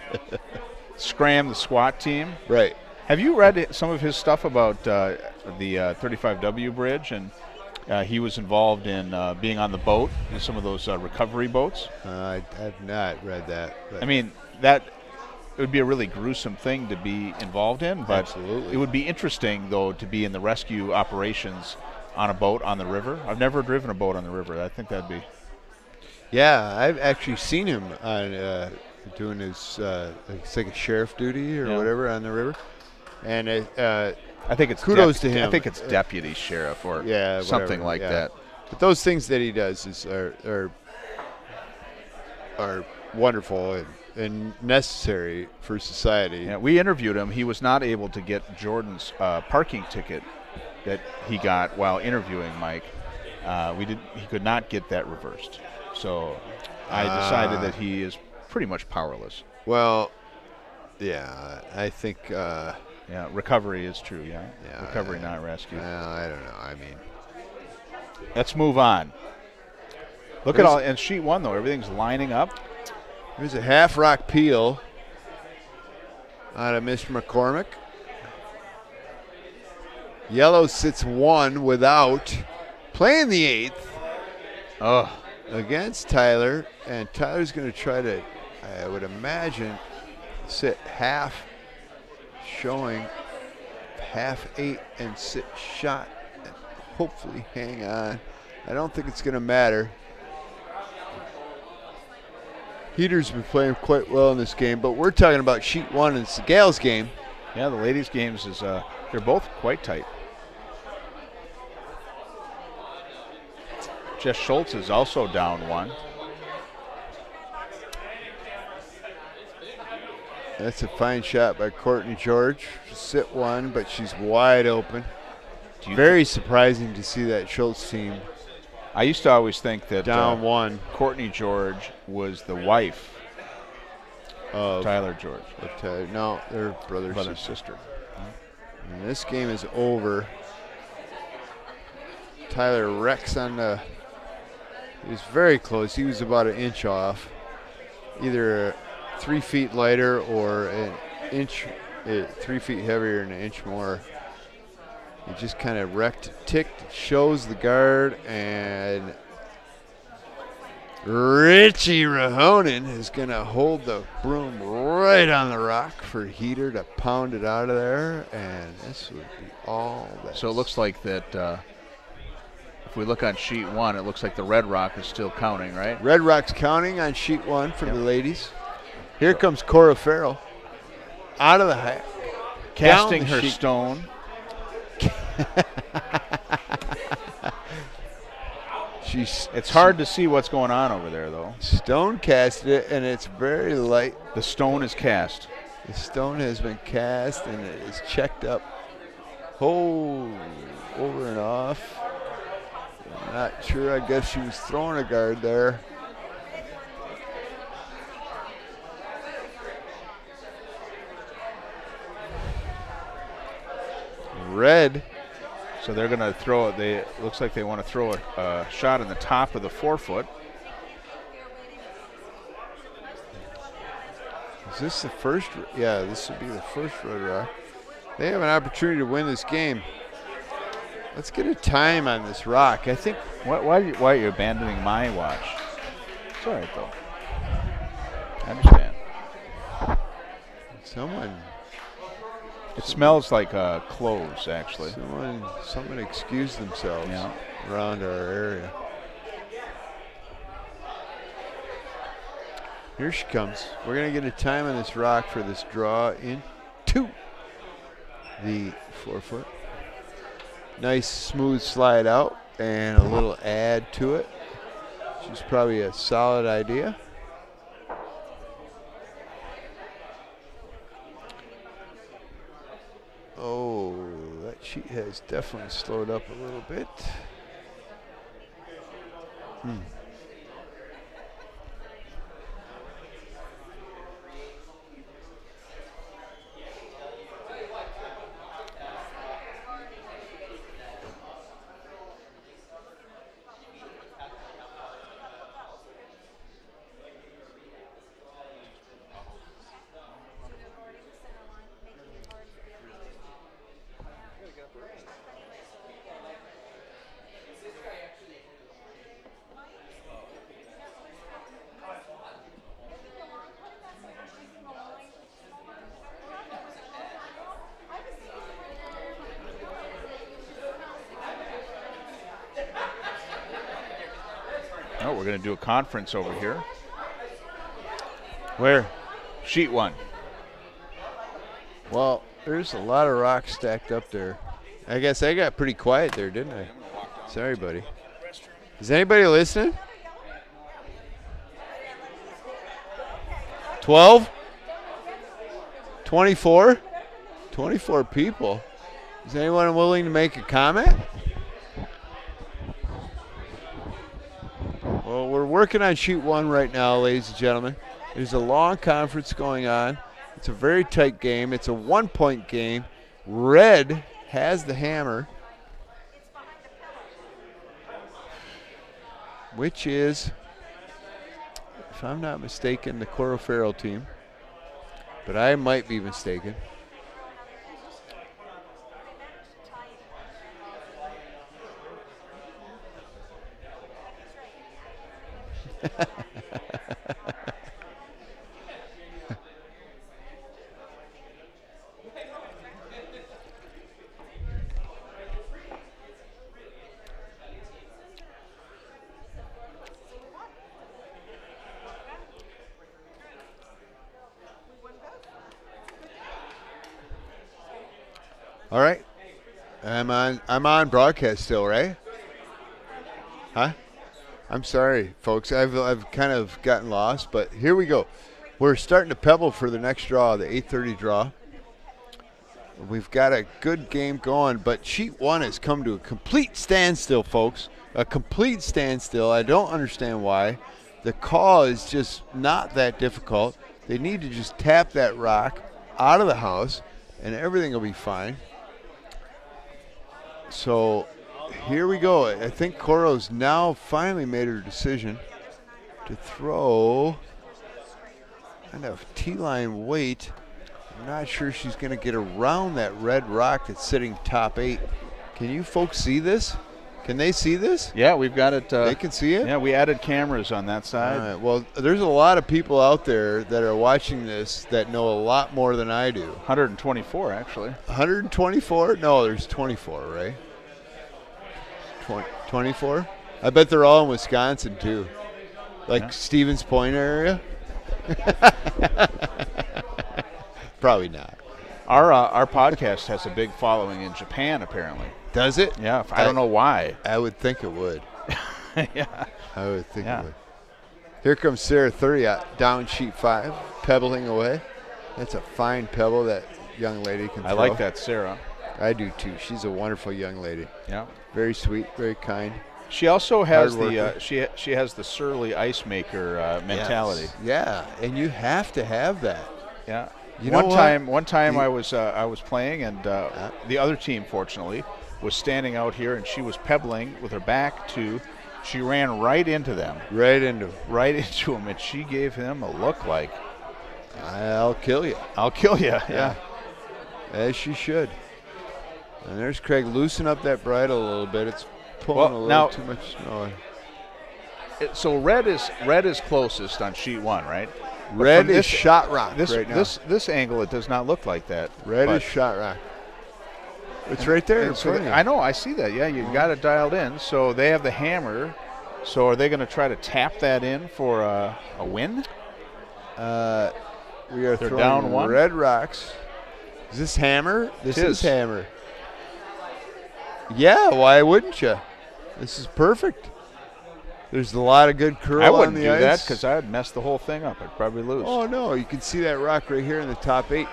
Scram, the SWAT team. Right. Have you read some of his stuff about the 35W bridge? And he was involved in being on the boat, in some of those recovery boats. I've not read that. But I mean, it would be a really gruesome thing to be involved in, but Absolutely. it would be interesting, though, to be in the rescue operations on a boat on the river. I've never driven a boat on the river. I think that'd be... yeah, I've actually seen him on doing his it's like a sheriff duty or Yeah. whatever on the river, and I think it's kudos to him. I think it's deputy sheriff or yeah, something whatever, like yeah. that. But those things that he does are wonderful and necessary for society. Yeah, we interviewed him. He was not able to get Jordan's parking ticket that he got while interviewing Mike. He could not get that reversed. So I decided that he is pretty much powerless. Well, yeah, I think. Yeah, recovery is true. Yeah, Yeah, recovery, not rescue. I don't know. I mean, Let's move on. Look at all in sheet 1 though. Everything's lining up. there's a half rock peel out of Mr. McCormick. Yellow sits 1 without playing the 8th. Oh, Against Tyler, and Tyler's going to try to, I would imagine, sit half, showing half 8 and sit shot, and hopefully hang on. I don't think it's going to matter. Heater's been playing quite well in this game, but we're talking about sheet 1, and it's the Gales game. yeah. The ladies' games is they're both quite tight. Jess Schultz is also down 1. That's a fine shot by Courtney George. Sit 1, but she's wide open. Very surprising to see that Schultz team I used to always think that down 1 Courtney George was the wife of Tyler George, Tyler. No, they're brother brother and and sister. sister. And this game is over. Tyler wrecks on the. He was very close. He was about an inch off. Either 3 feet lighter or an inch, 3 feet heavier and an inch more. He just kind of wrecked, ticked, shows the guard, and Richie Rahonen is going to hold the broom right on the rock for Heater to pound it out of there, and this would be all that. So it looks like that. If we look on sheet 1, it looks like the Red Rock is still counting, right? Red Rock's counting on sheet 1 for the ladies. Here comes Cora Farrell out of the hat. Casting down the her sheet. stone. It's hard to see what's going on over there, though. Stone casted it, and it's very light. The stone is cast. The stone has been cast and it is checked up. Oh, over and off. I'm not sure. I guess she was throwing a guard there. Red. So they're going to throw it. It looks like they want to throw a shot in the top of the forefoot. Is this the first? Yeah, this would be the first Red Rock. They have an opportunity to win this game. Let's get a time on this rock. I think. Why are you abandoning my watch? It's all right, though. I understand. Someone. It smells like cloves, actually. Someone excused themselves around our area. Here she comes. We're going to get a time on this rock for this draw into the forefoot. Nice smooth slide out and a little add to it, which is probably a solid idea. Oh, that sheet has definitely slowed up a little bit. Oh, we're going to do a conference over here. Where? Sheet 1. Well, there's a lot of rocks stacked up there. I guess I got pretty quiet there, didn't I? Sorry, buddy. Is anybody listening? 12? 24? 24 people. Is anyone willing to make a comment? Well, we're working on sheet 1 right now, ladies and gentlemen. There's a long conference going on. It's a very tight game. It's a 1-point game. Red has the hammer, which is, if I'm not mistaken, the Coro Farrell team. But I might be mistaken. All right, I'm on broadcast still, right? Huh? I'm sorry, folks. I've kind of gotten lost, but here we go. We're starting to pebble for the next draw, the 8:30 draw. We've got a good game going, but sheet 1 has come to a complete standstill, folks. A complete standstill. I don't understand why. The call is just not that difficult. They need to just tap that rock out of the house, and everything will be fine. So here we go. I think Coro's now finally made her decision to throw kind of T-line weight. I'm not sure she's going to get around that red rock that's sitting top 8. Can you folks see this? Can they see this? Yeah, we've got it. They can see it? Yeah, we added cameras on that side. All right. Well, there's a lot of people out there that are watching this that know a lot more than I do. 124, actually. 124? No, there's 24, right? 24? I bet they're all in Wisconsin, too. Like Stevens Point area? Probably not. Our podcast has a big following in Japan, apparently. Does it? Yeah, I don't know why. I would think it would. Yeah. I would think it would. Here comes Sarah Thuria down sheet 5, pebbling away. That's a fine pebble that young lady can throw. I like that, Sarah. I do too. She's a wonderful young lady. Yeah. Very sweet, very kind. She also has Hard the worker. she has the surly ice maker mentality. Yes. Yeah, and you have to have that. Yeah. You know One time I was playing, and the other team, fortunately, was standing out here, and she was pebbling with her back to. She ran right into them. Right into them, and she gave him a look like, I'll kill you. I'll kill you. Yeah. As she should. And there's Craig. Loosen up that bridle a little bit. It's pulling a little too much snow. So red is closest on sheet 1, right? Red is shot rock right now. This angle, it does not look like that. Red is shot rock. It's right there in front of you. I know, I see that. Yeah, you got it dialed in. So they have the hammer. So are they going to try to tap that in for a win? We are They're throwing down 1. red rocks. Is this hammer? This is hammer. Yeah, why wouldn't you? This is perfect. There's a lot of good curl on the ice. I wouldn't do that because I would mess the whole thing up. I'd probably lose. Oh, no. You can see that rock right here in the top 8.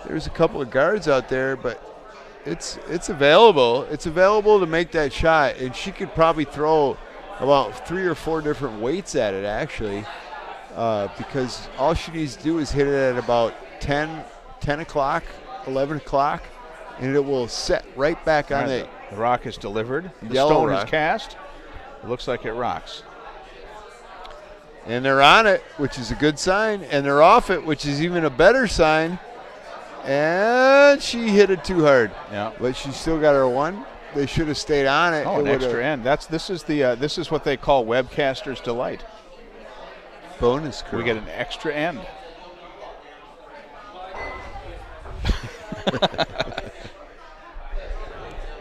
There's a couple of guards out there, but it's available. It's available to make that shot, and she could probably throw about 3 or 4 different weights at it, actually, because all she needs to do is hit it at about 10 o'clock, 11 o'clock, and it will set right back on it. The rock is delivered. The Yellow stone rock. is cast. It looks like it rocks. And they're on it, which is a good sign, and they're off it, which is even a better sign. And she hit it too hard. Yeah. But she still got her 1. They should have stayed on it. Oh, an extra end. This is what they call webcaster's delight. Bonus curl. We get an extra end.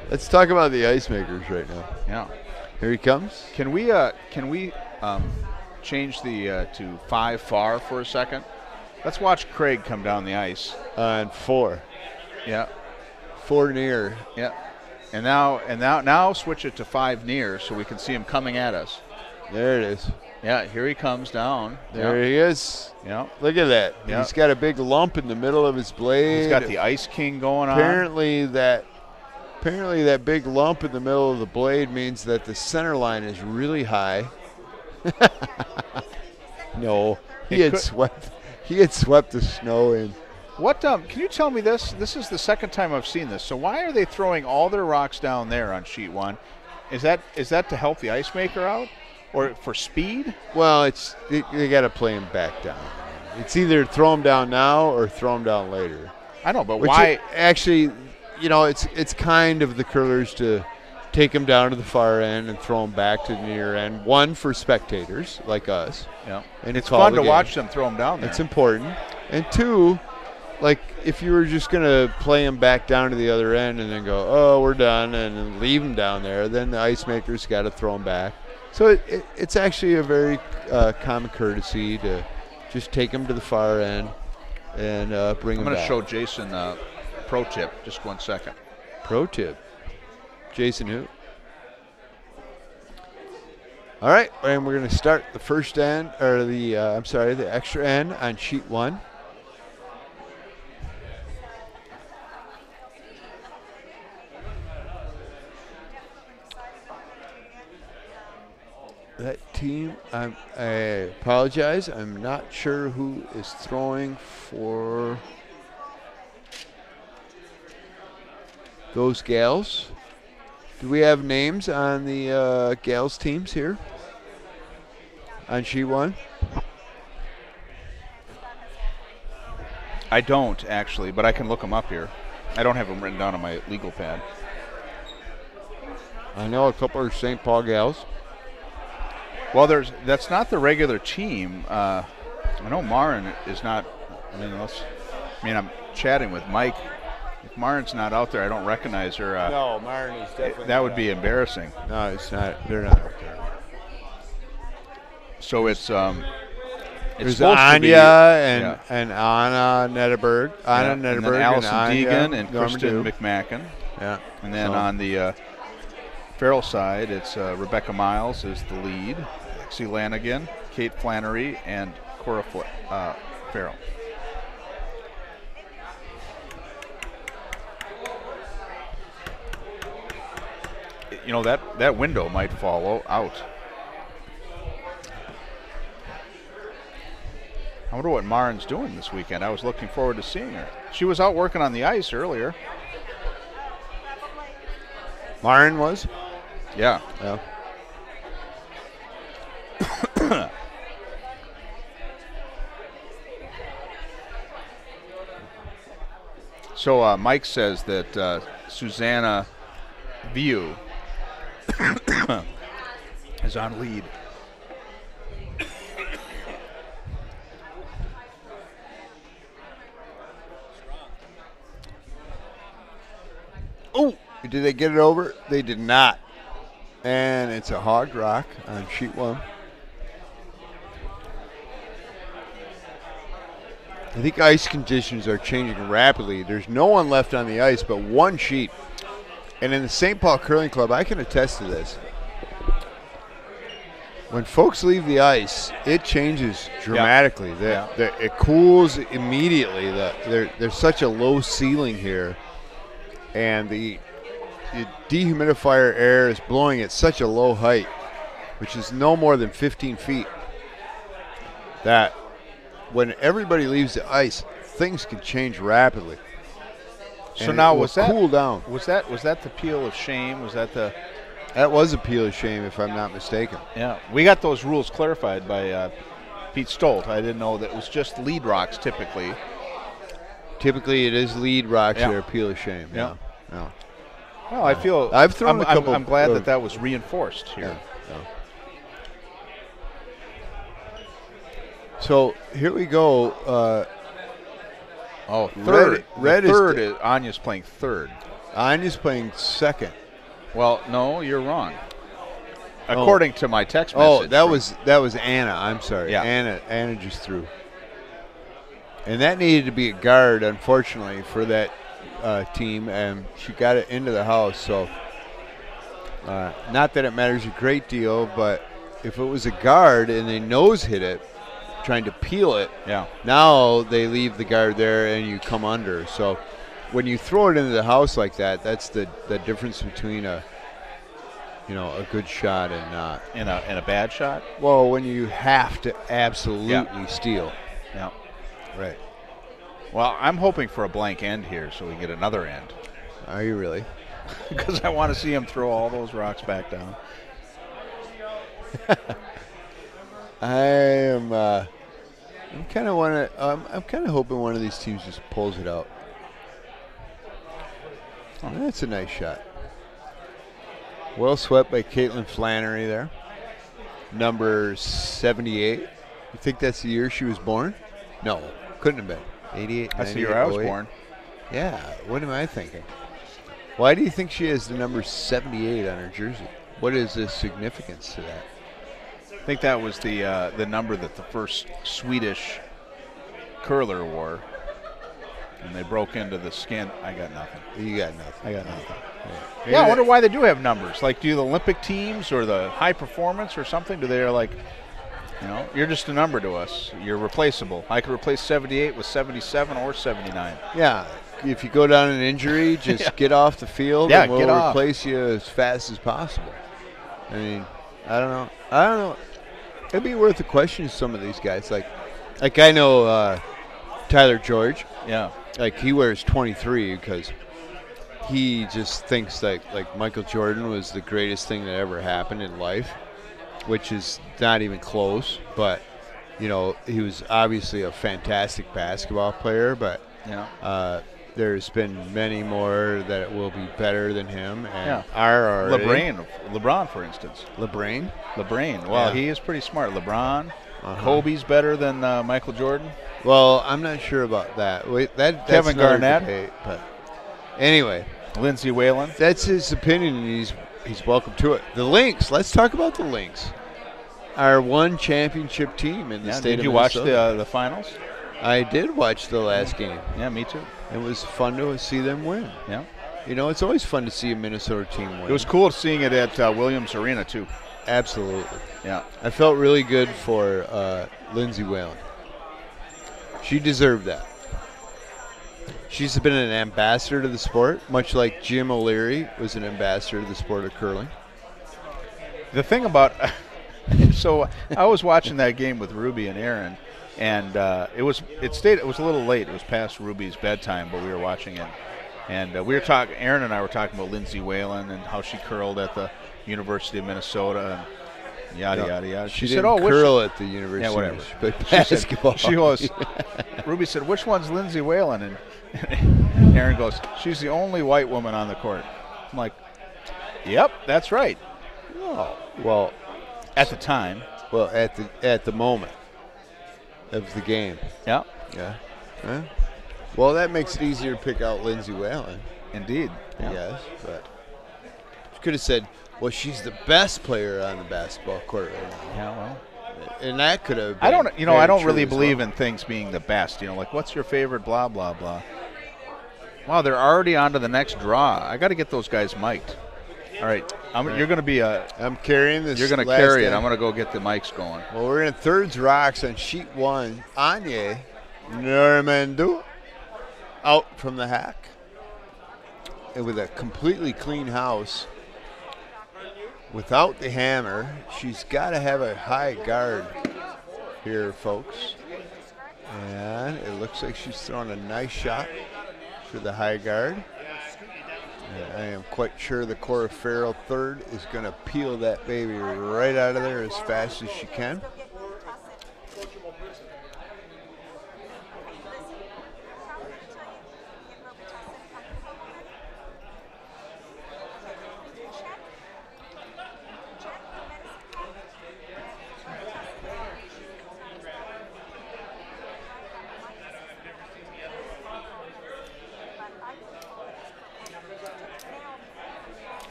Let's talk about the ice makers right now. Yeah. Here he comes. Can we change the to 5 far for a second? Let's watch Craig come down the ice. On 4. Yeah. 4 near. Yeah. And now switch it to 5 near so we can see him coming at us. There it is. Yeah, here he comes down. There he is. Yeah. Look at that. Yeah. He's got a big lump in the middle of his blade. He's got the Ice King going on. Apparently that big lump in the middle of the blade means that the center line is really high. No, he had swept the snow in. What can you tell me this? This is the second time I've seen this. So why are they throwing all their rocks down there on sheet 1? Is that to help the ice maker out, or for speed? Well, they got to play him back down. It's either throw him down now or throw him down later. I know, but why? Actually, it's kind of the curlers to take him down to the far end and throw him back to the near end. 1, for spectators like us. Yeah, and it's fun to watch them throw him down there. It's important. And 2, like if you were just going to play him back down to the other end and then go, oh, we're done, and then leave him down there, then the ice maker's got to throw him back. So it's actually a very common courtesy to just take him to the far end and bring him back. I'm going to show Jason a pro tip. Just 1 second. Pro tip. Jason who? All right, and we're going to start the first end, or the extra end on sheet 1. That team, I apologize. I'm not sure who is throwing for those gals. Do we have names on the gals teams here on sheet 1? I don't, actually, but I can look them up here. I don't have them written down on my legal pad. I know a couple are St. Paul gals. Well, that's not the regular team. I know Marin is not. I'm chatting with Mike. If Marin's not out there, I don't recognize her. No, Marin is definitely. That would be embarrassing. No, it's not. They're not out there. So it's there's Anya and Anna Netterberg. And then Allison Deegan and Kristen McMacken. Yeah. And then on the Farrell side, it's Rebecca Miles is the lead, Lexi Lanigan, Kate Flannery, and Cora Farrell. you know, that window might fall out. I wonder what Marin's doing this weekend. I was looking forward to seeing her. She was out working on the ice earlier. Marin was? Yeah. Yeah. So Mike says that Susanna Viu is on lead. Oh, did they get it over? They did not. And it's a hard rock on sheet 1. I think ice conditions are changing rapidly. There's no one left on the ice but one sheet. And in the St. Paul Curling Club, I can attest to this. When folks leave the ice, it changes dramatically. It cools immediately. There's such a low ceiling here. And the dehumidifier air is blowing at such a low height, which is no more than 15 feet, that when everybody leaves the ice, things can change rapidly. So now was that cool down? Was that the peel of shame? Was that the? That was a peel of shame, if I'm not mistaken. Yeah, we got those rules clarified by Pete Stolt. I didn't know that it was just lead rocks typically. Typically, it is lead rocks that are peel of shame. Yeah. Well, I feel I've thrown a couple. I'm glad that was reinforced here. Yeah. So here we go. Third. Red is Anya's playing third. Anya's playing second. Well, no, you're wrong. According to my text message. Oh, that was Anna. I'm sorry. Yeah. Anna just threw. And that needed to be a guard, unfortunately, for that team, and she got it into the house. So, not that it matters a great deal, but if it was a guard and they nose hit it, trying to peel it, now they leave the guard there and you come under. So, when you throw it into the house like that, that's the difference between a good shot and not. And a bad shot? Well, when you have to absolutely steal. Yeah. Right. Well, I'm hoping for a blank end here so we get another end. Are you really? Because I want to see him throw all those rocks back down. I'm kind of hoping one of these teams just pulls it out. Oh, that's a nice shot. Well swept by Caitlin Flannery there. Number 78. You think that's the year she was born? No, couldn't have been. 88, that's the year I was born. Yeah, what am I thinking? Why do you think she has the number 78 on her jersey? What is the significance to that? I think that was the number that the first Swedish curler wore. And they broke into the skin. I got nothing. You got nothing. I got nothing. Yeah, I wonder why they do have numbers. Like, do the Olympic teams or the high performance or something, do they like, you're just a number to us. You're replaceable. I could replace 78 with 77 or 79. Yeah. If you go down an injury, just get off the field and we'll replace you as fast as possible. I mean, I don't know. It'd be worth a question to some of these guys. Like I know Tyler George. Yeah. Like, he wears 23 because he just thinks like Michael Jordan was the greatest thing that ever happened in life, which is not even close. But, he was obviously a fantastic basketball player, but there's been many more that will be better than him and are already. LeBron, for instance. LeBron? Well, he is pretty smart. LeBron. Kobe's better than Michael Jordan. Well, I'm not sure about that. That's Kevin Garnett. Debate, but anyway, Lindsey Whalen. That's his opinion, and he's welcome to it. The Lynx. Let's talk about the Lynx. Our one championship team in the state of Minnesota. Did you watch the finals? I did watch the last game. Yeah, me too. It was fun to see them win. Yeah. It's always fun to see a Minnesota team win. It was cool seeing it at Williams Arena, too. Absolutely. Yeah. I felt really good for Lindsey Whalen. She deserved that. She's been an ambassador to the sport, much like Jim O'Leary was an ambassador to the sport of curling. The thing about so I was watching that game with Ruby and Aaron, and it was a little late. It was past Ruby's bedtime, but we were watching it, and we were talking. Aaron and I were talking about Lindsay Whalen and how she curled at the University of Minnesota, and yada yada yada. She said, didn't "Oh, curl at the University, yeah, whatever." but basketball. She goes. Ruby said, "Which one's Lindsay Whalen?" And Aaron goes, "She's the only white woman on the court." I'm like, "Yep, that's right." Oh, well, at the time. Well, at the moment of the game. Yeah. Yeah. Huh? Well, that makes it easier to pick out Lindsay Whalen. Indeed. Yeah. Yes, but you could have said, "Well, she's the best player on the basketball court right now." Yeah, well. And that could have been I don't really true believe well. in things being the best. Like, what's your favorite blah, blah, blah. Wow, they're already on to the next draw. I got to get those guys mic'd. All right. You're going to be I'm carrying this. You're going to carry it. I'm going to go get the mics going. Well, we're in thirds rocks on sheet 1. Anye Normandu out from the hack. And with a completely clean house. Without the hammer, she's got to have a high guard here, folks. And it looks like she's throwing a nice shot for the high guard. And I am quite sure the Cora Farrell third is going to peel that baby right out of there as fast as she can.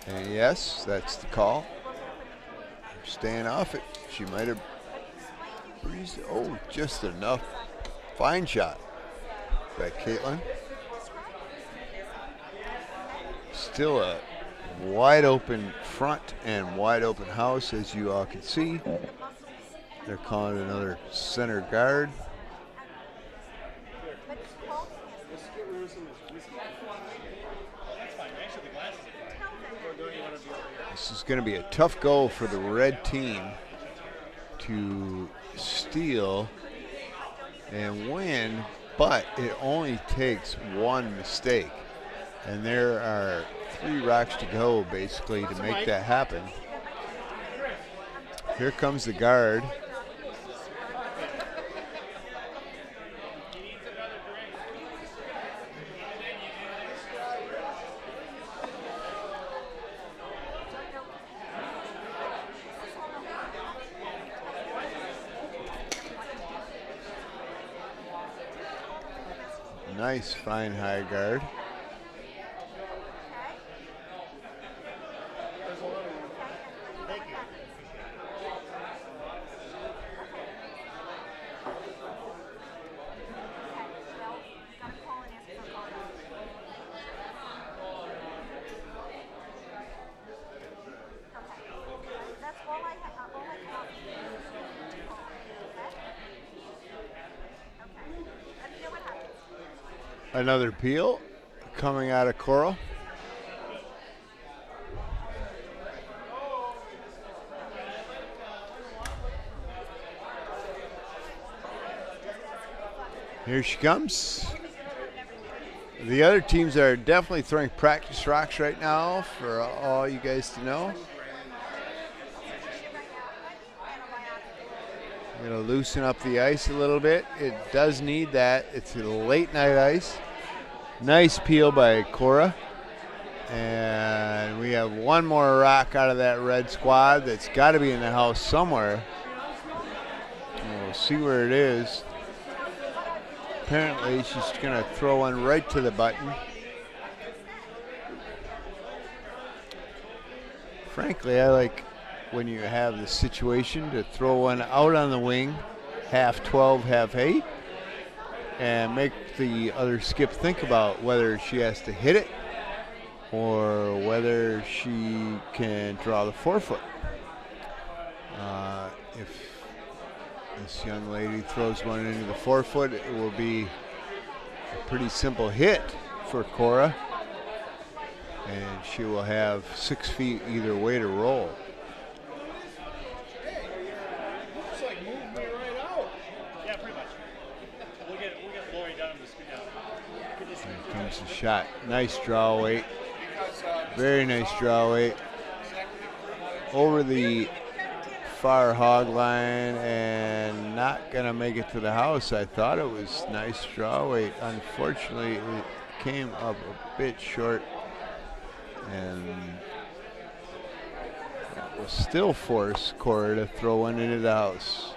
And yes, that's the call. Staying off it. She might have breezed. Oh, just enough. Fine shot by Caitlin. Still a wide open front and wide open house, as you all can see. They're calling another center guard. This is going to be a tough goal for the red team to steal and win, but it only takes one mistake. And there are 3 rocks to go, basically, to make that happen. Here comes the guard. Nice, fine high guard. Another peel coming out of Coral. Here she comes. The other teams are definitely throwing practice rocks right now for all you guys to know. I'm going to loosen up the ice a little bit. It does need that. It's a late night ice. Nice peel by Cora. And we have one more rock out of that red squad that's got to be in the house somewhere. And we'll see where it is. Apparently she's going to throw one right to the button. Frankly, I like when you have the situation to throw one out on the wing, half 12, half 8, and make the other skip think about whether she has to hit it or whether she can draw the forefoot. If this young lady throws one into the forefoot, it will be a pretty simple hit for Cora. And she will have 6 feet either way to roll. Looks like moved me right out. Yeah, pretty much. We'll get Lori Dunnam to spin out. Here comes the shot. Nice draw weight. Very nice draw weight. Over the far hog line and not gonna make it to the house. I thought it was nice draw weight. Unfortunately, it came up a bit short, and that will still force Cora to throw one into the house.